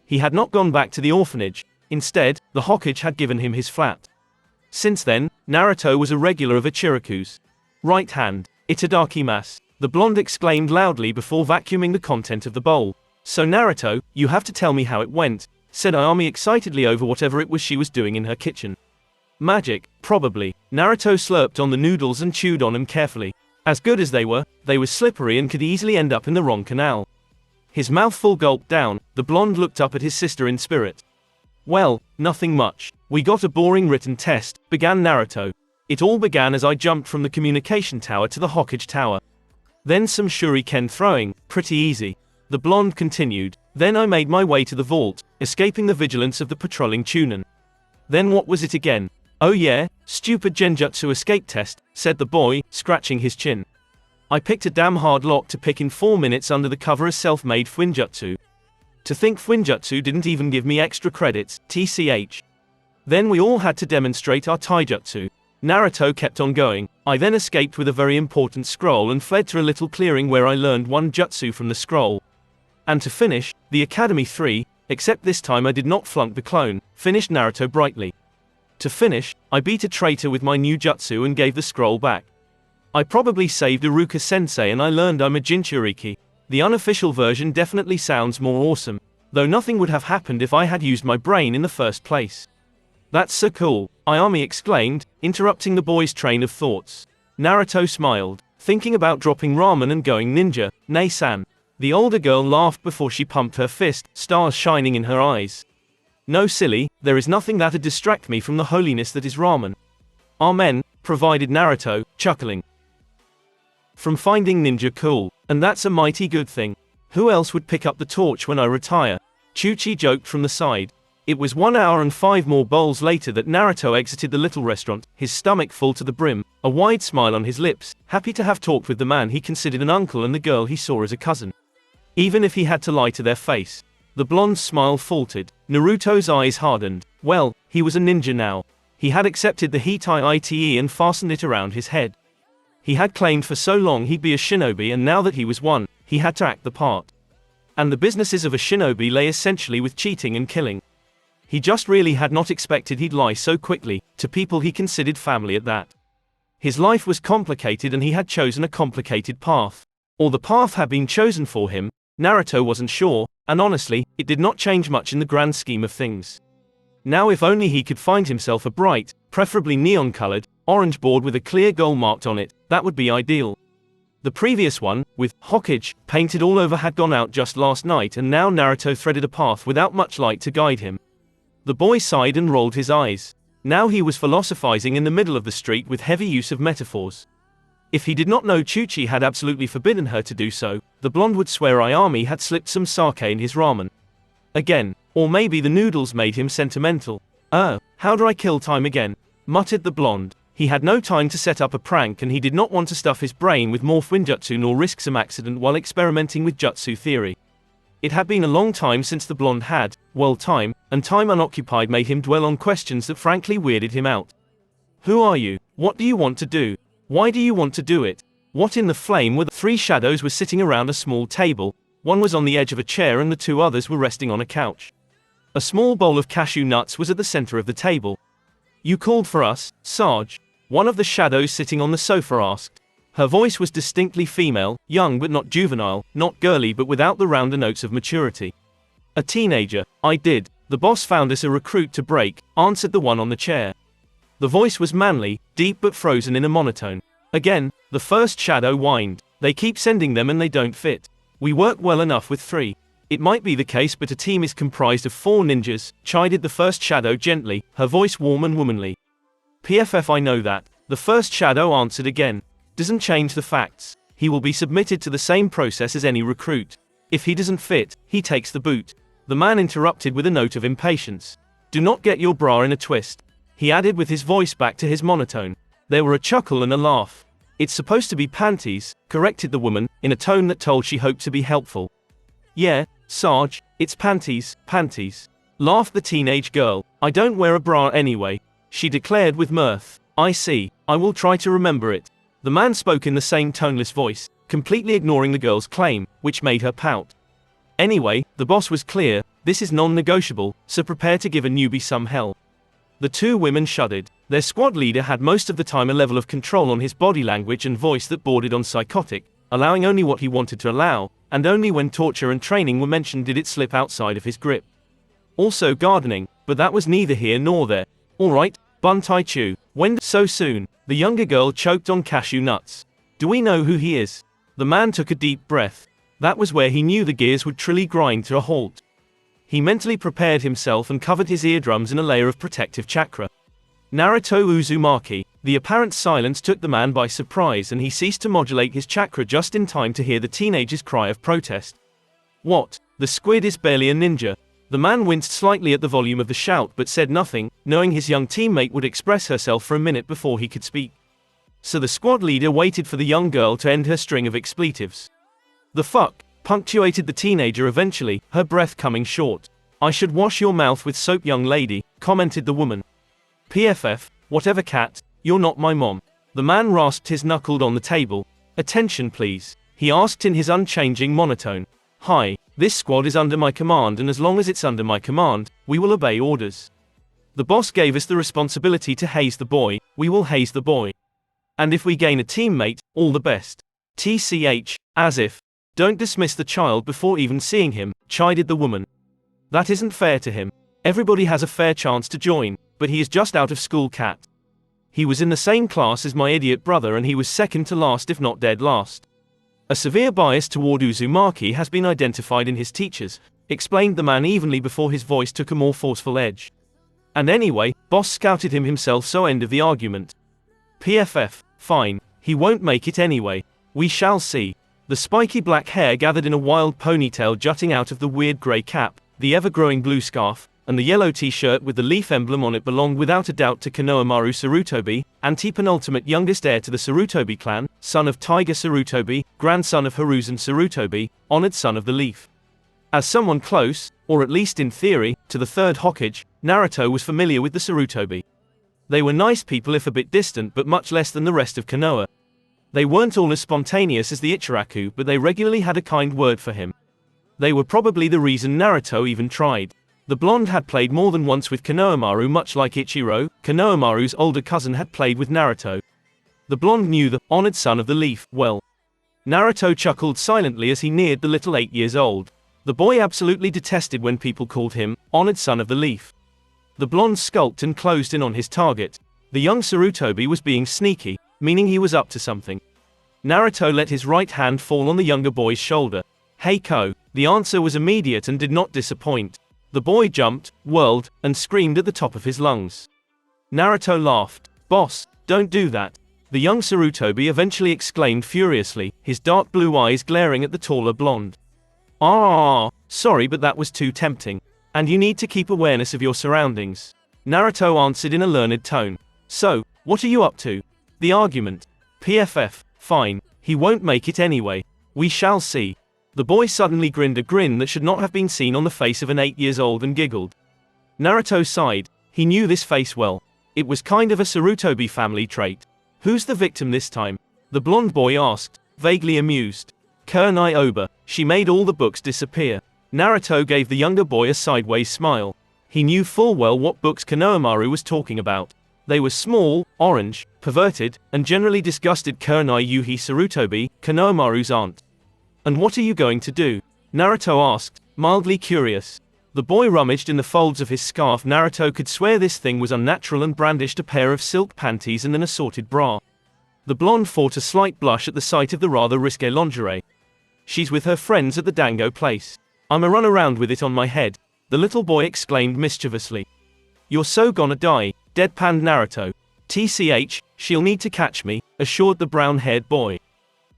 He had not gone back to the orphanage, instead, the Hokage had given him his flat. Since then, Naruto was a regular of Ichiraku's right hand. Itadakimasu, the blonde exclaimed loudly before vacuuming the content of the bowl. So Naruto, you have to tell me how it went, said Ayami excitedly over whatever it was she was doing in her kitchen. Magic, probably. Naruto slurped on the noodles and chewed on them carefully. As good as they were slippery and could easily end up in the wrong canal. His mouthful gulped down, the blonde looked up at his sister in spirit. Well, nothing much. We got a boring written test, began Naruto. It all began as I jumped from the communication tower to the Hokage tower. Then some shuriken throwing, pretty easy. The blonde continued. Then I made my way to the vault, escaping the vigilance of the patrolling Chunin. Then what was it again? Oh yeah, stupid genjutsu escape test, said the boy, scratching his chin. I picked a damn hard lock to pick in 4 minutes under the cover as self-made Fuinjutsu. To think Fuinjutsu didn't even give me extra credits, TCH. Then we all had to demonstrate our taijutsu. Naruto kept on going. I then escaped with a very important scroll and fled to a little clearing where I learned one jutsu from the scroll. And to finish, the Academy 3, except this time I did not flunk the clone, finished Naruto brightly. To finish, I beat a traitor with my new jutsu and gave the scroll back. I probably saved Iruka-sensei and I learned I'm a Jinchuriki. The unofficial version definitely sounds more awesome, though nothing would have happened if I had used my brain in the first place. That's so cool, Ayami exclaimed, interrupting the boy's train of thoughts. Naruto smiled, thinking about dropping ramen and going ninja, Nei-san. The older girl laughed before she pumped her fist, stars shining in her eyes. No silly, there is nothing that'd distract me from the holiness that is ramen. Amen, provided Naruto, chuckling. From finding ninja cool, and that's a mighty good thing. Who else would pick up the torch when I retire? Chuchi joked from the side. It was 1 hour and 5 more bowls later that Naruto exited the little restaurant, his stomach full to the brim, a wide smile on his lips, happy to have talked with the man he considered an uncle and the girl he saw as a cousin. Even if he had to lie to their face. The blonde's smile faltered. Naruto's eyes hardened. Well, he was a ninja now. He had accepted the Hitai Ite and fastened it around his head. He had claimed for so long he'd be a shinobi, and now that he was one, he had to act the part. And the businesses of a shinobi lay essentially with cheating and killing. He just really had not expected he'd lie so quickly, to people he considered family at that. His life was complicated and he had chosen a complicated path. Or the path had been chosen for him, Naruto wasn't sure, and honestly, it did not change much in the grand scheme of things. Now if only he could find himself a bright, preferably neon-colored, orange board with a clear goal marked on it, that would be ideal. The previous one, with Hokage painted all over, had gone out just last night, and now Naruto threaded a path without much light to guide him. The boy sighed and rolled his eyes. Now he was philosophizing in the middle of the street with heavy use of metaphors. If he did not know Chuchi had absolutely forbidden her to do so, the blonde would swear Ayami had slipped some sake in his ramen. Again, or maybe the noodles made him sentimental. How do I kill time again? Muttered the blonde. He had no time to set up a prank, and he did not want to stuff his brain with more Fuinjutsu nor risk some accident while experimenting with jutsu theory. It had been a long time since the blonde had, time, and time unoccupied made him dwell on questions that frankly weirded him out. Who are you? What do you want to do? Why do you want to do it? What in the flame were the 3 shadows were sitting around a small table, one was on the edge of a chair and the 2 others were resting on a couch. A small bowl of cashew nuts was at the center of the table. You called for us, Sarge? One of the shadows sitting on the sofa asked. Her voice was distinctly female, young but not juvenile, not girly but without the rounder notes of maturity. A teenager. I did. The boss found us a recruit to break, answered the one on the chair. The voice was manly, deep but frozen in a monotone. Again, the first shadow whined. They keep sending them and they don't fit. We work well enough with 3. It might be the case, but a team is comprised of 4 ninjas, chided the first shadow gently, her voice warm and womanly. PFF, I know that. The first shadow answered again. Doesn't change the facts. He will be submitted to the same process as any recruit. If he doesn't fit, he takes the boot. The man interrupted with a note of impatience. Do not get your bra in a twist. He added with his voice back to his monotone. There were a chuckle and a laugh. It's supposed to be panties, corrected the woman, in a tone that told she hoped to be helpful. Yeah, Sarge, it's panties, panties. Laughed the teenage girl. I don't wear a bra anyway, she declared with mirth. I see, I will try to remember it. The man spoke in the same toneless voice, completely ignoring the girl's claim, which made her pout. Anyway, the boss was clear, this is non-negotiable, so prepare to give a newbie some hell. The 2 women shuddered. Their squad leader had most of the time a level of control on his body language and voice that bordered on psychotic, allowing only what he wanted to allow, and only when torture and training were mentioned did it slip outside of his grip. Also gardening, but that was neither here nor there. Alright, Buntai Chu, when so soon? The younger girl choked on cashew nuts. Do we know who he is? The man took a deep breath. That was where he knew the gears would truly grind to a halt. He mentally prepared himself and covered his eardrums in a layer of protective chakra. Naruto Uzumaki. The apparent silence took the man by surprise, and he ceased to modulate his chakra just in time to hear the teenager's cry of protest. What? The squid is barely a ninja. The man winced slightly at the volume of the shout but said nothing, knowing his young teammate would express herself for a minute before he could speak. So the squad leader waited for the young girl to end her string of expletives. The fuck? Punctuated the teenager eventually, her breath coming short. I should wash your mouth with soap, young lady, commented the woman. PFF, whatever cat, you're not my mom. The man rasped his knuckled on the table. Attention please, he asked in his unchanging monotone. Hi, this squad is under my command, and as long as it's under my command, we will obey orders. The boss gave us the responsibility to haze the boy, we will haze the boy. And if we gain a teammate, all the best. TCH, as if. Don't dismiss the child before even seeing him, chided the woman. That isn't fair to him. Everybody has a fair chance to join, but he is just out of school, cat. He was in the same class as my idiot brother and he was second to last if not dead last. A severe bias toward Uzumaki has been identified in his teachers, explained the man evenly before his voice took a more forceful edge. And anyway, boss scouted him himself, so end of the argument. PFF, fine, he won't make it anyway. We shall see. The spiky black hair gathered in a wild ponytail jutting out of the weird grey cap, the ever-growing blue scarf, and the yellow t-shirt with the leaf emblem on it belonged without a doubt to Konohamaru Sarutobi, antepenultimate youngest heir to the Sarutobi clan, son of Tiger Sarutobi, grandson of Hiruzen Sarutobi, honored son of the leaf. As someone close, or at least in theory, to the third Hokage, Naruto was familiar with the Sarutobi. They were nice people if a bit distant, but much less than the rest of Konoha. They weren't all as spontaneous as the Ichiraku, but they regularly had a kind word for him. They were probably the reason Naruto even tried. The blonde had played more than once with Konohamaru, much like Ichiro, Konohamaru's older cousin, had played with Naruto. The blonde knew the honored son of the leaf well. Naruto chuckled silently as he neared the little 8 years old. The boy absolutely detested when people called him honored son of the leaf. The blonde skulked and closed in on his target. The young Sarutobi was being sneaky, meaning he was up to something. Naruto let his right hand fall on the younger boy's shoulder. Hey Ko. The answer was immediate and did not disappoint. The boy jumped, whirled, and screamed at the top of his lungs. Naruto laughed. Boss, don't do that. The young Sarutobi eventually exclaimed furiously, his dark blue eyes glaring at the taller blonde. Sorry, but that was too tempting. And you need to keep awareness of your surroundings. Naruto answered in a learned tone. So, what are you up to? The argument. PFF, fine, he won't make it anyway. We shall see. The boy suddenly grinned a grin that should not have been seen on the face of an 8 years old and giggled. Naruto sighed. He knew this face well. It was kind of a Sarutobi family trait. Who's the victim this time? The blonde boy asked, vaguely amused. Kunai Oba. She made all the books disappear. Naruto gave the younger boy a sideways smile. He knew full well what books Konohamaru was talking about. They were small, orange, perverted, and generally disgusted Kunai Yuhi Sarutobi, Konohamaru's aunt. And what are you going to do? Naruto asked, mildly curious. The boy rummaged in the folds of his scarf. Naruto could swear this thing was unnatural and brandished a pair of silk panties and an assorted bra. The blonde fought a slight blush at the sight of the rather risque lingerie. She's with her friends at the Dango place. I'm a run around with it on my head, the little boy exclaimed mischievously. You're so gonna die, deadpanned Naruto. TCH, she'll need to catch me, assured the brown-haired boy.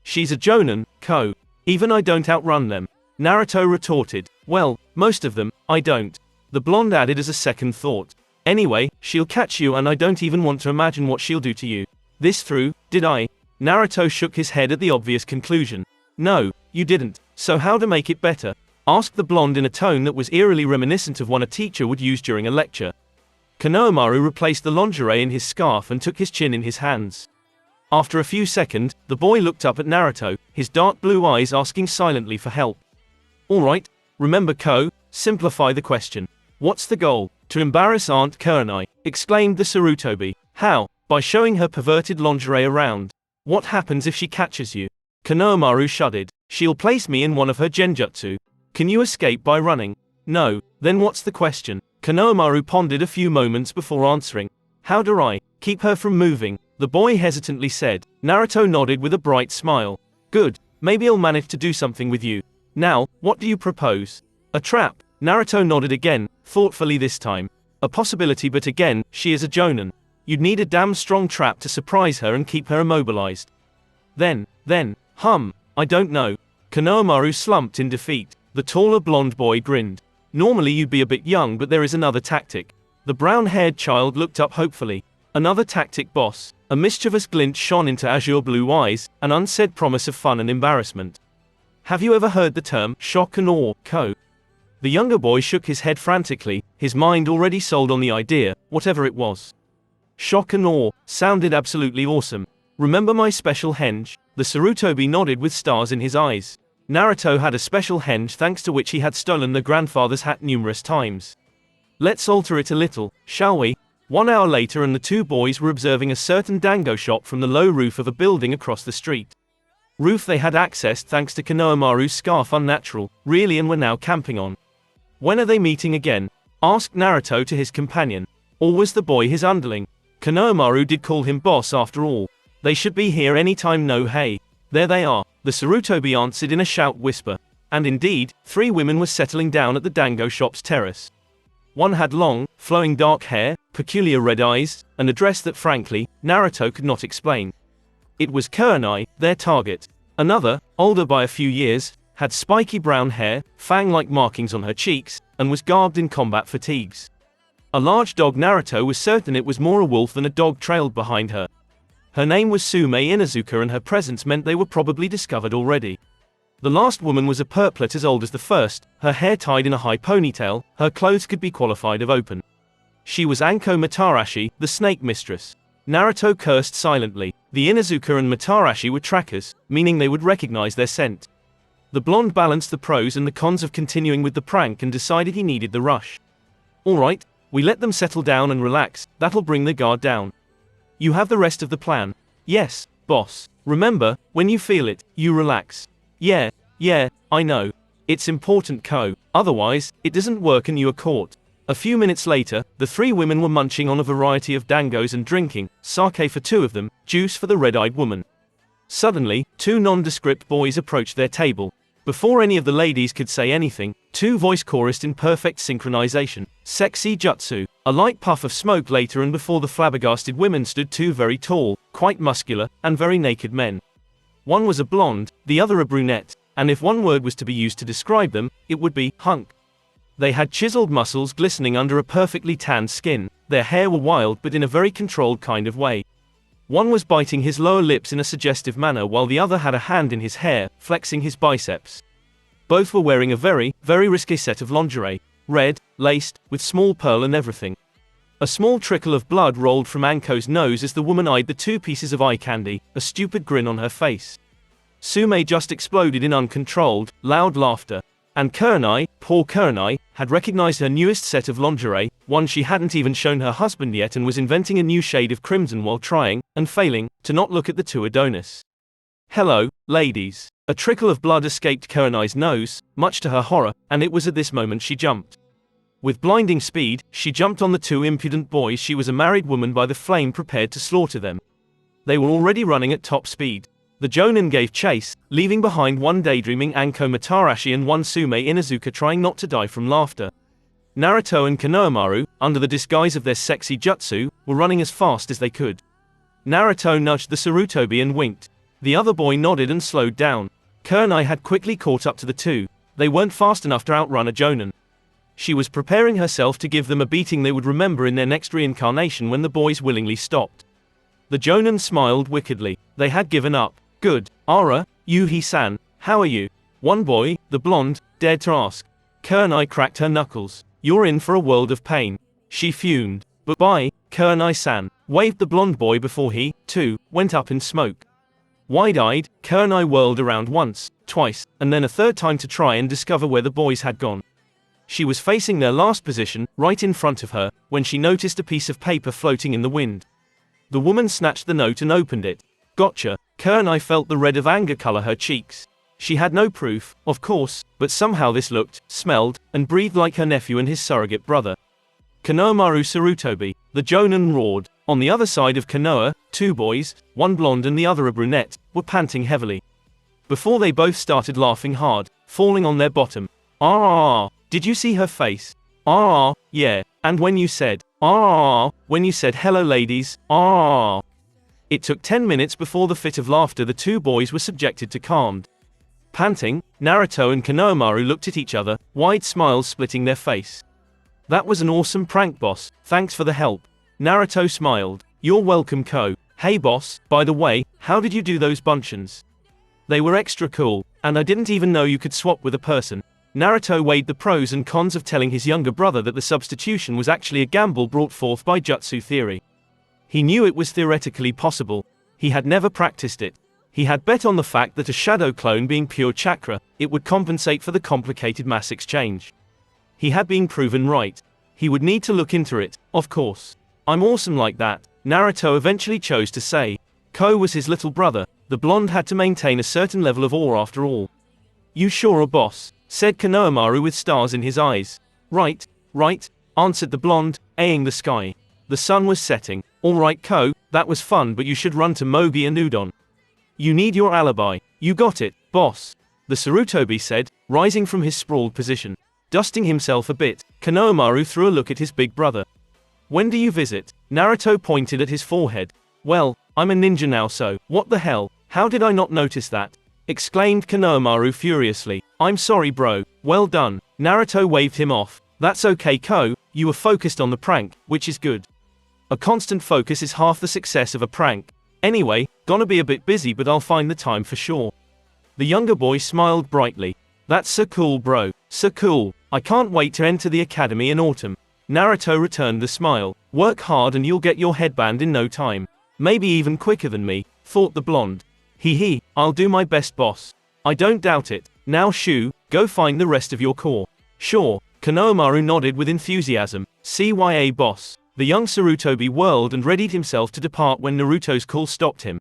She's a jonin, Ko. Even I don't outrun them. Naruto retorted. Well, most of them, I don't. The blonde added as a second thought. Anyway, she'll catch you and I don't even want to imagine what she'll do to you. This through, did I? Naruto shook his head at the obvious conclusion. No, you didn't. So how to make it better? Asked the blonde in a tone that was eerily reminiscent of one a teacher would use during a lecture. Konohamaru replaced the lingerie in his scarf and took his chin in his hands. After a few seconds, the boy looked up at Naruto, his dark blue eyes asking silently for help. Alright, remember Ko, simplify the question. What's the goal? To embarrass Aunt Kunai, exclaimed the Sarutobi. How? By showing her perverted lingerie around. What happens if she catches you? Konohamaru shuddered. She'll place me in one of her genjutsu. Can you escape by running? No. Then what's the question? Konohamaru pondered a few moments before answering. How do I keep her from moving? The boy hesitantly said. Naruto nodded with a bright smile. Good, maybe I'll manage to do something with you. Now, what do you propose? A trap. Naruto nodded again, thoughtfully this time. A possibility, but again, she is a jonin. You'd need a damn strong trap to surprise her and keep her immobilized. Then, I don't know. Konohamaru slumped in defeat. The taller blonde boy grinned. Normally you'd be a bit young, but there is another tactic. The brown-haired child looked up hopefully. Another tactic, boss. A mischievous glint shone into azure blue eyes, an unsaid promise of fun and embarrassment. Have you ever heard the term shock and awe, Ko? The younger boy shook his head frantically, his mind already sold on the idea, whatever it was. Shock and awe sounded absolutely awesome. Remember my special henge? The Sarutobi nodded with stars in his eyes. Naruto had a special henge thanks to which he had stolen the grandfather's hat numerous times. Let's alter it a little, shall we? 1 hour later and the two boys were observing a certain dango shop from the low roof of a building across the street. Roof they had accessed thanks to Konohamaru's scarf unnatural, really, and were now camping on. When are they meeting again? Asked Naruto to his companion. Or was the boy his underling? Konohamaru did call him boss after all. They should be here any time. No, hey. There they are, the Sarutobi answered in a shout whisper. And indeed, 3 women were settling down at the dango shop's terrace. One had long, flowing dark hair, peculiar red eyes, and a dress that frankly, Naruto could not explain. It was Kurenai, their target. Another, older by a few years, had spiky brown hair, fang-like markings on her cheeks, and was garbed in combat fatigues. A large dog. Naruto was certain it was more a wolf than a dog trailed behind her. Her name was Sume Inuzuka and her presence meant they were probably discovered already. The last woman was a purplet as old as the first, her hair tied in a high ponytail, her clothes could be qualified of open. She was Anko Matarashi, the snake mistress. Naruto cursed silently. The Inuzuka and Matarashi were trackers, meaning they would recognize their scent. The blonde balanced the pros and the cons of continuing with the prank and decided he needed the rush. Alright, we let them settle down and relax, that'll bring the guard down. You have the rest of the plan? Yes, boss. Remember, when you feel it, you relax. Yeah, I know. It's important, Ko. Otherwise, it doesn't work and you are caught. A few minutes later, the 3 women were munching on a variety of dangos and drinking, sake for 2 of them, juice for the red-eyed woman. Suddenly, 2 nondescript boys approached their table. Before any of the ladies could say anything, 2 voice chorused in perfect synchronization. Sexy jutsu. A light puff of smoke later and before the flabbergasted women stood 2 very tall, quite muscular, and very naked men. One was a blonde, the other a brunette, and if one word was to be used to describe them, it would be hunk. They had chiseled muscles glistening under a perfectly tanned skin, their hair were wild but in a very controlled kind of way. One was biting his lower lips in a suggestive manner while the other had a hand in his hair, flexing his biceps. Both were wearing a very risque set of lingerie, red, laced, with small pearl and everything. A small trickle of blood rolled from Anko's nose as the woman eyed the 2 pieces of eye candy, a stupid grin on her face. Sume just exploded in uncontrolled, loud laughter. And Kurenai, poor Kurenai, had recognized her newest set of lingerie, one she hadn't even shown her husband yet, and was inventing a new shade of crimson while trying, and failing, to not look at the 2 Adonis. Hello, ladies. A trickle of blood escaped Kurenai's nose, much to her horror, and it was at this moment she jumped. With blinding speed, she jumped on the 2 impudent boys. She was a married woman by the flame prepared to slaughter them. They were already running at top speed. The Jonin gave chase, leaving behind 1 daydreaming Anko Matarashi and 1 Sume Inuzuka trying not to die from laughter. Naruto and Konohamaru, under the disguise of their sexy jutsu, were running as fast as they could. Naruto nudged the Sarutobi and winked. The other boy nodded and slowed down. Kurenai had quickly caught up to the 2. They weren't fast enough to outrun a Jonin. She was preparing herself to give them a beating they would remember in their next reincarnation when the boys willingly stopped. The Jonin smiled wickedly. They had given up. Good. Ara, Yuhi-san, how are you? One boy, the blonde, dared to ask. Kurenai cracked her knuckles. You're in for a world of pain. She fumed. But bye, Kurenai-san, waved the blonde boy before he, too, went up in smoke. Wide-eyed, Kurenai whirled around once, twice, and then a 3rd time to try and discover where the boys had gone. She was facing their last position, right in front of her, when she noticed a piece of paper floating in the wind. The woman snatched the note and opened it. Gotcha. Kurenai felt the red of anger color her cheeks. She had no proof, of course, but somehow this looked, smelled, and breathed like her nephew and his surrogate brother. Konohamaru Sarutobi, the Jonin roared. On the other side of Konoha, 2 boys, 1 blonde and the other a brunette, were panting heavily. Before they both started laughing hard, falling on their bottom. Did you see her face? Yeah. And when you said, when you said hello ladies, It took 10 minutes before the fit of laughter the 2 boys were subjected to calmed. Panting, Naruto and Konohamaru looked at each other, wide smiles splitting their face. That was an awesome prank, boss, thanks for the help. Naruto smiled. You're welcome, Ko. Hey boss, by the way, how did you do those buncheons? They were extra cool, and I didn't even know you could swap with a person. Naruto weighed the pros and cons of telling his younger brother that the substitution was actually a gamble brought forth by jutsu theory. He knew it was theoretically possible. He had never practiced it. He had bet on the fact that a shadow clone being pure chakra, it would compensate for the complicated mass exchange. He had been proven right. He would need to look into it, of course. I'm awesome like that, Naruto eventually chose to say. Ko was his little brother, the blonde had to maintain a certain level of awe after all. You sure are, boss, said Konohamaru with stars in his eyes. Right, answered the blonde, eyeing the sky. The sun was setting. Alright Ko, that was fun, but you should run to Mogi and Udon. You need your alibi. You got it, boss, the Sarutobi said, rising from his sprawled position. Dusting himself a bit, Konohamaru threw a look at his big brother. When do you visit? Naruto pointed at his forehead. Well, I'm a ninja now, so, what the hell, how did I not notice that? Exclaimed Konohamaru furiously. I'm sorry bro, well done. Naruto waved him off. That's okay Ko, you were focused on the prank, which is good. A constant focus is half the success of a prank. Anyway, gonna be a bit busy but I'll find the time for sure. The younger boy smiled brightly. That's so cool bro, so cool, I can't wait to enter the academy in autumn. Naruto returned the smile. Work hard and you'll get your headband in no time. Maybe even quicker than me, thought the blonde. Hee, I'll do my best boss. I don't doubt it. Now Shu, go find the rest of your corps. Sure, Konohamaru nodded with enthusiasm. CYA boss. The young Sarutobi whirled and readied himself to depart when Naruto's call stopped him.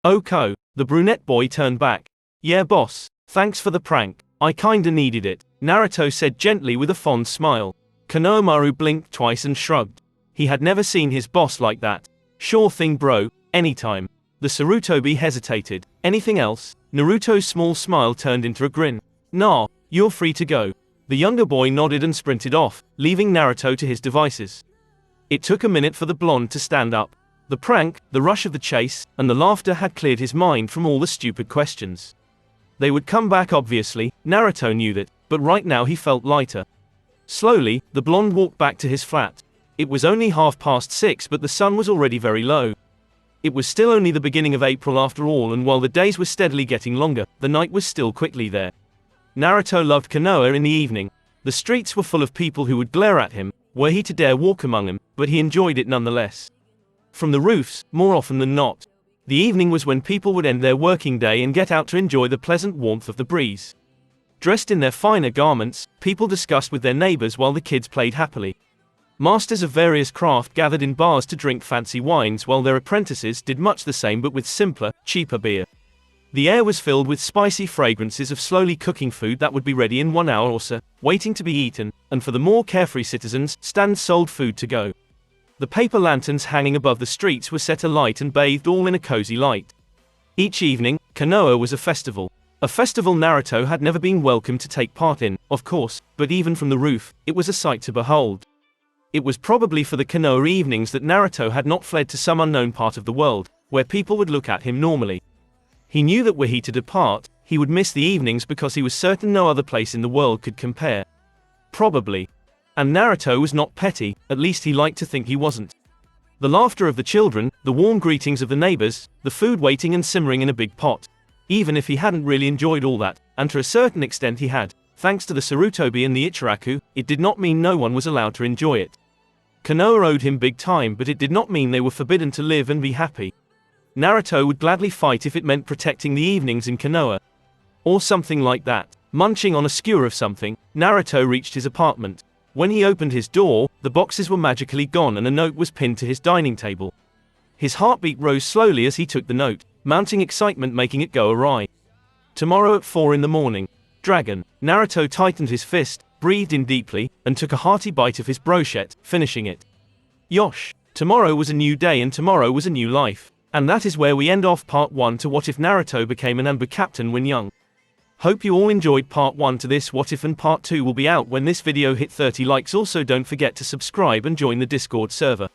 Oh Ko, the brunette boy turned back. Yeah boss, thanks for the prank, I kinda needed it, Naruto said gently with a fond smile. Konohamaru blinked twice and shrugged. He had never seen his boss like that. Sure thing bro, anytime. The Sarutobi hesitated. Anything else? Naruto's small smile turned into a grin. Nah, you're free to go. The younger boy nodded and sprinted off, leaving Naruto to his devices. It took a minute for the blonde to stand up. The prank, the rush of the chase, and the laughter had cleared his mind from all the stupid questions. They would come back obviously, Naruto knew that, but right now he felt lighter. Slowly, the blonde walked back to his flat. It was only 6:30 but the sun was already very low. It was still only the beginning of April after all, and while the days were steadily getting longer, the night was still quickly there. Naruto loved Konoha in the evening. The streets were full of people who would glare at him, were he to dare walk among them, but he enjoyed it nonetheless. From the roofs, more often than not. The evening was when people would end their working day and get out to enjoy the pleasant warmth of the breeze. Dressed in their finer garments, people discussed with their neighbors while the kids played happily. Masters of various craft gathered in bars to drink fancy wines while their apprentices did much the same but with simpler, cheaper beer. The air was filled with spicy fragrances of slowly cooking food that would be ready in 1 hour or so, waiting to be eaten, and for the more carefree citizens, stands sold food to go. The paper lanterns hanging above the streets were set alight and bathed all in a cozy light. Each evening, Konoha was a festival. A festival Naruto had never been welcome to take part in, of course, but even from the roof, it was a sight to behold. It was probably for the Konoha evenings that Naruto had not fled to some unknown part of the world, where people would look at him normally. He knew that were he to depart, he would miss the evenings because he was certain no other place in the world could compare. Probably. And Naruto was not petty, at least he liked to think he wasn't. The laughter of the children, the warm greetings of the neighbors, the food waiting and simmering in a big pot. Even if he hadn't really enjoyed all that, and to a certain extent he had, thanks to the Sarutobi and the Ichiraku, it did not mean no one was allowed to enjoy it. Konoha owed him big time, but it did not mean they were forbidden to live and be happy. Naruto would gladly fight if it meant protecting the evenings in Konoha. Or something like that. Munching on a skewer of something, Naruto reached his apartment. When he opened his door, the boxes were magically gone and a note was pinned to his dining table. His heartbeat rose slowly as he took the note, mounting excitement making it go awry. Tomorrow at 4 in the morning. Dragon. Naruto tightened his fist, breathed in deeply, and took a hearty bite of his brochette, finishing it. Yosh. Tomorrow was a new day and tomorrow was a new life. And that is where we end off part 1 to What If Naruto Became an Anbu Captain when young. Hope you all enjoyed part 1 to this What If, and part 2 will be out when this video hit 30 likes. Also don't forget to subscribe and join the Discord server.